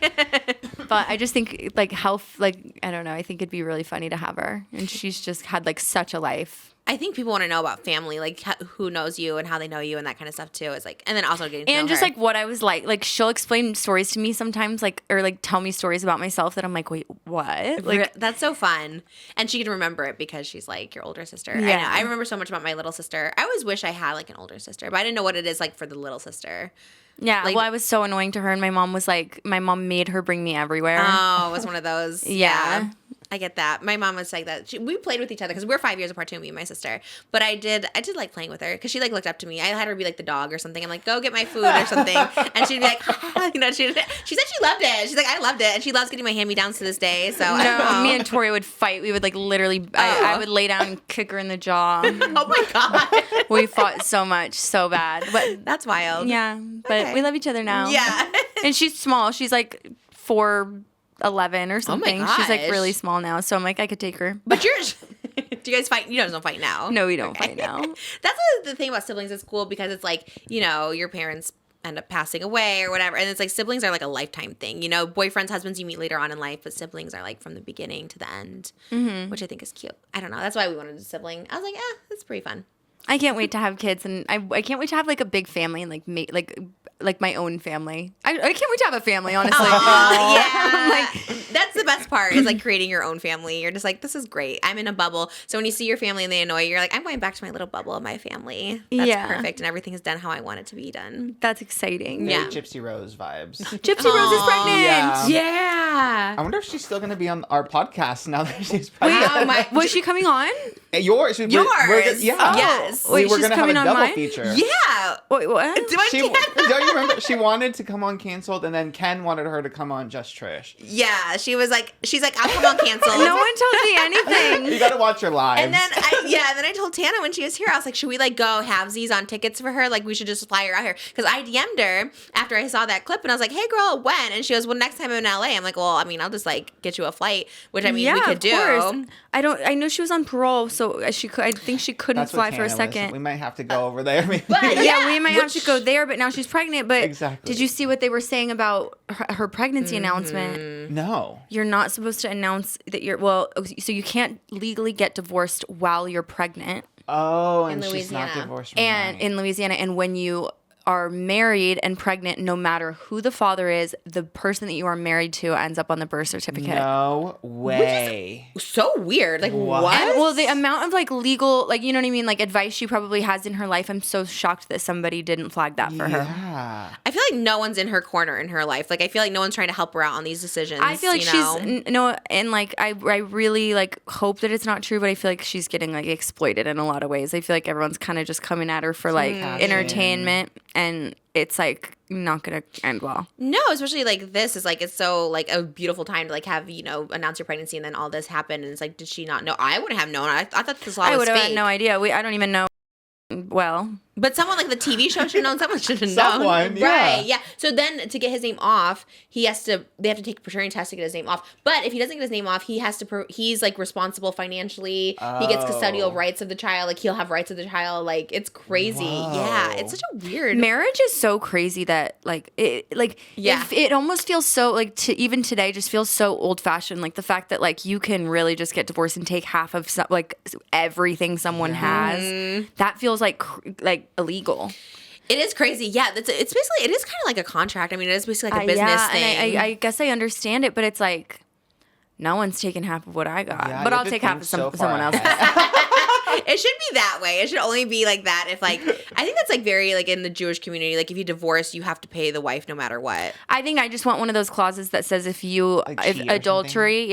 But I just think like I don't know. I think it'd be really funny to have her, and she's just had like such a life. I think people want to know about family, like who knows you and how they know you and that kind of stuff too. It's like, and then also getting to And know just her. like what I was like. Like she'll explain stories to me sometimes, like or like tell me stories about myself that I'm like, wait, what? Like that's so fun, and she can remember it because she's like your older sister. Yeah. I know. I remember so much about my little sister. I always wish I had like an older sister, but I didn't know what it is like for the little sister. yeah. like- Well, I was so annoying to her, and my mom made her bring me everywhere. Oh, it was one of those. Yeah. I get that. My mom was like that. We played with each other because we're 5 years apart too, me and my sister. But I did like playing with her because she like looked up to me. I had her be like the dog or something. I'm like, go get my food or something, and she'd be like, you know, she said she loved it. She's like, I loved it, and she loves getting my hand-me-downs to this day. So I don't No, know. me and Tori would fight. We would like literally. I would lay down and kick her in the jaw. Oh my god, We fought so much, so bad. But that's wild. yeah, but Okay. we love each other now. Yeah. And she's small. She's like 4'11" or something. She's like gosh. really small now. So I'm like, I could take her. But do you guys fight? You guys don't fight now. No, we don't fight now. That's the thing about siblings. It's cool because it's like, you know, your parents end up passing away or whatever. And it's like siblings are like a lifetime thing. You know, boyfriends, husbands you meet later on in life, but siblings are like from the beginning to the end, which I think is cute. I don't know. That's why we wanted a sibling. I was like, that's pretty fun. I can't wait to have kids, and I can't wait to have like a big family and like my own family. I can't wait to have a family, honestly. Yeah. That's the best part is like creating your own family. You're just like, this is great. I'm in a bubble. So when you see your family and they annoy you, you're like, I'm going back to my little bubble of my family. That's Yeah. perfect. And everything is done how I want it to be done. That's exciting. Yeah. Gypsy Rose vibes. Gypsy Rose is pregnant. Yeah. Yeah. I wonder if she's still going to be on our podcast now that she's pregnant. Oh my! Was she coming on? Yours. Yours. Yeah. Yes. Wait, we're she's going to have a coming on double mine? feature. Yeah. Wait, what? Don't you remember? She wanted to come on Canceled, and then Ken wanted her to come on Just Trish. Yeah. She's like, I'll come on Canceled. No one tells me anything. You got to watch her live. And then I told Tana when she was here, I was like, should we like go halvesies on tickets for her? Like we should just fly her out here. Because I DM'd her after I saw that clip and I was like, hey girl, when? And she goes, well, next time I'm in LA. I'm like, well, I mean, I'll just like get you a flight, which I mean, we could do. Course. I know she was on parole, so I think she couldn't That's what fly for a Tana second. was. We might have to go over there. But Yeah, we might have to go there, but now she's pregnant. But Exactly. did you see what they were saying about her pregnancy announcement? No. You're not supposed to announce that so you can't legally get divorced while you're pregnant. Oh, and In she's not Louisiana. divorced from And in Louisiana, and when you are married and pregnant, no matter who the father is, the person that you are married to ends up on the birth certificate. No way. so weird. Like what? And well, the amount of like legal, like, you know what I mean, like advice she probably has in her life, I'm so shocked that somebody didn't flag that for her. Yeah. I feel like no one's in her corner in her life. Like I feel like no one's trying to help her out on these decisions. I feel like you know? she's and like I really like hope that it's not true, but I feel like she's getting like exploited in a lot of ways. I feel like everyone's kind of just coming at her for like entertainment, and it's like not gonna end well. No, especially like this is like it's so like a beautiful time to like have announce your pregnancy and then all this happened and it's like did she not know? I wouldn't have known. I thought this law I was would have fake. had no idea. I don't even know. Well, But someone like the TV show should have known. Someone should have known. Someone, yeah. Right, yeah. So then to get his name off, they have to take a paternity test to get his name off. But if he doesn't get his name off, he has to, he's like responsible financially. He gets custodial rights of the child. Like he'll have rights of the child. Like it's crazy. Whoa. Yeah, it's such a weird. marriage is so crazy that it almost feels so like even today just feels so old fashioned. Like the fact that like you can really just get divorced and take half of like everything someone has. That feels like illegal. It is crazy. Yeah, it's basically, it is kind of like a contract. I mean, it is basically like a business thing. And I guess I understand it, but it's like no one's taking half of what I got, Yeah, but you I'll have to take half think of so far someone else's. ahead. It should be that way. It should only be like that if like, I think that's like very like in the Jewish community, like if you divorce, you have to pay the wife no matter what. I think I just want one of those clauses that says if cheat or adultery,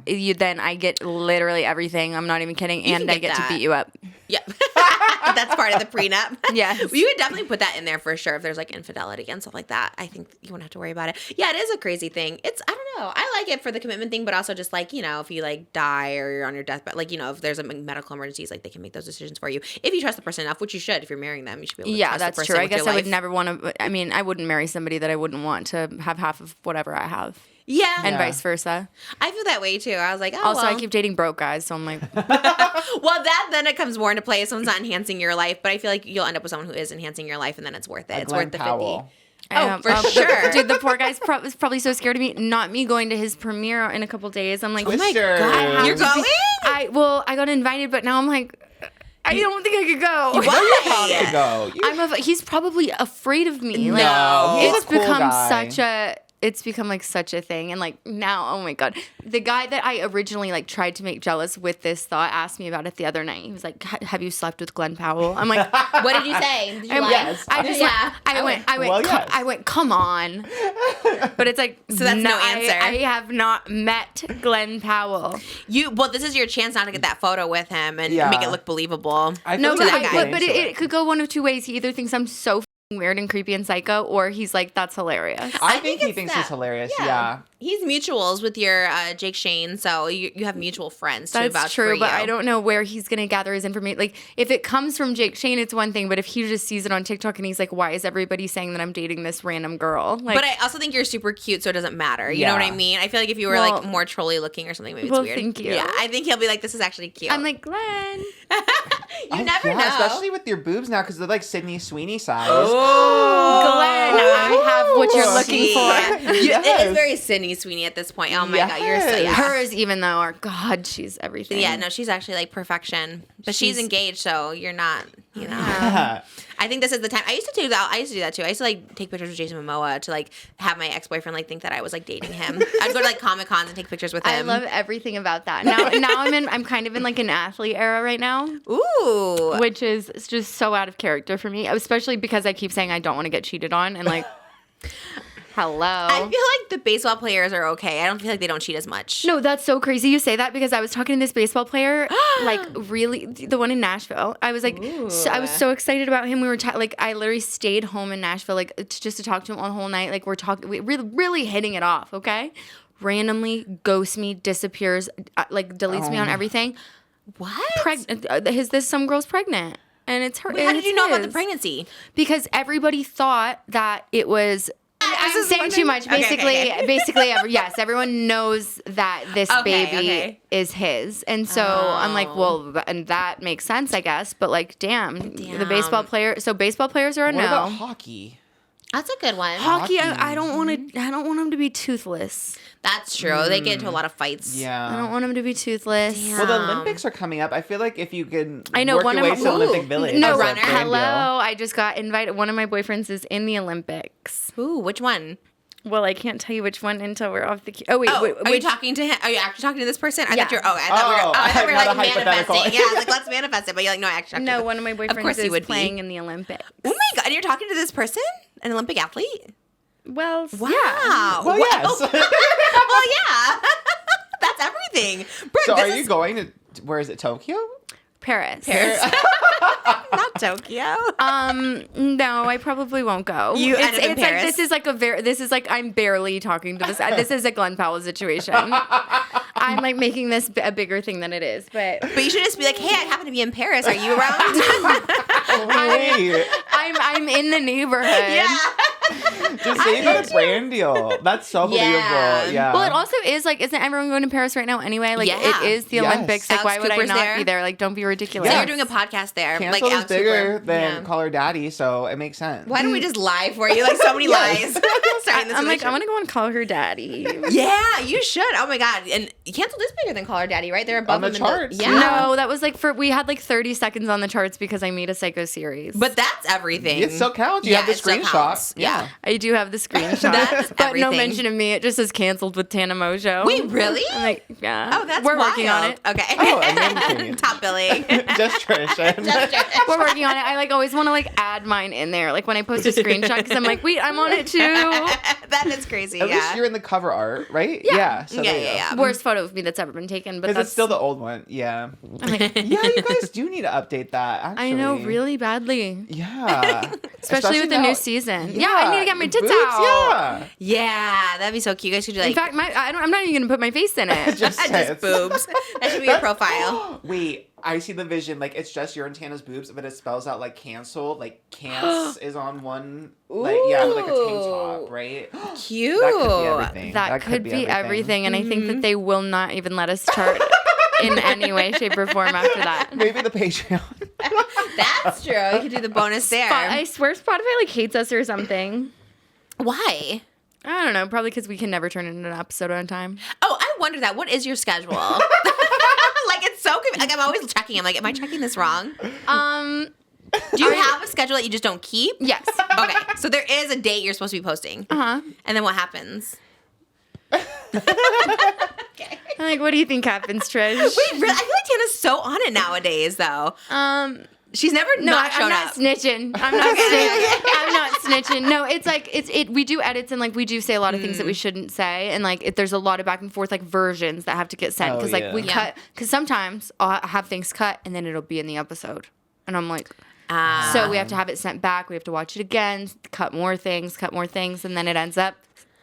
you then I get literally everything. I'm not even kidding, You and can I get get that. to beat you up. Yeah. That's part of the prenup. Yes. You would definitely put that in there for sure if there's like infidelity and stuff like that. I think you wouldn't have to worry about it. Yeah, it is a crazy thing. I don't know. I like it for the commitment thing, but also just like, if you like die or you're on your deathbed, like, if there's a medical emergencies, like they can make those decisions for you. If you trust the person enough, which you should, if you're marrying them, you should be able to trust the that's person true. I with your guess I would life. never want to. I mean, I wouldn't marry somebody that I wouldn't want to have half of whatever I have, Yeah. and Yeah. vice versa. I feel that way too. I was like, oh, Also, well. I keep dating broke guys, so I'm like, Well, then it comes more into play if someone's not enhancing your life, but I feel like you'll end up with someone who is enhancing your life, and then it's worth it. It's Glen worth the Powell. 50. Oh, for but- sure. dude. The poor guy's was probably so scared of me, not me going to his premiere in a couple days. I'm like, oh my Twister. god, I have You're to be- going? I got invited, but now I'm like, I don't think I could go. Why? To go. He's probably afraid of me. Like, No. He's it's a cool become guy. it's become like such a thing, and like now, oh my god, the guy that I originally like tried to make jealous with this thought asked me about it the other night. He was like, "Have you slept with Glen Powell?" I'm like, What did you say? Did you I'm lie? like, Yes. I just Yeah. I went, come on. But it's like, So that's no answer. I have not met Glen Powell. This is your chance not to get that photo with him and Yeah. make it look believable. I No, feel but, that guy. but it could go one of two ways. He either thinks I'm so f***ing weird and creepy and psycho, or he's like, that's hilarious. I think think he it's thinks that. it's hilarious. Yeah. Yeah. He's mutuals with your Jake Shane, so you have mutual friends to vouch That's for true, you. but I don't know where he's going to gather his information. Like, if it comes from Jake Shane, it's one thing, but if he just sees it on TikTok and he's like, why is everybody saying that I'm dating this random girl? Like, But I also think you're super cute, so it doesn't matter. You know what I Yeah. mean? I feel like if you were Well- like more trolly looking or something, maybe it's Well, weird. thank you. Yeah, I think he'll be like, this is actually cute. I'm like, Glenn. you never know. Especially with your boobs now, because they're like Sydney Sweeney size. Glenn, I have what you're looking for. It Yes. is very Sydney Sweeney at this point. Oh my god, you're so Yes. yeah. Hers, even though, or God, she's everything. Yeah, no, she's actually like perfection. But she's engaged, so you're not, Yeah. I think this is the time. I used to do that. I used to do that too. I used to like take pictures with Jason Momoa to like have my ex-boyfriend like think that I was like dating him. I'd go to like Comic Cons and take pictures with him. I love everything about that. Now I'm kind of in like an athlete era right now, Ooh. which is just so out of character for me, especially because I keep saying I don't want to get cheated on, and like Hello. I feel like the baseball players are okay. I don't feel like they don't cheat as much. No, that's so crazy you say that because I was talking to this baseball player, like really, the one in Nashville. I was like, I was so excited about him. We were like, I literally stayed home in Nashville, like just to talk to him all the whole night. Like we really hitting it off. Okay, randomly ghosts me, disappears, like deletes me on everything. What? Some girl's pregnant, and it's her. Wait, how did you know about the pregnancy? Because everybody thought that it was. I'm saying too much. Basically, yes, everyone knows that this baby is his, and so I'm like, well, and that makes sense, I guess. But like, damn. The baseball player. So baseball players are a What no. about hockey? That's a good one. Hockey, I don't want to. I don't want him to be toothless. That's true. They get into a lot of fights. Yeah. I don't want him to be toothless. Damn. Well, the Olympics are coming up. I feel like if you can I know work one your of way my to Olympic Village. No, that's a runner. brand Hello, deal. I just got invited. One of my boyfriends is in the Olympics. Ooh, which one? Well, I can't tell you which one until we're off the. Oh wait, wait, are you talking to him? Are you actually talking to this person? I Yeah. thought we were not like a hypothetical. manifesting. Yeah, I was like, let's manifest it. But you're like, no, I actually. No, one of my boyfriends Of course he is would playing be. in the Olympics. Oh my god, and you're talking to this person, an Olympic athlete? Well, Wow. yeah. Well, yes. Well, yeah. That's everything. Brooke, So this are you is going to, where is it, Tokyo? Paris. not Tokyo. No, I probably won't go. You end up in like Paris? this is like I'm barely talking to this. This is a Glen Powell situation. I'm like making this a bigger thing than it is, but But you should just be like, hey, I happen to be in Paris. Are you around? Wait. I'm in the neighborhood. Yeah. Just say you got a brand deal. That's so believable. Yeah. Well, it also is like, isn't everyone going to Paris right now anyway? Like, Yeah. it is the Yes. Olympics. Like, Alex why would Cooper's I not there. be there? Like, don't be ridiculous. So Yes. you're doing a podcast there. Cancel like is Alex bigger Cooper. than Call Her Daddy, so it makes sense. Why don't we just lie for you? Like so many lies. Starting this I'm like, relationship. I want to go and call her daddy. Yeah, you should. Oh my god! And Canceled is bigger than Call Her Daddy, right? They're above On the them charts. Yeah. No, that was like we had like 30 seconds on the charts because I made a Psycho series. But that's everything. It still counts. You have the it still screenshot. counts. Yeah. I do have the screenshot. That's but no everything. mention of me. It just says canceled with Tana Mongeau. Wait, really? I'm like, yeah. Oh, that's We're wild. working on it. Okay. Oh, amazing. Top billing. Just Trish. We're working on it. I like always want to like add mine in there. Like when I post a screenshot because I'm like, wait, I'm on it too. That is crazy. At least Yeah. you're in the cover art, right? Yeah. So there you go. Yeah. Worst photo of me that's ever been taken, but Because that's it's still the old one. Yeah. I'm like, Yeah, you guys do need to update that, actually. I know really badly. Yeah. Especially with the now- new season. Yeah, I need to get my tits boobs, out. Yeah. Yeah, that'd be so cute. You guys should do like In fact, I'm not even gonna put my face in it. Just just tits. boobs. That should be your profile. Wait, I see the vision. Like, it's just your and Tana's boobs, but it spells out, like, cancel. Like, cants is on one. Like, yeah, with, like, a tank top, right? Cute. That could be everything. That could be everything, and I think that they will not even let us chart in any way, shape, or form after that. Maybe the Patreon. That's true. You could do the bonus there. But I swear Spotify like hates us or something. Why? I don't know. Probably because we can never turn in an episode on time. Oh, I wonder that. What is your schedule? Like, it's so confusing. Like, I'm always checking. I'm like, am I checking this wrong? Do you have a schedule that you just don't keep? Yes. Okay. So there is a date you're supposed to be posting. Uh-huh. And then what happens? I'm like, what do you think happens, Trish? Wait, really? I feel like Tana's so on it nowadays, though. She's never No, not I'm shown not up. snitching. I'm not snitching. I'm not snitching. No, it's like we do edits and like we do say a lot of things that we shouldn't say, and like there's a lot of back and forth like versions that have to get sent Oh, because like yeah. we Yeah. cut because sometimes I'll have things cut and then it'll be in the episode, and I'm like. So we have to have it sent back. We have to watch it again, cut more things, and then it ends up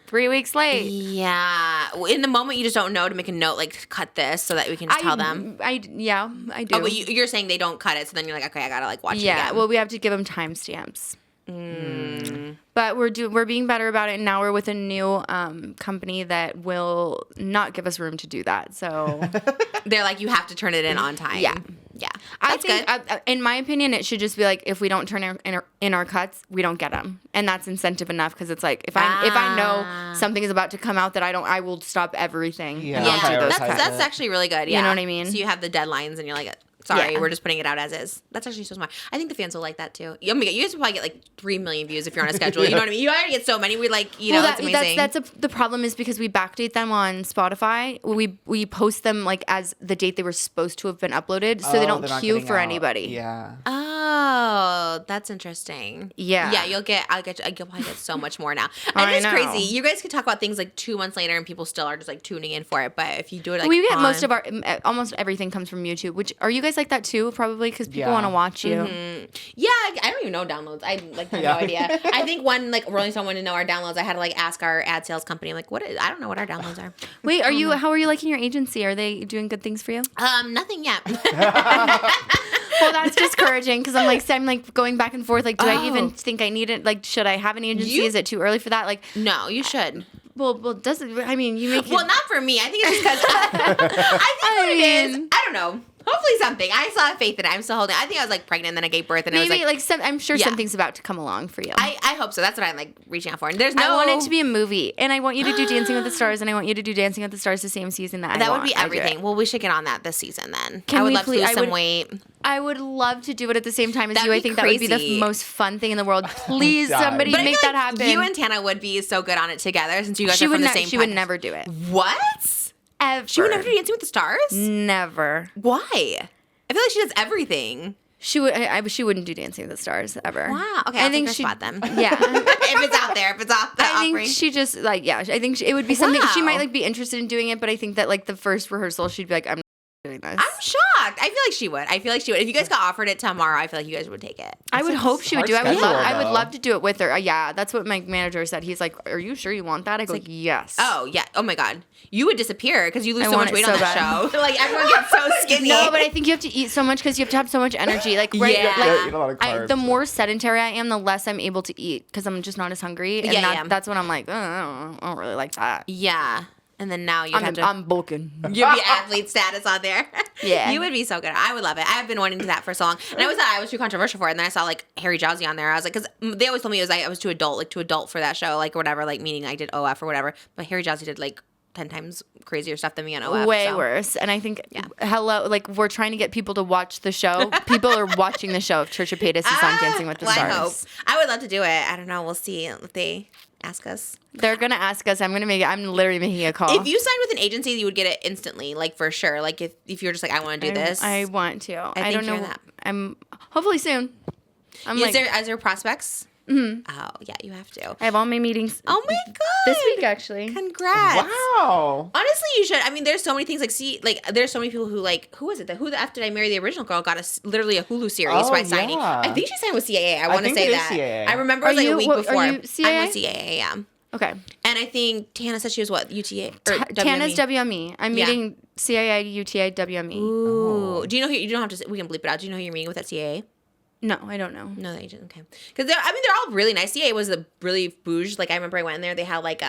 3 weeks late. Yeah. In the moment, you just don't know to make a note, like, cut this so that we can just tell them. I do. Oh, but you're saying they don't cut it, so then you're like, okay, I gotta, like, watch it Yeah, again. well, we have to give them timestamps. But we're being better about it, and now we're with a new company that will not give us room to do that. So They're like, you have to turn it in on time. Yeah. Yeah. I That's think, good. in my opinion, it should just be like if we don't turn in our cuts, we don't get them, and that's incentive enough because it's like if I know something is about to come out that I will stop everything. Yeah. and Yeah, I'll do those prioritize cuts. that's it. actually really good. Yeah. know what I mean? So you have the deadlines, and you're like, sorry, Yeah. we're just putting it out as is. That's actually so smart. I think the fans will like that too. Oh my God, you guys will probably get like 3 million views if you're on a schedule. You know what I mean? You already get so many. We like, you know, that's amazing. The problem is because we backdate them on Spotify. We post them like as the date they were supposed to have been uploaded, so they don't they're not queue getting for out. anybody. Yeah. Oh, Oh, that's interesting. Yeah. Yeah, you'll probably get so much more now. And I it's know. crazy. You guys could talk about things like 2 months later and people still are just like tuning in for it. But if you do it like we get on- most of our almost everything comes from YouTube. Which are you guys like that too? Probably because people Yeah. want to watch you. Yeah, I don't even know downloads. I like have Yeah. no idea. I think when like Rolling Stone wanted to know our downloads, I had to like ask our ad sales company. I'm like, I don't know what our downloads are. Wait, are you? How are you liking your agency? Are they doing good things for you? Nothing yet. Well, that's discouraging because I'm like going back and forth. Like, do I even think I need it? Like, should I have an agency? Is it too early for that? Like, No, you should. well, does it? I mean, you make Well, not for me. I think it's just because I think what it is. I don't know. Hopefully something. I still have faith in it. I'm still holding. I think I was like pregnant, and then I gave birth, and I was maybe like, I'm sure Yeah. something's about to come along for you. I hope so. That's what I'm like reaching out for. And there's no. I want it to be a movie, and I want you to do Dancing with the Stars, and I want you to do Dancing with the Stars the same season that That would be everything. Well, we should get on that this season then. Can I would we love to please- lose I some would- weight. I would love to do it at the same time as That'd you. I be think that would be crazy. the most fun thing in the world. Please, God. somebody But I make feel that like happen. you and Tana would be so good on it together since you guys she are would from the not. same She would podcast. never do it. What? Ever. She would never do Dancing with the Stars? Never. Why? I feel like she does everything. She would. She wouldn't do Dancing with the Stars ever. Wow. Okay, I'll think take her spot then. Yeah. If it's out there, if it's off the I think offering. she just like I think it would be something she Wow. might like be interested in doing it, but I think that like the first rehearsal she'd be like, I'm not doing this. I'm shocked. I feel like she would. If you guys got offered it tomorrow, I feel like you guys would take it. I would hope she would do. hard I would love. schedule, I would though. love to do it with her. Yeah, that's what my manager said. He's like, "Are you sure you want that?" I go, "Yes." Oh, yeah. Oh, my God. You would disappear because you lose I so want much it weight so on that bad. show. Like, everyone gets so skinny. No, but I think you have to eat so much because you have to have so much energy. Like right, Yeah. like Eat a lot of carbs. the more sedentary I am, the less I'm able to eat because I'm just not as hungry. And Yeah. that's when I'm like, I don't really like that. Yeah. And then now you have to. I'm bulking. You'd be athlete status on there. Yeah. You would be so good. I would love it. I've been wanting to do that for so long. And I was too controversial for it. And then I saw like Harry Jowsey on there. I was like, because they always told me I was too adult for that show, like or whatever, like meaning I did OF or whatever. But Harry Jowsey did like 10 times crazier stuff than me on OF. Way so. worse. And I think, like, we're trying to get people to watch the show. People are watching the show if Trisha Paytas is on Dancing with the Well, Stars. I hope. I would love to do it. I don't know. We'll see if they ask us. They're going to ask us. I'm literally making a call. If you signed with an agency, you would get it instantly, like for sure. Like if you're just like, I want to do this. I want to. I think don't know. you're that. I'm hopefully soon. I'm Is there prospects? Mm-hmm. Oh, yeah, you have to. I have all my meetings. Oh my God. This week, actually. Congrats. Wow. Honestly, you should. I mean, there's so many things there's so many people who who was it? Who the F Did I Marry the Original Girl got literally a Hulu series by signing. yeah. I think she signed with CAA. I want to think say it is that. CAA. I remember it was Are like you- a week what- before. are you CAA? I'm with CAA, yeah. Okay. And I think Tana said she was what? UTA? Or Tana's WME? WME. I'm Yeah. meeting CAI, UTA, WME. Ooh. Do you know who, you don't have to, we can bleep it out. Do you know who you're meeting with at CAA? No, I don't know. No, they didn't. Okay, because they're all really nice. CA was a really bouge. Like I remember I went in there, they had like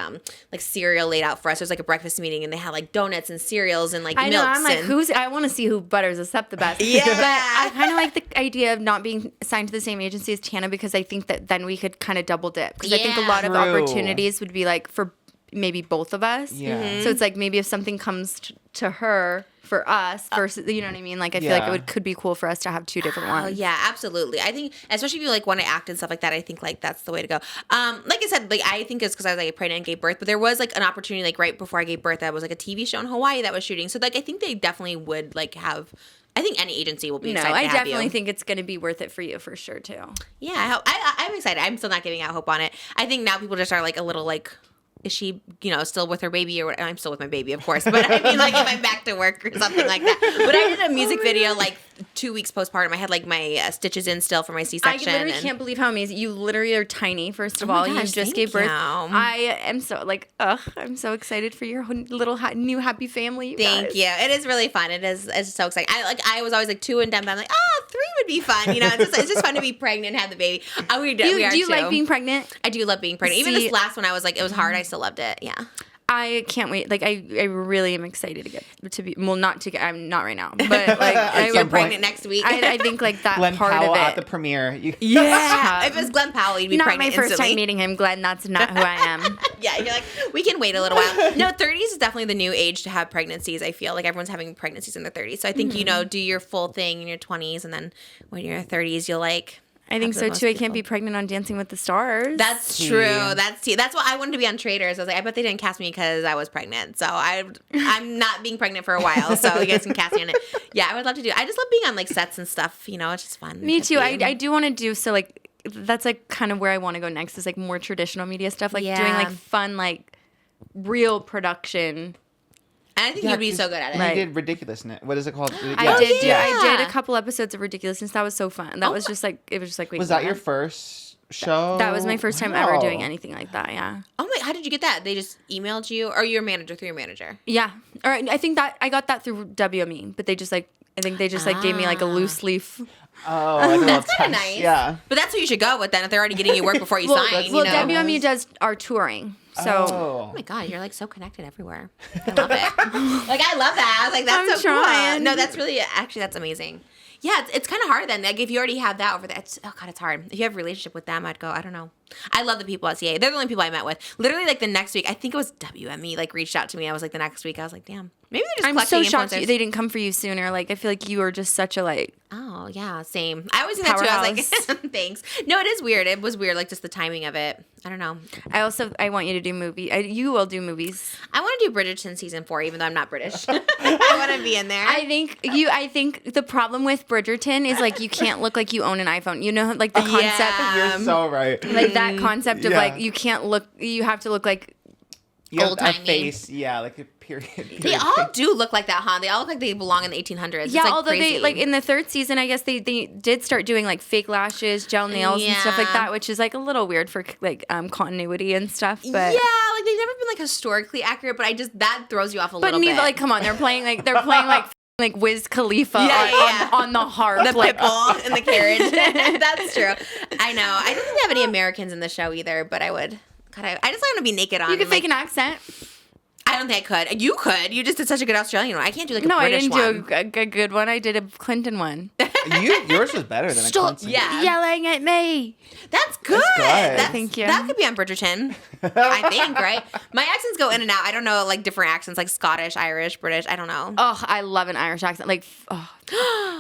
cereal laid out for us. It was like a breakfast meeting, and they had like donuts and cereals and like I know. milks. I'm like, and, I want to see who butters us up the best. Yeah. But I kind of like the idea of not being signed to the same agency as Tana because I think that then we could kind of double dip. Because I think a Yeah. lot of True. opportunities would be like for maybe both of us. Yeah. Mm-hmm. So it's like maybe if something comes to her for us versus, you know what I mean? Like I feel like Yeah. could be cool for us to have two different Oh ones. yeah, absolutely. I think, especially if you like want to act and stuff like that, I think like that's the way to go. Like I said, like I think it's because I was like pregnant and gave birth, but there was like an opportunity like right before I gave birth that was like a TV show in Hawaii that was shooting. So like I think they definitely would like have. I think any agency will be No, excited I to have definitely you. think it's going to be worth it for you for sure too. Yeah, I'm excited. I'm still not giving out hope on it. I think now people just are like a little like, is she, still with her baby or what? I'm still with my baby, of course. But I mean, like if I'm back to work or something like that. But I did a music video like 2 weeks postpartum. I had like my stitches in still for my I C-section. literally and- can't believe how amazing you literally are tiny. First of Oh my all, you gosh, just thank gave birth. you. I am so like, I'm so excited for your little new happy family. Thank you. It is really fun. It's so exciting. I was always like 2 and done, but I'm like, 3 would be fun. It's just fun to be pregnant and have the baby. We Do are you too. like being pregnant? I do love being pregnant. Even See- this last one, I was like, it was hard. I still loved it. Yeah. I can't wait. Like I really am excited to be. Well, I'm not right now, but like You're some pregnant next week. I think like that Glen part Powell of at it. the premiere. Yeah. If it was Glen Powell, you'd be Not pregnant my first instantly. time meeting him, Glen. That's not who I am. Yeah, you're like, we can wait a little while. No, 30s is definitely the new age to have pregnancies. I feel like everyone's having pregnancies in their 30s. So I think, do your full thing in your 20s. And then when you're in your 30s, you'll like I think for so most too. I people. can't be pregnant on Dancing with the Stars. That's See. true. That's why I wanted to be on Traders. I was like, I bet they didn't cast me because I was pregnant. So I'm not being pregnant for a while. So you guys can cast me on it. Yeah, I would love to do. I just love being on like sets and stuff. You know, it's just fun. Me too. Happy. I do want to do so like that's like kind of where I want to go next is like more traditional media stuff, like doing like fun like real production. And I think you'd be so good at it. Right. You did Ridiculousness. What is it called? I did yeah. a couple episodes of Ridiculousness. That was so fun. That was just like it was just like wait, Was that your what? first show? That was my first time ever doing anything like that. Yeah. Oh my! How did you get that? They just emailed you, or your manager through your manager? Yeah. Or I think that I got that through WME, but they just like I think they just like gave me like a loose leaf. Oh, like a little That's kind of test. nice. Yeah. But that's what you should go with then if they're already getting you work before you sign. Well, you know? WME does our touring, so. Oh my God, you're like so connected everywhere. I love it. Like I love that. I was like, that's I'm so cool. trying. No, that's really actually that's amazing. Yeah, it's kind of hard then. Like if you already have that over there, it's hard. If you have a relationship with them, I'd go. I don't know. I love the people at CA. They're the only people I met with. Literally, like the next week, I think it was WME. Like reached out to me. I was like the next week. I was like, damn, maybe they're just I'm collecting so shocked influencers. they didn't come for you sooner. Like I feel like you are just such a like. Oh yeah, same. I always think that too. I was like, thanks. No, it is weird. It was weird, like just the timing of it. I don't know. I want you to do movie. You will do movies. I want to do Bridgerton season 4, even though I'm not British. I want to be in there. I think the problem with Bridgerton is like you can't look like you own an iPhone. You know, like the concept, Yeah. You're so right. like that concept of Yeah. like you can't look. You have to look like. You have a old-timey. face, yeah, like a period. They all do look like that, huh? They all look like they belong in the 1800s. It's Yeah, like although crazy. they like in the third season, I guess they did start doing like fake lashes, gel nails, and stuff like Yeah. that, which is like a little weird for like continuity and stuff. But yeah, like they've never been like historically accurate, but that throws you off a but little neither bit. like come on, they're playing like Wiz Khalifa Yeah. on the harp, the like pitbull in the carriage. That's true. I know. I don't think they have any Americans in the show either, but I would. God, I just want to be naked on. you could and, like, fake an accent. I don't think I could. You could. You just did such a good Australian one. I can't do like a No, I British didn't one. do a good one. I did a Clinton one. Yours was better than a Clinton. Yeah. Yelling at me. That's good. good. Thank you. That could be on Bridgerton. I think, right? My accents go in and out. I don't know, like different accents, like Scottish, Irish, British. I don't know. Oh, I love an Irish accent. Like,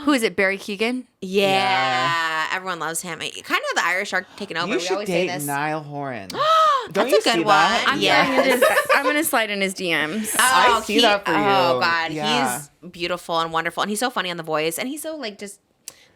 who is it? Barry Keoghan? Yeah. Everyone loves him. Kind of the Irish are taking over. You We should always say date this. Niall Horan. That's Don't a you good see one. that? I'm gonna slide in his DMs. I see that for you. Oh God, Yeah. he's beautiful and wonderful, and he's so funny on The Voice, and he's so like just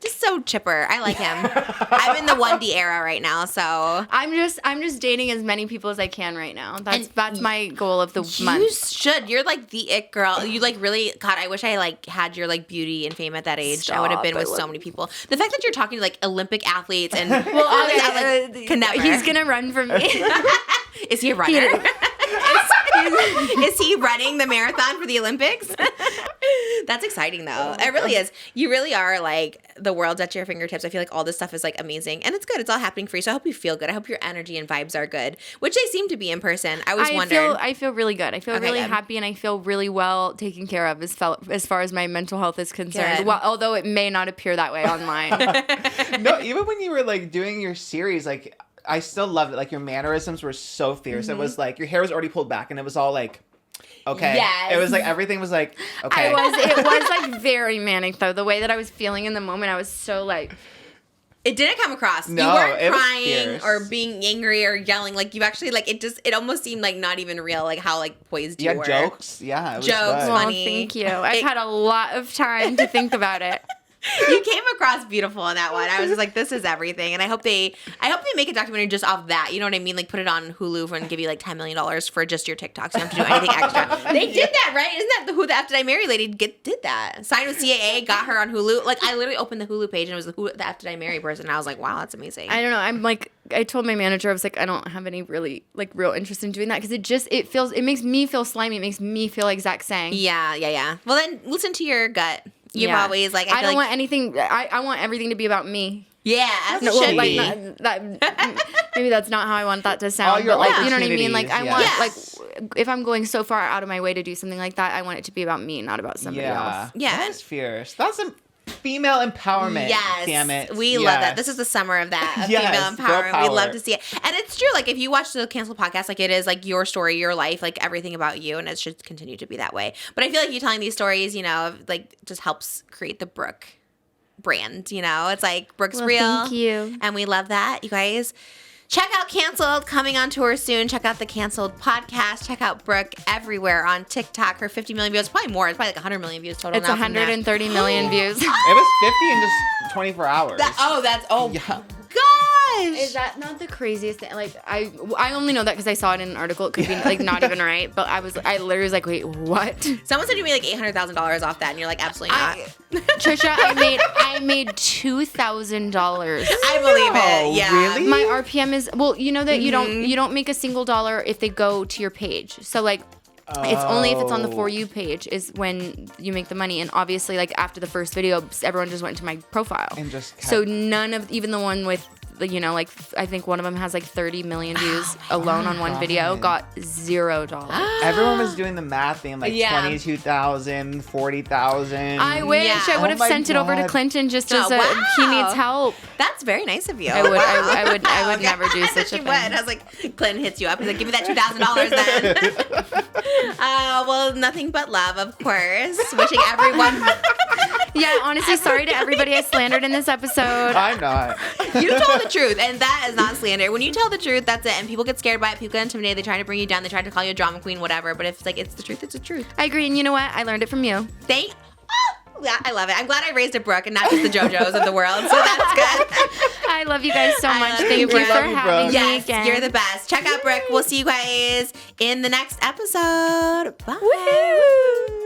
so chipper. I like him. I'm in the 1D era right now, so I'm just dating as many people as I can right now. That's my goal of the you month. should. You're like the it girl. You like really. God, I wish I like had your like beauty and fame at that age. I would have been Stop, with I so would- many people. The fact that you're talking to like Olympic athletes and Well, all these athletes could never. he's gonna run from me. Is he a runner? Is he running the marathon for the Olympics? That's exciting though. It really is. You really are like the world's at your fingertips. I feel like all this stuff is like amazing and it's good. It's all happening for you. So I hope you feel good. I hope your energy and vibes are good, which they seem to be in person. I always wondered. I feel really good. I feel Okay, really good. happy, and I feel really well taken care of as far as my mental health is concerned. Good. Well, although it may not appear that way online. No, even when you were like doing your series, like I still loved it. Like your mannerisms were so fierce. It was like your hair was already pulled back, and it was all like, okay. Yes. It was like everything was like, okay. It was like very manic though. The way that I was feeling in the moment, I was so like. It didn't come across. No, you weren't it was crying fierce. or being angry or yelling. Like you actually like it almost seemed like not even real, like how like poised You you had were. jokes. Yeah. It was Jokes, good. Well, funny. thank you. I've had a lot of time to think about it. You came across beautiful in that one. I was just like, this is everything. And I hope they make a documentary just off that. You know what I mean? Like put it on Hulu and give you like $10 million for just your TikToks. You don't have to do anything extra. They did that, right? Isn't that Who the F Did I Marry lady did that? Signed with CAA, got her on Hulu. Like I literally opened the Hulu page and it was the Who the F Did I Marry person. And I was like, wow, that's amazing. I don't know. I'm like, I told my manager, I was like, I don't have any really like real interest in doing that because it makes me feel slimy. It makes me feel like Zach sang. Yeah. Well then listen to your gut. You've Yeah. always like I feel don't like, want anything. I want everything to be about me. yeah, as it No, well, should like be. that. Maybe that's not how I want that to sound. your But like, you know what I mean? Like, I opportunities, want yes. like if I'm going so far out of my way to do something like that, I want it to be about me, not about somebody Yeah. else. Yeah. That's fierce. That's some female empowerment. Yes. Damn it. We love that. This is the summer of that, of Yes, female girl empowerment. We love power. to see it. And it's true. Like, if you watch the Cancel podcast, like, it is, like, your story, your life, like, everything about you, and it should continue to be that way. But I feel like you telling these stories, you know, like, just helps create the Brooke brand, you know? It's like Brooke's Well, real. thank you. And we love that. You guys, check out Canceled, coming on tour soon. Check out the Canceled podcast. Check out Brooke everywhere on TikTok. Her 50 million views. Probably more. It's probably like 100 million views total It's now from that. 130 million views. It was 50 in just 24 hours. Gosh. Is that not the craziest thing? Like, I only know that because I saw it in an article. It could be like not even right, but I literally was like, wait, what? Someone said you made like $800,000 off that, and you're like, absolutely not. Trisha, I made $2,000. I believe it. Yeah. Really? My RPM is, well, you know that you don't make a single dollar if they go to your page. So like, it's only if it's on the For You page is when you make the money. And obviously, like after the first video, everyone just went to my profile. And just kept- so none of, even the one with, you know, like I think one of them has like 30 million views alone on one video, got $0. Everyone was doing the math being like Yeah. 22,000, 40,000. I wish Yeah. I would have Oh my sent it over to God. Clinton just Oh, as a, wow. he needs help. That's very nice of you. I would never do I such thought a you thing. would. I was like, Clinton hits you up. He's like, give me that $2,000 then. Well, nothing but love, of course. Wishing everyone. Yeah, honestly, sorry to everybody I slandered in this episode. I'm not. You told the truth, and that is not slander. When you tell the truth, that's it. And people get scared by it. People get intimidated. They try to bring you down. They try to call you a drama queen, whatever. But if it's like it's the truth, it's the truth. I agree, and you know what? I learned it from you. Yeah, I love it. I'm glad I raised a Brooke and not just the JoJos of the world. So that's good. I love you guys so I much. love Thank you, you Brooke. for Love you, having Brooke. me Yes, again. you're the best. Check out Brooke. We'll see you guys in the next episode. Bye. Woohoo!